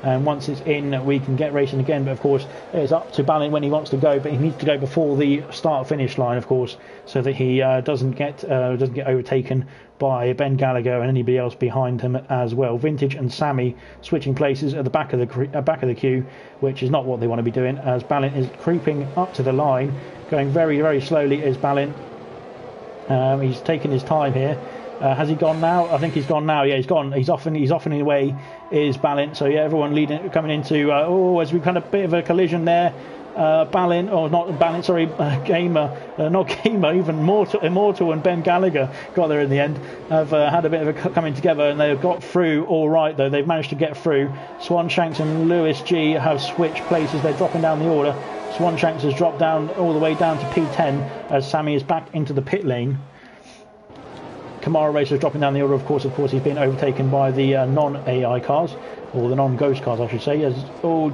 And once it's in, we can get racing again. But of course, it's up to Balint when he wants to go. But he needs to go before the start-finish line, of course, so that he doesn't get overtaken by Ben Gallagher and anybody else behind him as well. Vintage and Sammy switching places at the back of the queue, which is not what they want to be doing, as Balint is creeping up to the line, going very, very slowly. Is Balint? He's taking his time here. Has he gone now? I think he's gone now. Yeah, he's gone. He's off and away. Is Balint? So yeah, everyone coming into. As we've had a bit of a collision there. Balint, or not Balint, sorry, Gamer, not Gamer, even Immortal and Ben Gallagher got there in the end. Have had a bit of a coming together, and they've got through all right though. They've managed to get through. Swanshanks and Lewis G have switched places. They're dropping down the order. Swanshanks has dropped down all the way down to P10 as Sammy is back into the pit lane. Kamara Racer is dropping down the order, of course he's been overtaken by the non-AI cars, or the non-ghost cars I should say. As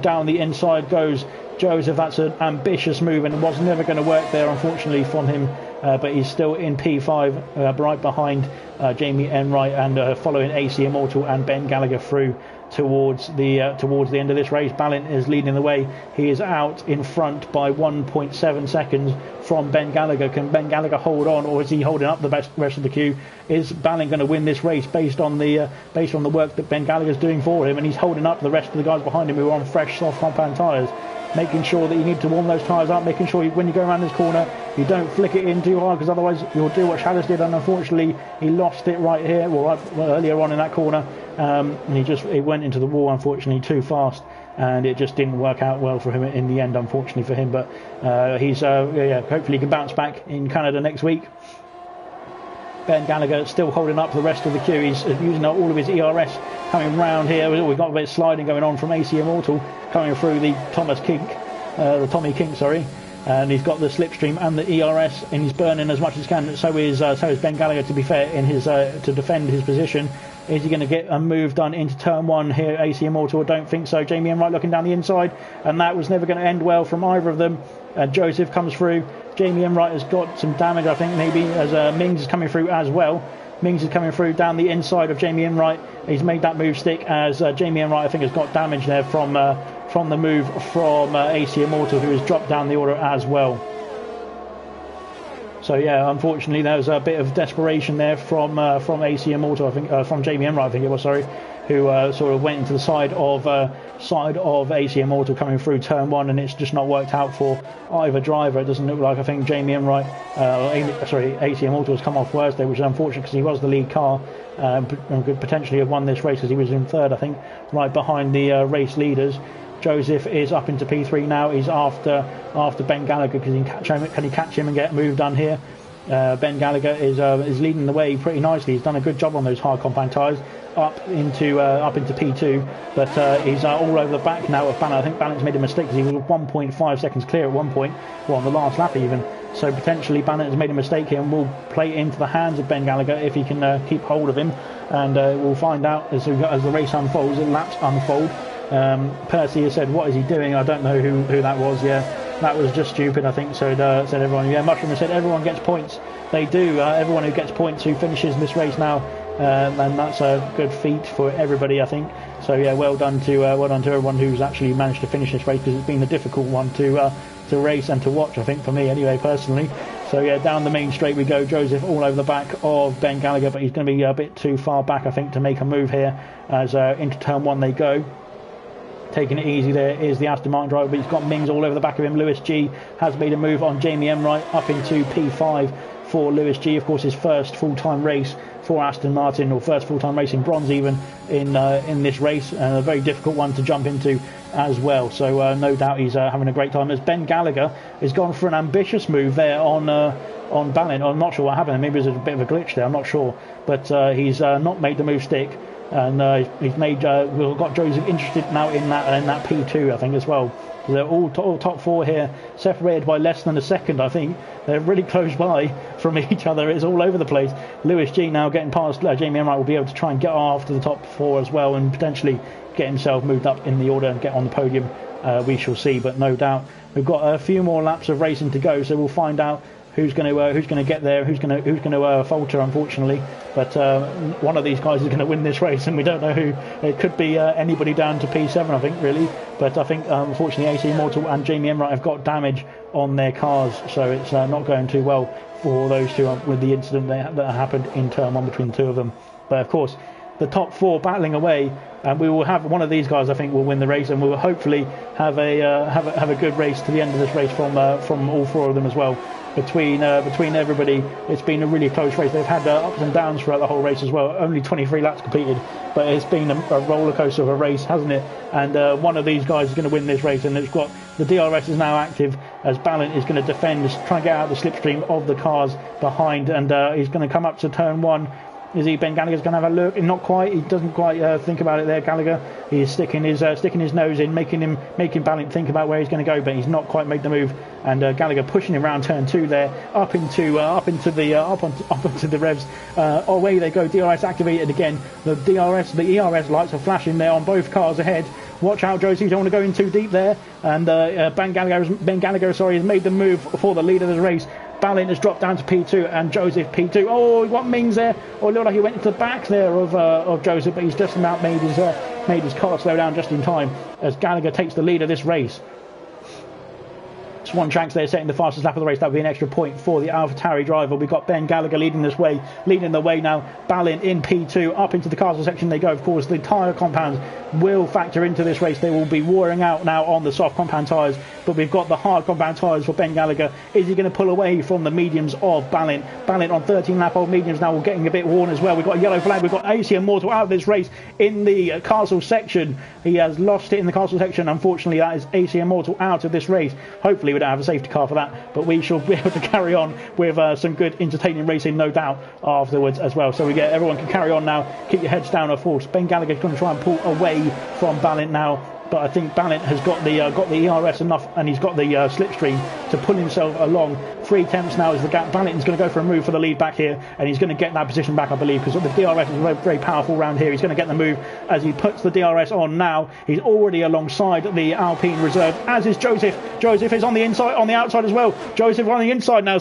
down the inside goes Joseph. That's an ambitious move, and it was never going to work there unfortunately from him, but he's still in P5, right behind Jamie Enright, and following AC Immortal and Ben Gallagher through towards the end of this race. Balint is leading the way. He is out in front by 1.7 seconds from Ben Gallagher. Can Ben Gallagher hold on, or is he holding up the rest of the queue? Is Balint going to win this race based on the work that Ben Gallagher is doing for him? And he's holding up the rest of the guys behind him who are on fresh soft compound tyres, making sure that you need to warm those tyres up, making sure when you go around this corner you don't flick it in too hard, because otherwise you'll do what Shadows did, and unfortunately he lost it right here, earlier on in that corner, and he went into the wall unfortunately too fast, and it just didn't work out well for him in the end, unfortunately for him. But hopefully he can bounce back in Canada next week. Ben Gallagher still holding up the rest of the queue. He's using all of his ERS coming round here. We've got a bit of sliding going on from AC Immortal coming through the Tommy Kink, sorry. And he's got the slipstream and the ERS, and he's burning as much as he can. So is Ben Gallagher, to be fair, in his to defend his position. Is he going to get a move done into turn 1 here, AC Immortal? I don't think so. Jamie Enright looking down the inside, and that was never going to end well from either of them. Joseph comes through. Jamie Enright has got some damage, I think, maybe, as Mings is coming through as well. Mings is coming through down the inside of Jamie Enright. He's made that move stick, as Jamie Enright, I think, has got damage there from the move from AC Immortal, who has dropped down the order as well. So yeah, unfortunately there was a bit of desperation there from AC Immortal, I think, from Jamie Enright, I think it was, sorry, who sort of went into the side of AC Immortal coming through turn 1, and it's just not worked out for either driver. It doesn't look like, I think Jamie Enright, AC Immortal has come off worse there, which is unfortunate because he was the lead car, and could potentially have won this race because he was in third, I think, right behind the race leaders. Joseph is up into P3 now. He's after Ben Gallagher, because can he catch him and get a move done here? Ben Gallagher is leading the way pretty nicely. He's done a good job on those hard compound tyres up into P2, but he's all over the back now of Balint. I think Balint's made a mistake because he was 1.5 seconds clear at one point, on the last lap even, So potentially Ballint has made a mistake here and will play it into the hands of Ben Gallagher if he can keep hold of him. And we'll find out as the race unfolds, the laps unfold. Percy has said, what is he doing? I don't know who that was. Yeah, that was just stupid, I think. So said everyone. Yeah, Mushroom has said everyone gets points. They do. Everyone who gets points who finishes this race now. And that's a good feat for everybody, I think. So yeah, well done to everyone who's actually managed to finish this race, because it's been a difficult one to race and to watch, I think, for me anyway, personally. So yeah, down the main straight we go. Joseph all over the back of Ben Gallagher, but he's going to be a bit too far back, I think, to make a move here. As into turn 1 they go. Taking it easy there is the Aston Martin driver, but he's got Mings all over the back of him. Lewis G has made a move on Jamie Emright up into P5 for Lewis G. Of course, his first full-time race for Aston Martin, or first full-time race in bronze even in this race, and a very difficult one to jump into as well. So no doubt he's having a great time, as Ben Gallagher has gone for an ambitious move there on Ballint. I'm not sure what happened. Maybe there's a bit of a glitch there, I'm not sure, but he's not made the move stick. And he's made. We've got Joseph interested now in that P2, I think, as well. They're all top 4 here, separated by less than a second, I think. They're really close by from each other. It's all over the place. Lewis G now getting past Jamie Emright will be able to try and get after the top 4 as well, and potentially get himself moved up in the order and get on the podium. We shall see, but no doubt we've got a few more laps of racing to go, so we'll find out who's going to get there, who's going to falter, unfortunately. But one of these guys is going to win this race, and we don't know who. It could be anybody down to P7, I think, really. But I think unfortunately AC Immortal and Jamie Emright have got damage on their cars, so it's not going too well for those two with the incident that happened in turn 1 between the two of them. But of course, the top 4 battling away, and we will have one of these guys, I think, will win the race, and we will hopefully have a good race to the end of this race from all 4 of them as well. Between everybody, it's been a really close race. They've had ups and downs throughout the whole race as well. Only 23 laps competed, but it's been a roller coaster of a race, hasn't it? And one of these guys is going to win this race, and it's got the DRS is now active, as Ballint is going to defend, try and get out of the slipstream of the cars behind, and he's going to come up to turn 1. Is he? Ben Gallagher's going to have a look. Not quite. He doesn't quite think about it there. Gallagher. He's sticking his nose in, making Ballint think about where he's going to go, but he's not quite made the move. And Gallagher pushing him around turn 2 there, up onto the revs. Away they go. DRS activated again. The ERS lights are flashing there on both cars ahead. Watch out, Josie. You don't want to go in too deep there. And Ben Gallagher, has made the move for the lead of the race. Ballint has dropped down to P2 and Joseph P2. Oh, he got Mings there. Oh, it looked like he went into the back there of Joseph, but he's just about made his car slow down just in time as Gallagher takes the lead of this race. Swan Shanks there setting the fastest lap of the race. That would be an extra point for the AlphaTauri driver. We've got Ben Gallagher leading the way now. Ballint in P2, up into the castle section they go. Of course, the tyre compounds will factor into this race. They will be warring out now on the soft compound tyres, but we've got the hard compound tyres for Ben Gallagher. Is he going to pull away from the mediums of Ballint? Ballint on 13-lap-old mediums now, getting a bit worn as well. We've got a yellow flag. We've got AC Immortal out of this race in the castle section. He has lost it in the castle section. Unfortunately, that is AC Immortal out of this race. Hopefully we don't have a safety car for that, but we shall be able to carry on with some good entertaining racing, no doubt, afterwards as well. So everyone can carry on now. Keep your heads down, of course. Ben Gallagher's going to try and pull away from Ballint now, but I think Ballint has got the ERS enough, and he's got the slipstream to pull himself along. 3 attempts now is the gap. Ballint is going to go for a move for the lead back here, and he's going to get that position back, I believe, because the DRS is very, very powerful round here. He's going to get the move as he puts the DRS on now. He's already alongside the Alpine reserve, as is Joseph. Joseph is on the outside as well. Joseph on the inside now,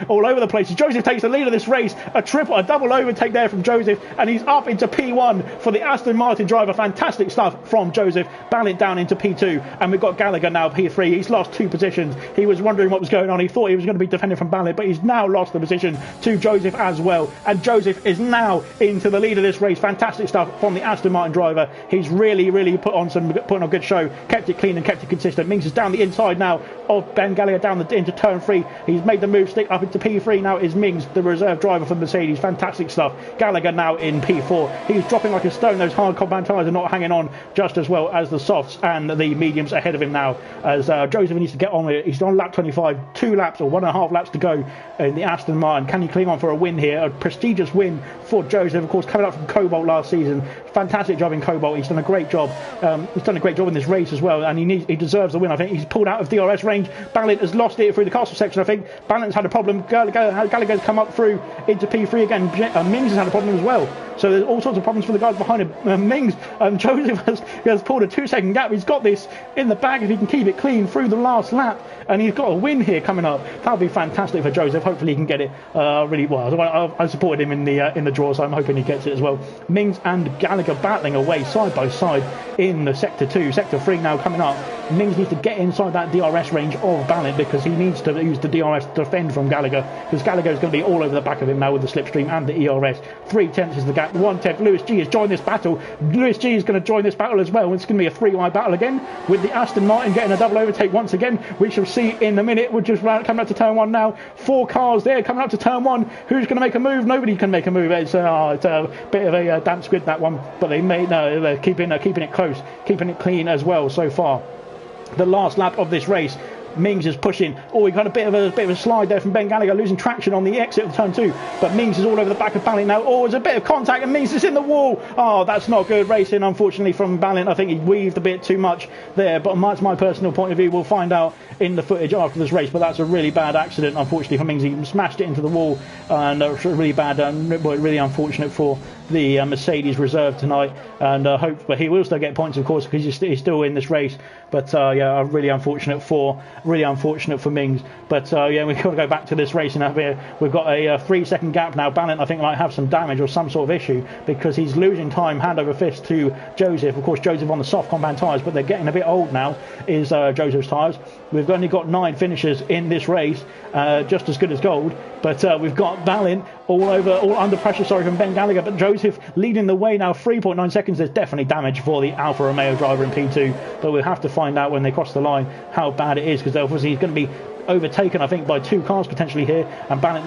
all over the place. Joseph takes the lead of this race. A double overtake there from Joseph, and he's up into P1 for the Aston Martin driver. Fantastic stuff from Joseph. Ballint down into P2, and we've got Gallagher now P3. He's lost 2 positions. He was wondering what was going on. He thought he was going to be defending from Ballint, but he's now lost the position to Joseph as well, and Joseph is now into the lead of this race. Fantastic stuff from the Aston Martin driver. He's really put on a good show, kept it clean and kept it consistent. Mings is down the inside now of Ben Gallagher into turn 3. He's made the move stick up into P3. Now is Mings, the reserve driver for Mercedes. Fantastic stuff. Gallagher now in P4. He's dropping like a stone. Those hard compound tyres are not hanging on just as well as the softs and the mediums ahead of him now, as Joseph needs to get on with it. He's on lap 25, 2 laps or 1.5 laps to go in the Aston Martin. Can he cling on for a win here? A prestigious win for Joseph, of course, coming up from COBALT last season. Fantastic job in COBALT. He's done a great job. He's done a great job in this race as well, and he deserves the win. I think he's pulled out of DRS range range. Balint has lost it through the castle section, I think. Balint's had a problem. Gallagher's come up through into P3 again. Mings has had a problem as well. So there's all sorts of problems for the guys behind him. Mings, Joseph has pulled a 2-second gap. He's got this in the bag if he can keep it clean through the last lap, and he's got a win here coming up. That'll be fantastic for Joseph. Hopefully he can get it really well. I supported him in the draw, so I'm hoping he gets it as well. Mings and Gallagher battling away side by side in the sector 2. Sector 3 now coming up. Mings needs to get inside that DRS range of Balint because he needs to use the DRS to defend from Gallagher, because Gallagher is going to be all over the back of him now with the slipstream and the ERS. 3/10 is the gap. 1/10. Lewis G has joined this battle. Lewis G is going to join this battle as well. It's going to be a 3-wide battle again with the Aston Martin getting a double overtake once again. We shall see in a minute. We're just coming up to turn 1 now. 4 cars there coming up to turn 1. Who's going to make a move? Nobody can make a move. It's a bit of a damp squid, that one, but they're keeping it close, keeping it clean as well so far. The last lap of this race, Mings is pushing. Oh, we got a bit of a slide there from Ben Gallagher, losing traction on the exit of turn 2. But Mings is all over the back of Balint now. Oh, there's a bit of contact and Mings is in the wall. Oh, that's not good racing, unfortunately, from Balint. I think he weaved a bit too much there, but that's my personal point of view. We'll find out in the footage after this race, but that's a really bad accident, unfortunately, for Mings. He smashed it into the wall, and really bad, really unfortunate for the Mercedes reserve tonight, and but he will still get points, of course, because he's still in this race. But yeah, really unfortunate for Mings. But yeah, we've got to go back to this race, and we've got a 3-second gap now. Balint, I think, might have some damage or some sort of issue because he's losing time hand over fist to Joseph. Of course, Joseph on the soft compound tyres, but they're getting a bit old now, is Joseph's tyres. We've only got 9 finishers in this race, just as good as gold. But we've got Balint all under pressure, from Ben Gallagher. But Joseph leading the way now, 3.9 seconds. There's definitely damage for the Alfa Romeo driver in P2. But we'll have to find out when they cross the line how bad it is, because obviously he's going to be overtaken, I think, by 2 cars potentially here, and Balint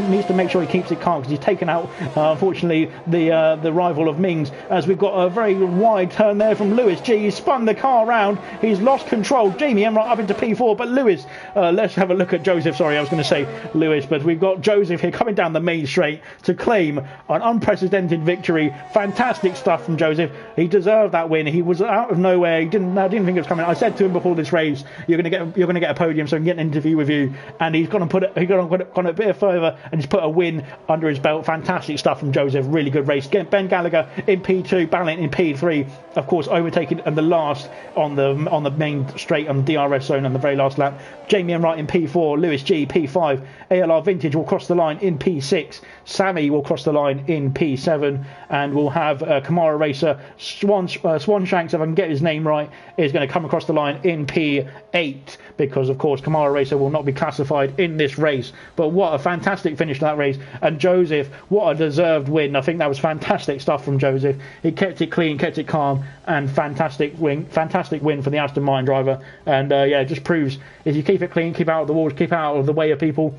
needs to make sure he keeps it calm, because he's taken out, unfortunately, the rival of Mings, as we've got a very wide turn there from Lewis G. He's spun the car around, he's lost control. Jamie Emrott up into P4, but Lewis, let's have a look at Joseph. Sorry, I was going to say Lewis, but we've got Joseph here coming down the main straight to claim an unprecedented victory. Fantastic stuff from Joseph. He deserved that win. He was out of nowhere. I didn't think it was coming. I said to him before this race, you're going to get a podium, so I can get an interview with you, and he's gone a bit further and he's put a win under his belt. Fantastic stuff from Joseph. Really good race. Ben Gallagher in P2, Balint in P3, of course, overtaking and the last on the main straight on the DRS zone on the very last lap. Jamie Emrott in P4, Lewis G P5, ALR Vintage will cross the line in P6, Sammy will cross the line in P7, and we'll have Kamara racer Swanshanks, if I can get his name right, is going to come across the line in P8, because of course Kamara racer will not be classified in this race. But what a fantastic finish to that race, and Joseph, what a deserved win. I think that was fantastic stuff from Joseph. He kept it clean, kept it calm, and fantastic win for the Aston Martin driver. And yeah, it just proves if you keep it clean, keep out of the walls, keep out of the way of people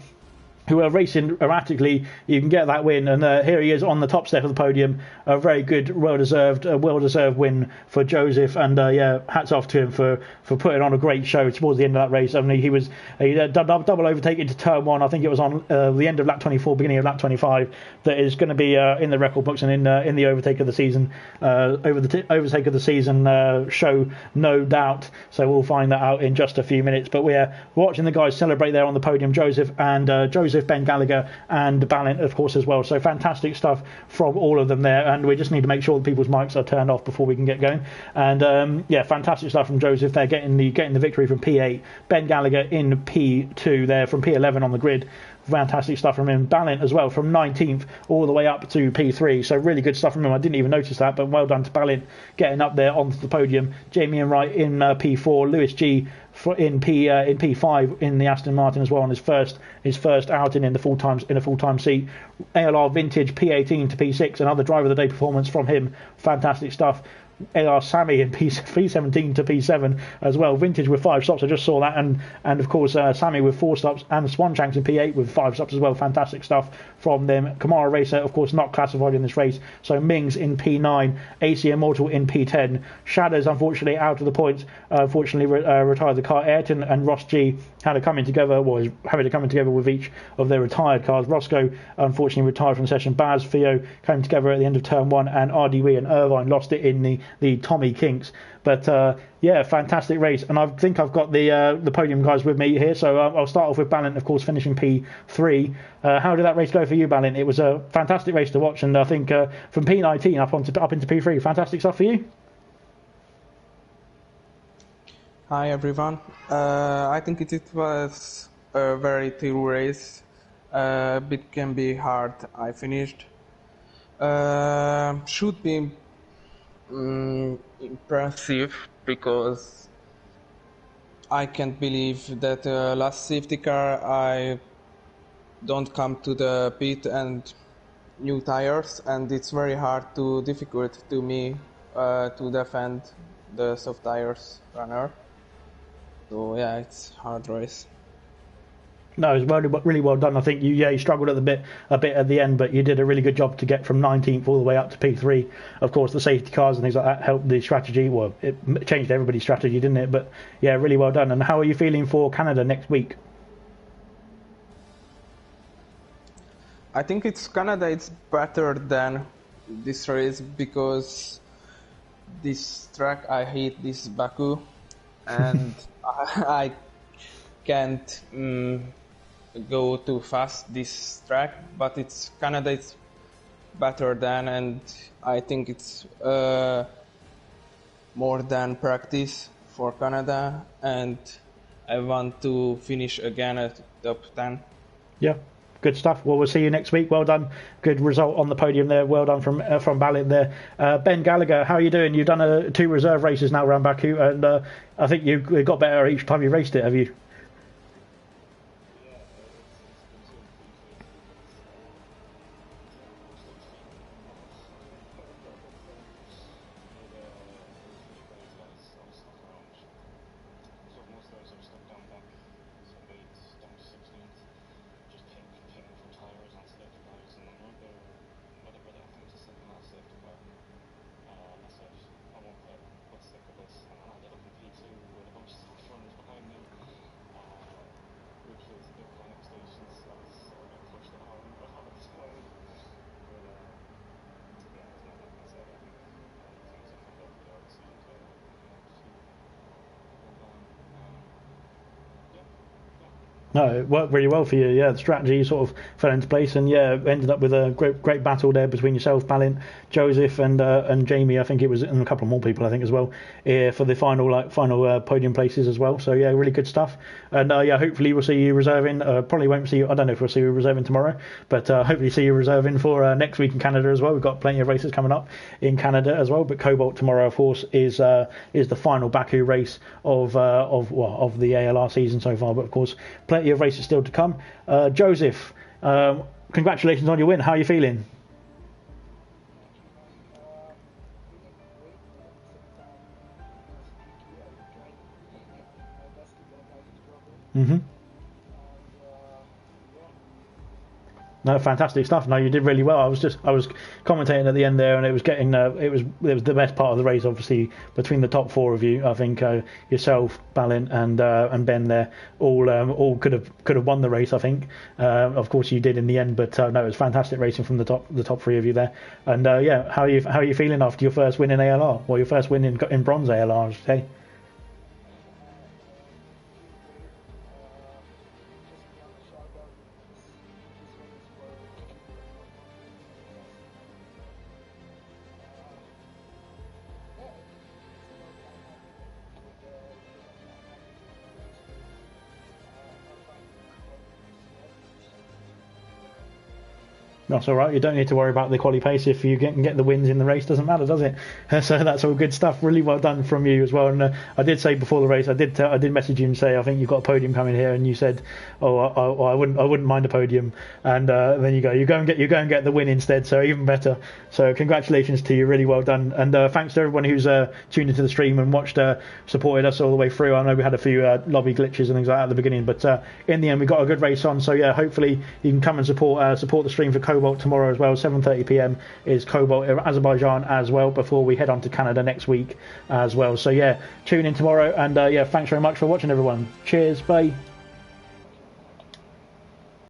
who are racing erratically, you can get that win. And here he is on the top step of the podium. A very good, well-deserved win for Joseph. And yeah, hats off to him for putting on a great show towards the end of that race. I mean, he double overtake into turn 1. I think it was on the end of lap 24, beginning of lap 25. That is going to be in the record books and in the overtake of the season, overtake of the season show, no doubt. So we'll find that out in just a few minutes. But we're watching the guys celebrate there on the podium. Joseph, Ben Gallagher, and Balint, of course, as well. So fantastic stuff from all of them there, and we just need to make sure that people's mics are turned off before we can get going. And yeah, fantastic stuff from Joseph there, getting the victory from P8. Ben Gallagher in P2 there from P11 on the grid. Fantastic stuff from him. Balint as well from 19th all the way up to P3, so really good stuff from him. I didn't even notice that, but well done to Balint getting up there onto the podium. Jamie Enright in P4, Lewis G in P5 in the Aston Martin as well on his first outing in a full-time seat. ALR Vintage P18 to P6, another driver of the day performance from him. Fantastic stuff. AR Sammy in P17 to P7 as well. Vintage with 5 stops, I just saw that, and of course Sammy with 4 stops, and Swanshanks in P8 with 5 stops as well. Fantastic stuff from them. Kamara racer, of course, not classified in this race, so Mings in P9, AC Immortal in P10. Shadows, unfortunately, out of the points, unfortunately retired the car. Ayrton and Ross G had a coming together, with each of their retired cars. Roscoe, unfortunately, retired from the session. Baz, Theo came together at the end of turn 1, and RDW and Irvine lost it in the the Tommy Kinks. But yeah, fantastic race, and I think I've got the podium guys with me here. So I'll start off with Balint, of course, finishing P3. How did that race go for you, Balint? It was a fantastic race to watch, and I think from P19 up into P3, fantastic stuff for you. Hi everyone. I think it was a very tough race. It can be hard. I finished. Should be impressive because I can't believe that last safety car I don't come to the pit and new tires, and it's very difficult to me to defend the soft tires runner. So yeah, it's hard race. No, it was really well done. I think you struggled a bit at the end, but you did a really good job to get from 19th all the way up to P3. Of course, the safety cars and things like that helped the strategy. Well, it changed everybody's strategy, didn't it? But yeah, really well done. And how are you feeling for Canada next week? I think Canada. It's better than this race because this track I hate this Baku, and I can't go too fast this track, but Canada it's better than, and I think it's more than practice for Canada, and I want to finish again at top 10. Yeah, good stuff. Well, we'll see you next week. Well done. Good result on the podium there. Well done from Balint there. Ben Gallagher, how are you doing? You've done 2 reserve races now around Baku, and I think you got better each time you raced it, have you? No, it worked really well for you. Yeah, the strategy sort of fell into place, and yeah, ended up with a great battle there between yourself, Balint, Joseph, and Jamie. I think it was, and a couple more people, I think, as well, for the final podium places as well. So yeah, really good stuff. And yeah, hopefully we'll see you reserving. Probably won't see you. I don't know if we'll see you reserving tomorrow, but hopefully see you reserving for next week in Canada as well. We've got plenty of races coming up in Canada as well. But COBALT tomorrow, of course, is the final Baku race of the ALR season so far. But of course, plenty of races still to come. Joseph, congratulations on your win. How are you feeling? Mm-hmm. No, fantastic stuff. No, you did really well. I was commentating at the end there, and it was the best part of the race. Obviously, between the top 4 of you, I think yourself, Balint, and Ben there all could have won the race. I think, of course, you did in the end, but no, it was fantastic racing from the top 3 of you there. And yeah, how are you feeling after your first win in ALR? Well, your first win in bronze ALR, I should say. That's all right. You don't need to worry about the quali pace if you can get the wins in the race. Doesn't matter, does it? So that's all good stuff. Really well done from you as well. And I did say before the race, I did message you and say I think you've got a podium coming here, and you said, oh, I wouldn't mind a podium. And then you go and get the win instead. So even better. So congratulations to you. Really well done. And thanks to everyone who's tuned into the stream and watched, supported us all the way through. I know we had a few lobby glitches and things like that at the beginning, but in the end we got a good race on. So yeah, hopefully you can come and support the stream for COBALT tomorrow as well. 7:30 p.m. is COBALT Azerbaijan as well, before we head on to Canada next week as well. So yeah, tune in tomorrow, and yeah, thanks very much for watching, everyone. Cheers, bye.